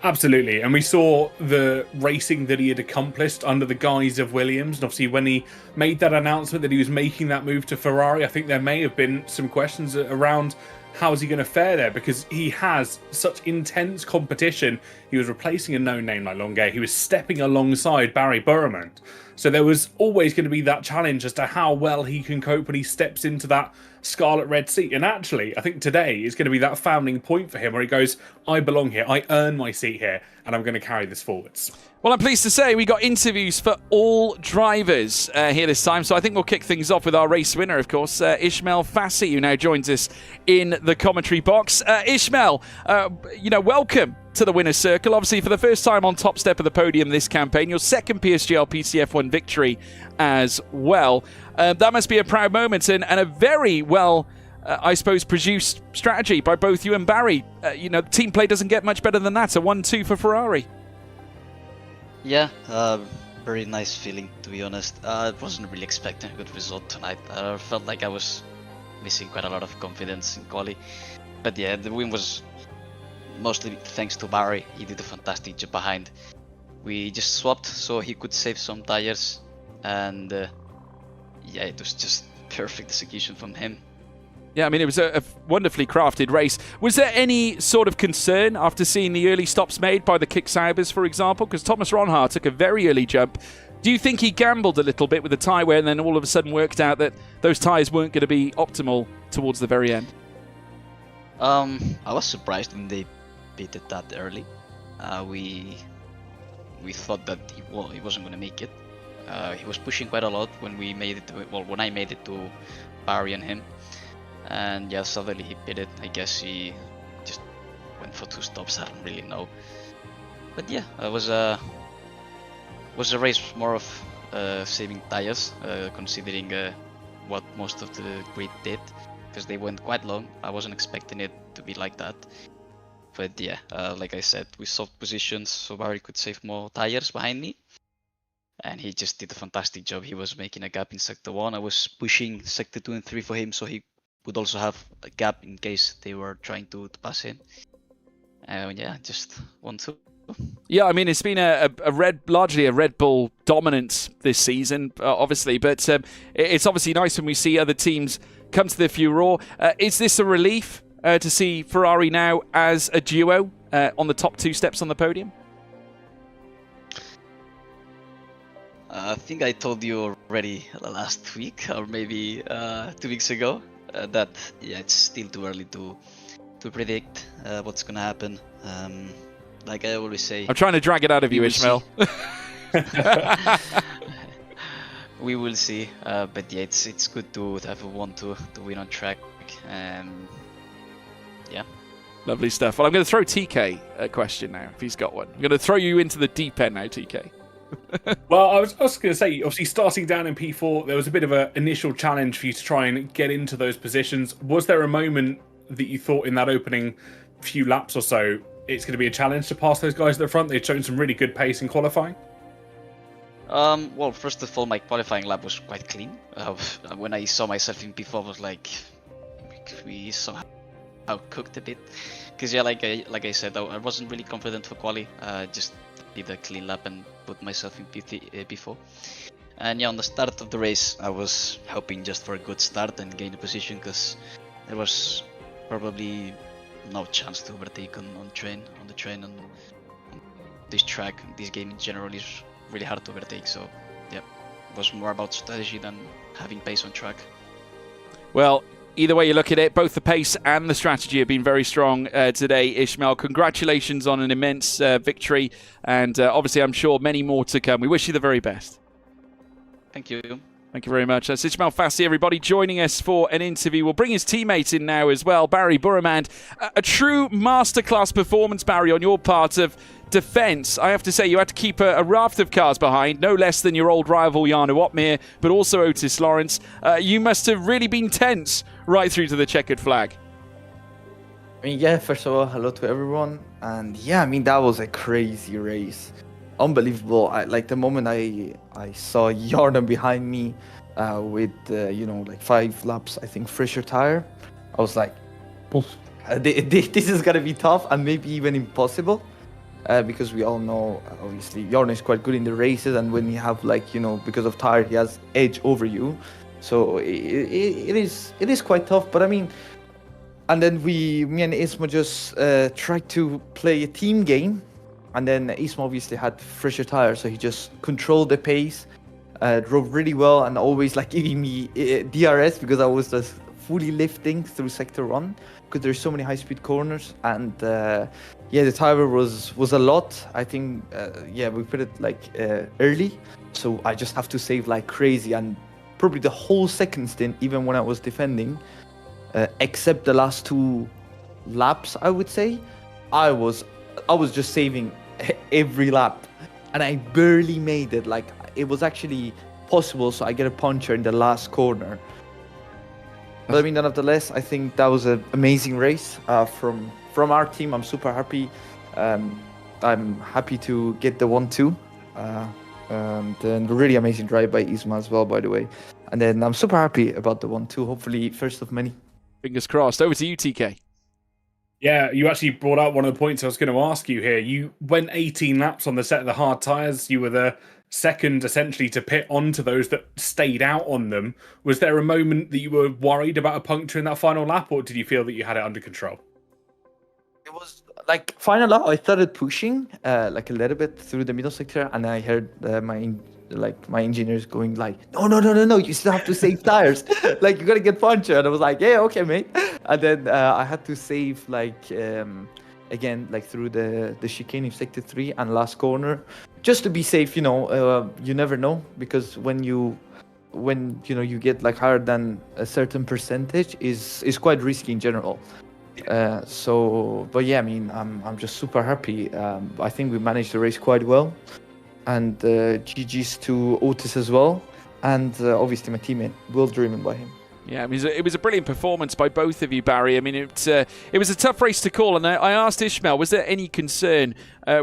Absolutely, and we saw the racing that he had accomplished under the guise of Williams, and obviously when he made that announcement that he was making that move to Ferrari, I think there may have been some questions around how is he going to fare there, because he has such intense competition. He was replacing a known name like Longuet. He was stepping alongside Barry Burman. So there was always going to be that challenge as to how well he can cope when he steps into that scarlet red seat. And actually, I think today is going to be that founding point for him where he goes, I belong here, I earn my seat here, and I'm going to carry this forwards. Well, I'm pleased to say we got interviews for all drivers here this time, so I think we'll kick things off with our race winner, of course, Ismail Fassi, who now joins us in the commentary box. Ismail, welcome to the winner's circle. Obviously, for the first time on top step of the podium this campaign, your second PSGL PCF1 victory as well. That must be a proud moment and a very well, I suppose, produced strategy by both you and Barry. Team play doesn't get much better than that. A 1-2 for Ferrari. Yeah, very nice feeling, to be honest. I wasn't really expecting a good result tonight. I felt like I was missing quite a lot of confidence in quali. But yeah, the win was mostly thanks to Barry. He did a fantastic job behind. We just swapped so he could save some tires, and yeah, it was just perfect execution from him. Yeah, I mean, it was a wonderfully crafted race. Was there any sort of concern after seeing the early stops made by the Kicksaubers, for example? Because Thomas Ronhaar took a very early jump. Do you think he gambled a little bit with the tyre wear and then all of a sudden worked out that those tyres weren't going to be optimal towards the very end? I was surprised when they beat it that early. We thought that he wasn't going to make it. He was pushing quite a lot when we made it. When I made it to Barry and him. And yeah, suddenly he bit it. I guess he just went for 2 stops. I don't really know. But yeah, it was a race more of saving tires, considering what most of the grid did, because they went quite long. I wasn't expecting it to be like that. But yeah, like I said, we swapped positions so Barry could save more tires behind me. And he just did a fantastic job. He was making a gap in Sector 1. I was pushing Sector 2 and 3 for him, so he would also have a gap in case they were trying to pass him. Yeah, just 1-2. Yeah, I mean, it's been largely a Red Bull dominance this season, obviously, but it's obviously nice when we see other teams come to the furore. Is this a relief to see Ferrari now as a duo on the top 2 steps on the podium? I think I told you already last week, or maybe 2 weeks ago, that yeah, it's still too early to predict what's gonna happen. Like I always say, I'm trying to drag it out of you, Ishmael. We will see, but yeah, it's good to have a 1-2 to win on track. Yeah. Lovely stuff. Well, I'm going to throw TK a question now, if he's got one. I'm going to throw you into the deep end now, TK. Well, I was going to say, obviously starting down in P4, there was a bit of an initial challenge for you to try and get into those positions. Was there a moment that you thought in that opening few laps or so, it's going to be a challenge to pass those guys at the front? They'd shown some really good pace in qualifying. Well, first of all, my qualifying lap was quite clean. When I saw myself in P4, I was like, we somehow cooked a bit. Because yeah, like I said, I wasn't really confident for quali. Just did a clean lap and put myself in P4. And yeah, on the start of the race, I was hoping just for a good start and gain a position, because there was probably no chance to overtake on the train, and on this track. This game in general is really hard to overtake, so yeah, it was more about strategy than having pace on track. Well, either way you look at it, both the pace and the strategy have been very strong today, Ishmael. Congratulations on an immense victory, and obviously I'm sure many more to come. We wish you the very best. Thank you. Thank you very much. That's Ishmael Fassi, everybody, joining us for an interview. We'll bring his teammate in now as well, Barry Burramand. A true masterclass performance, Barry, on your part of defence. I have to say, you had to keep a raft of cars behind, no less than your old rival Jarno Opmeer, but also Otis Lawrence. You must have really been tense right through to the checkered flag. I mean, yeah, first of all, hello to everyone. And yeah, I mean, that was a crazy race. Unbelievable. Like the moment I saw Jarno behind me with, like 5 laps, I think, fresher tire, I was like, this is going to be tough and maybe even impossible. Because we all know, obviously, Jarno is quite good in the races, and when you have, because of tire, he has edge over you. So it is quite tough. But I mean, and then me and Isma just tried to play a team game, and then Isma obviously had fresher tires, so he just controlled the pace, drove really well, and always giving me DRS because I was just fully lifting through sector 1 because there's so many high-speed corners, and yeah, the tire was a lot. I think we put it early, so I just have to save like crazy, and probably the whole second stint, even when I was defending, except the last 2 laps, I would say, I was just saving every lap, and I barely made it. Like, it was actually possible, so I get a puncture in the last corner. But I mean, nonetheless, I think that was an amazing race from our team. I'm super happy. I'm happy to get the 1-2. And then really amazing drive by Isma as well, by the way. And then I'm super happy about the 1-2. Hopefully, first of many. Fingers crossed. Over to you, TK. Yeah, you actually brought up one of the points I was going to ask you here. You went 18 laps on the set of the hard tyres. You were the second, essentially, to pit onto those that stayed out on them. Was there a moment that you were worried about a puncture in that final lap, or did you feel that you had it under control? It was like final lap. I started pushing like a little bit through the middle sector, and I heard my engineers going like, no, you still have to save tires. Like you gotta get punctured. And I was like, yeah, okay, mate. And then I had to save again like through the chicane in sector 3 and last corner, just to be safe. You never know, because when you get like higher than a certain percentage is quite risky in general. But yeah, I mean, I'm just super happy. I think we managed the race quite well, and GG's to Otis as well, and obviously my teammate, well driven by him. Yeah, I mean, it was a brilliant performance by both of you, Barry. I mean, it was a tough race to call, and I asked Ishmael, was there any concern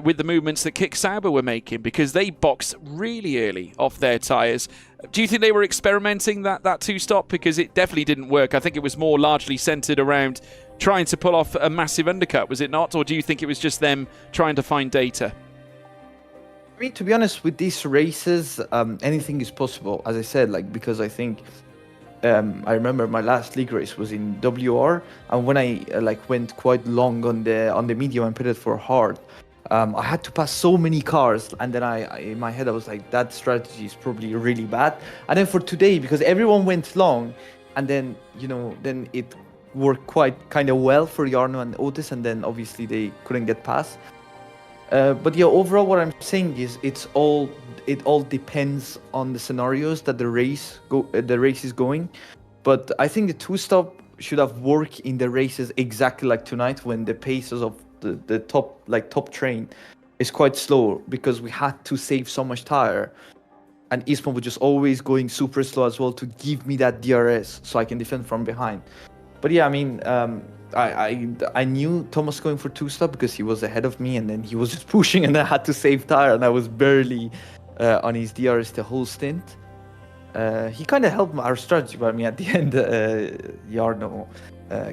with the movements that Kick Sauber were making, because they boxed really early off their tyres? Do you think they were experimenting that two-stop? Because it definitely didn't work. I think it was more largely centred around trying to pull off a massive undercut, was it not? Or do you think it was just them trying to find data? I mean, to be honest, with these races, anything is possible, as I said, like, because I think I remember my last league race was in WR, and when I went quite long on the medium and pitted for hard, I had to pass so many cars, and then I in my head I was like, that strategy is probably really bad. And then for today, because everyone went long, and then then it worked quite kind of well for Jarno and Otis, and then obviously they couldn't get past. But yeah, overall, what I'm saying is it all depends on the scenarios that the race is going. But I think the two-stop should have worked in the races exactly like tonight, when the paces of the top train is quite slow, because we had to save so much tire, and Isma was just always going super slow as well to give me that DRS so I can defend from behind. But yeah, I mean, I knew Thomas going for two-stop because he was ahead of me, and then he was just pushing, and I had to save tire, and I was barely on his DRS the whole stint. He kind of helped our strategy, but I mean, at the end, Jarno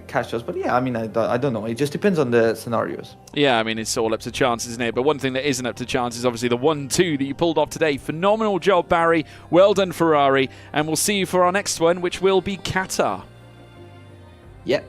catch us. But yeah, I mean, I don't know. It just depends on the scenarios. Yeah, I mean, it's all up to chance, isn't it? But one thing that isn't up to chance is obviously the 1-2 that you pulled off today. Phenomenal job, Barry. Well done, Ferrari. And we'll see you for our next one, which will be Qatar. Yeah.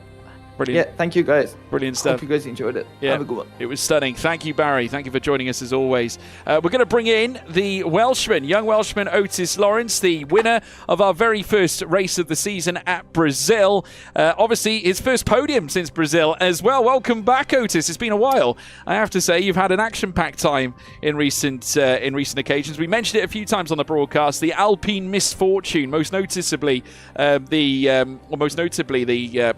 Brilliant. Yeah, thank you guys. Brilliant stuff. Hope you guys enjoyed it. Yeah, have a good one. It was stunning. Thank you, Barry. Thank you for joining us as always. We're going to bring in the Welshman, young Welshman Otis Lawrence, the winner of our very first race of the season at Brazil. Obviously, his first podium since Brazil as well. Welcome back, Otis. It's been a while. I have to say, you've had an action-packed time in recent occasions. We mentioned it a few times on the broadcast. The Alpine misfortune, most notably the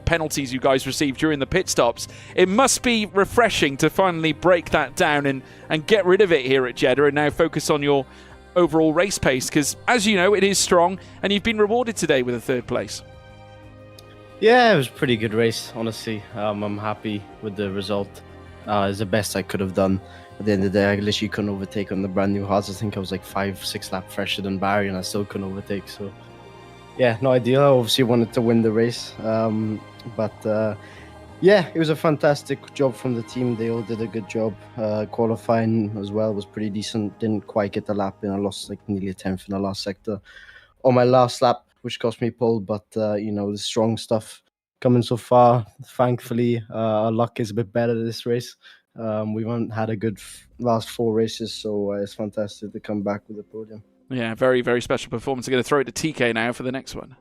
penalties you guys received during the pit stops. It must be refreshing to finally break that down and get rid of it here at Jeddah, and now focus on your overall race pace, because as you know, it is strong, and you've been rewarded today with a third place. Yeah, it was a pretty good race, honestly. I'm happy with the result. It's the best I could have done. At the end of the day, I literally couldn't overtake on the brand new hards. I think I was like 5-6 laps fresher than Barry, and I still couldn't overtake. So yeah, no ideal. I obviously wanted to win the race, but yeah, it was a fantastic job from the team. They all did a good job. Qualifying as well was pretty decent. Didn't quite get the lap in. I lost like nearly a tenth in the last sector on my last lap, which cost me pole. But the strong stuff coming so far. Thankfully, our luck is a bit better this race. We haven't had a good last 4 races, so it's fantastic to come back with a podium. Yeah, very, very special performance. I'm going to throw it to TK now for the next one.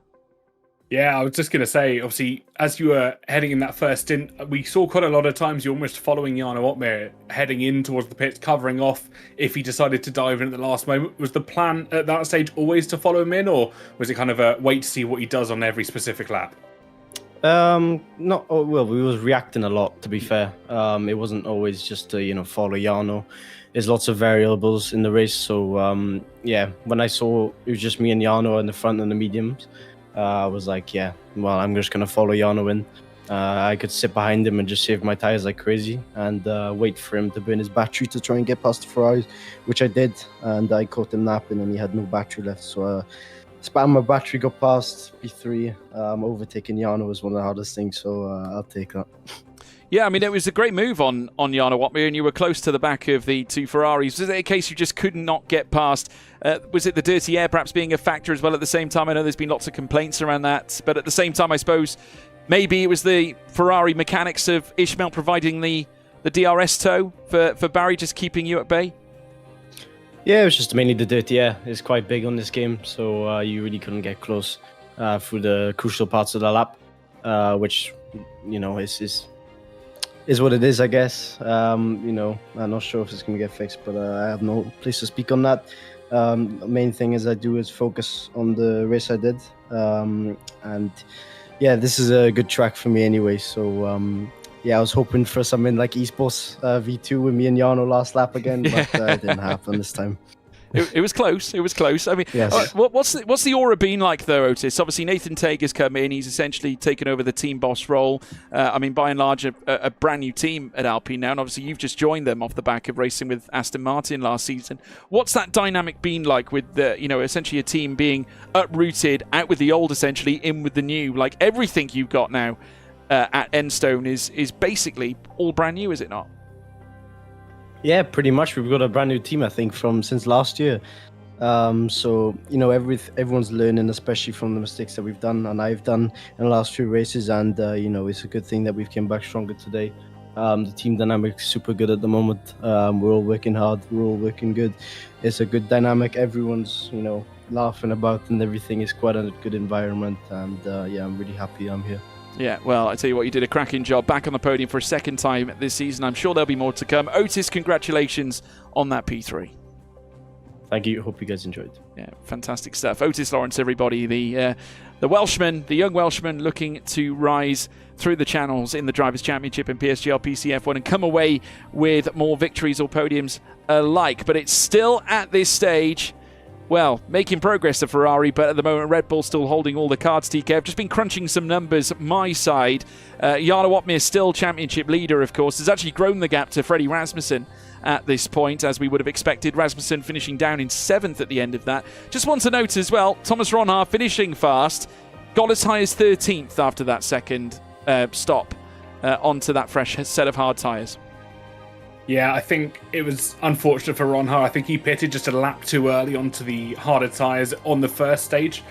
Yeah, I was just going to say, obviously, as you were heading in that first stint, we saw quite a lot of times you almost following Jarno Otmir heading in towards the pits, covering off if he decided to dive in at the last moment. Was the plan at that stage always to follow him in, or was it kind of a wait to see what he does on every specific lap? We was reacting a lot, to be fair. It wasn't always just to, follow Jarno. There's lots of variables in the race, so when I saw it was just me and Jarno in the front and the mediums, I was like, I'm just going to follow Jarno in. I could sit behind him and just save my tires like crazy and wait for him to burn his battery to try and get past the Ferraris, which I did, and I caught him napping and he had no battery left. So spam my battery, got past P3. Overtaking Jarno was one of the hardest things, so I'll take that. Yeah, I mean, it was a great move on Jarno Watmir, and you were close to the back of the two Ferraris. Was it a case you just could not get past? Was it the dirty air perhaps being a factor as well at the same time? I know there's been lots of complaints around that, but at the same time, I suppose maybe it was the Ferrari mechanics of Ishmael providing the DRS tow for Barry, just keeping you at bay? Yeah, it was just mainly the dirty air. It's quite big on this game, so you really couldn't get close through the crucial parts of the lap, which, you know, is what it is, I guess. You know, I'm not sure if it's going to get fixed, but I have no place to speak on that. The main thing is focus on the race I did. And yeah, this is a good track for me anyway. So yeah, I was hoping for something like Esports V2 with me and Jarno last lap again, but it didn't happen this time. It was close. It was close. I mean, yes. What's the aura been like, though, Otis? Obviously, Nathan Tager's come in. He's essentially taken over the team boss role. I mean, by and large, a brand new team at Alpine now, and obviously you've just joined them off the back of racing with Aston Martin last season. What's that dynamic been like with the, you know, essentially a team being uprooted, out with the old, essentially in with the new? Like everything you've got now at Enstone is basically all brand new, is it not? Yeah, pretty much. We've got a brand new team, I think, since last year. So, you know, everyone's learning, especially from the mistakes that we've done and I've done in the last few races. And, you know, it's a good thing that we've came back stronger today. The team dynamic is super good at the moment. We're all working hard. We're all working good. It's a good dynamic. Everyone's, you know, laughing about and everything. Is quite a good environment. And, yeah, I'm really happy I'm here. Yeah, well, I tell you what, you did a cracking job back on the podium for a second time this season. I'm sure there'll be more to come. Otis, congratulations on that P3. Thank you. Hope you guys enjoyed. Yeah, fantastic stuff. Otis Lawrence, everybody, the Welshman, the young Welshman looking to rise through the channels in the Drivers' Championship in PSGL, PCF1 and come away with more victories or podiums alike. But it's still at this stage, well, making progress the Ferrari, but at the moment Red Bull still holding all the cards, TK. I've just been crunching some numbers my side. Jarno Watmir still championship leader, of course. Has actually grown the gap to Freddie Rasmussen at this point, as we would have expected. Rasmussen finishing down in 7th at the end of that. Just want to note as well, Thomas Ronhaar finishing fast, got as high as 13th after that second stop onto that fresh set of hard tyres. Yeah, I think it was unfortunate for Ronhaar. I think he pitted just a lap too early onto the harder tyres on the first stage.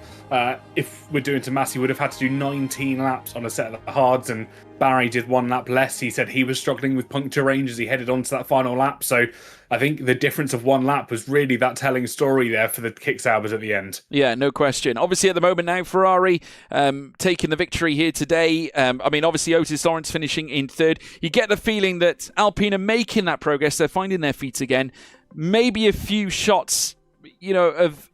If we're doing to Mass, he would have had to do 19 laps on a set of the hards, and Barry did 1 lap less. He said he was struggling with puncture range as he headed onto that final lap. So I think the difference of 1 lap was really that telling story there for the Kicksaubers at the end. Yeah, no question. Obviously, at the moment now, Ferrari taking the victory here today. I mean, obviously, Otis Lawrence finishing in 3rd. You get the feeling that Alpine are making that progress. They're finding their feet again. Maybe a few shots, you know, of,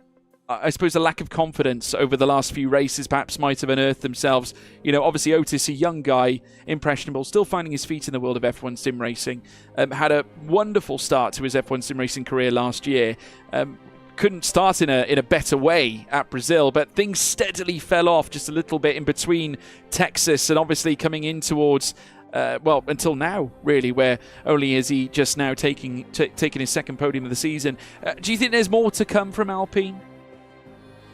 I suppose, a lack of confidence over the last few races perhaps might have unearthed themselves. You know, obviously Otis, a young guy, impressionable, still finding his feet in the world of F1 sim racing. Had a wonderful start to his F1 sim racing career last year. Couldn't start in a better way at Brazil, but things steadily fell off just a little bit in between Texas and obviously coming in towards well, until now, really, where only is he just now taking his second podium of the season. Do you think there's more to come from Alpine?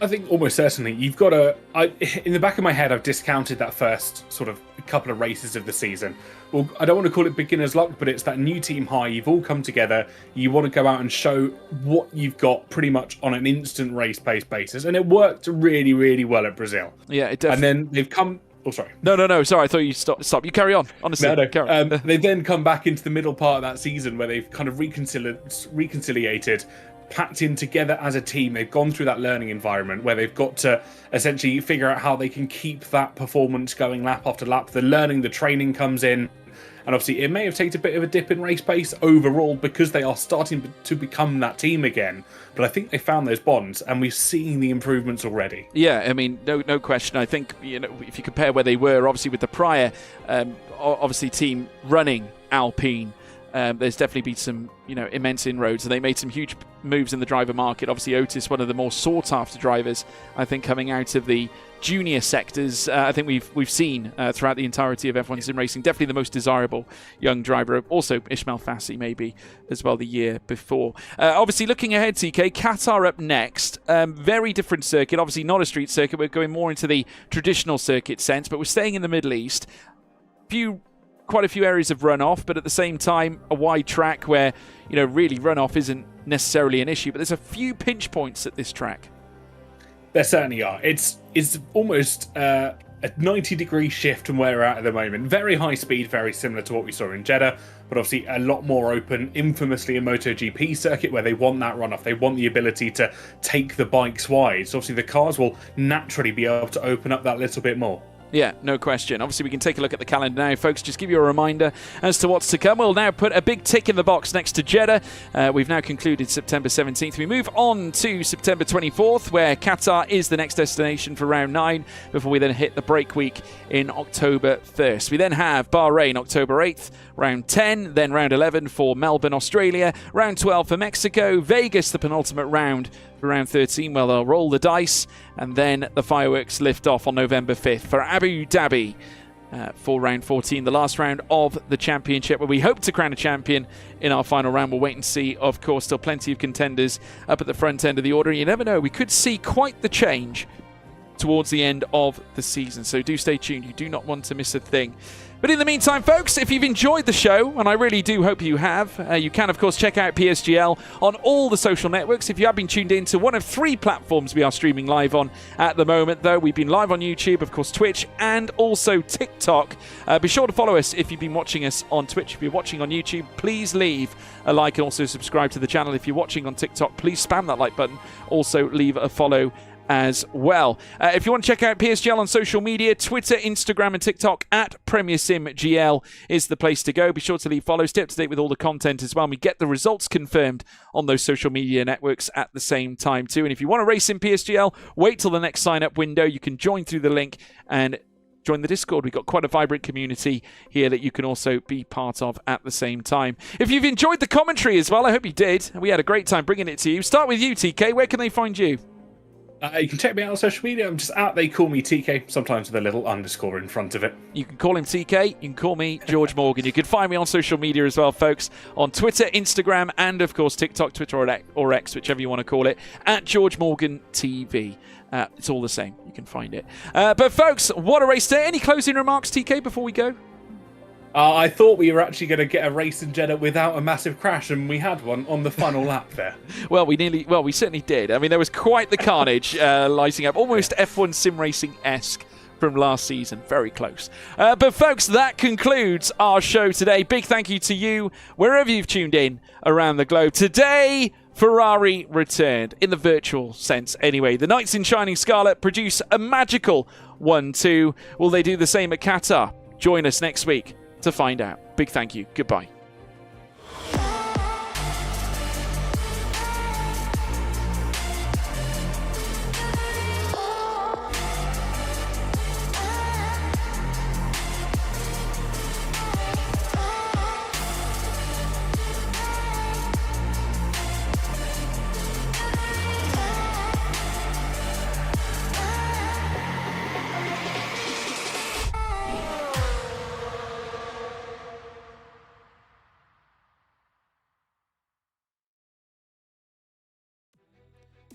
I think almost certainly. You've got in the back of my head, I've discounted that first sort of couple of races of the season. Well, I don't want to call it beginner's luck, but it's that new team high. You've all come together. You want to go out and show what you've got pretty much on an instant race pace basis. And it worked really, really well at Brazil. Yeah, it definitely. And then they've come... Oh, sorry. No. Sorry, I thought you stop. You carry on. Honestly, no. Carry on. They've then come back into the middle part of that season where they've kind of reconciliated, packed in together as a team. They've gone through that learning environment where they've got to essentially figure out how they can keep that performance going lap after lap. The learning, the training comes in. And obviously, it may have taken a bit of a dip in race pace overall because they are starting to become that team again. But I think they found those bonds, and we've seen the improvements already. Yeah, I mean, no question. I think, you know, if you compare where they were, obviously with the prior, obviously team running Alpine, there's definitely been some, immense inroads, and they made some huge moves in the driver market. Obviously, Otis, one of the more sought-after drivers, I think, coming out of the junior sectors. I think we've seen throughout the entirety of F1 Sim Racing, definitely the most desirable young driver. Also, Ismail Fassi maybe as well the year before. Obviously, looking ahead, TK, Qatar up next. Very different circuit. Obviously, not a street circuit. We're going more into the traditional circuit sense, but we're staying in the Middle East. Quite a few areas of runoff, but at the same time, a wide track where, really runoff isn't necessarily an issue, but there's a few pinch points at this track. There certainly are. It's almost a 90-degree shift from where we're at the moment. Very high speed, very similar to what we saw in Jeddah, but obviously a lot more open, infamously a MotoGP circuit where they want that runoff. They want the ability to take the bikes wide. So obviously the cars will naturally be able to open up that little bit more. Yeah, no question. Obviously, we can take a look at the calendar now, folks. Just give you a reminder as to what's to come. We'll now put a big tick in the box next to Jeddah. We've now concluded September 17th. We move on to September 24th, where Qatar is the next destination for round 9, before we then hit the break week in October 1st. We then have Bahrain, October 8th, round 10, then round 11 for Melbourne, Australia, round 12 for Mexico, Vegas, the penultimate round for round 13. Well, they'll roll the dice, and then the fireworks lift off on November 5th for Abu Dhabi for round 14, the last round of the championship, where we hope to crown a champion in our final round. We'll wait and see. Of course, still plenty of contenders up at the front end of the order. You never know, we could see quite the change towards the end of the season, so do stay tuned. You do not want to miss a thing. But in the meantime, folks, if you've enjoyed the show, and I really do hope you have, you can, of course, check out PSGL on all the social networks. If you have been tuned in to one of 3 platforms we are streaming live on at the moment, though, we've been live on YouTube, of course, Twitch, and also TikTok. Be sure to follow us if you've been watching us on Twitch. If you're watching on YouTube, please leave a like and also subscribe to the channel. If you're watching on TikTok, please spam that like button. Also, leave a follow as well. If you want to check out PSGL on social media, Twitter, Instagram and TikTok at PremierSimGL is the place to go. Be sure to leave follows, stay up to date with all the content as well. And we get the results confirmed on those social media networks at the same time too. And if you want to race in PSGL, wait till the next sign up window. You can join through the link and join the Discord. We've got quite a vibrant community here that you can also be part of at the same time. If you've enjoyed the commentary as well, I hope you did. We had a great time bringing it to you. Start with you, TK. Where can they find you? You can check me out on social media. I'm just out. They call me TK, sometimes with a little underscore in front of it. You can call him TK. You can call me George Morgan. You can find me on social media as well, folks, on Twitter, Instagram, and of course TikTok, Twitter or X, whichever you want to call it, at George Morgan TV. It's all the same. You can find it. But folks, what a race day. Any closing remarks, TK, before we go? I thought we were actually going to get a race in Jeddah without a massive crash, and we had one on the final lap there. Well, we certainly did. I mean, there was quite the carnage lighting up, almost F1 Sim Racing-esque from last season. Very close. But folks, that concludes our show today. Big thank you to you, wherever you've tuned in around the globe. Today, Ferrari returned, in the virtual sense anyway. The Knights in Shining Scarlet produce a magical 1-2. Will they do the same at Qatar? Join us next week to find out. Big thank you. Goodbye.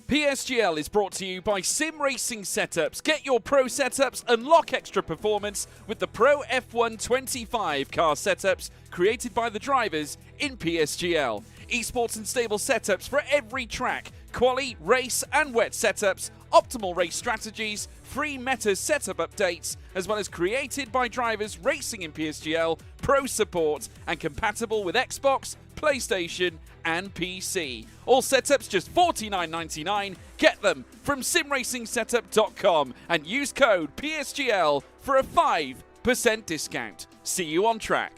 PSGL is brought to you by Sim Racing Setups. Get your pro setups, unlock extra performance with the Pro F1 25 car setups created by the drivers in PSGL. Esports and stable setups for every track, quali, race and wet setups, optimal race strategies, free meta setup updates, as well as created by drivers racing in PSGL, pro support and compatible with Xbox, PlayStation and PC. All setups just $49.99. Get them from simracingsetup.com and use code PSGL for a 5% discount. See you on track.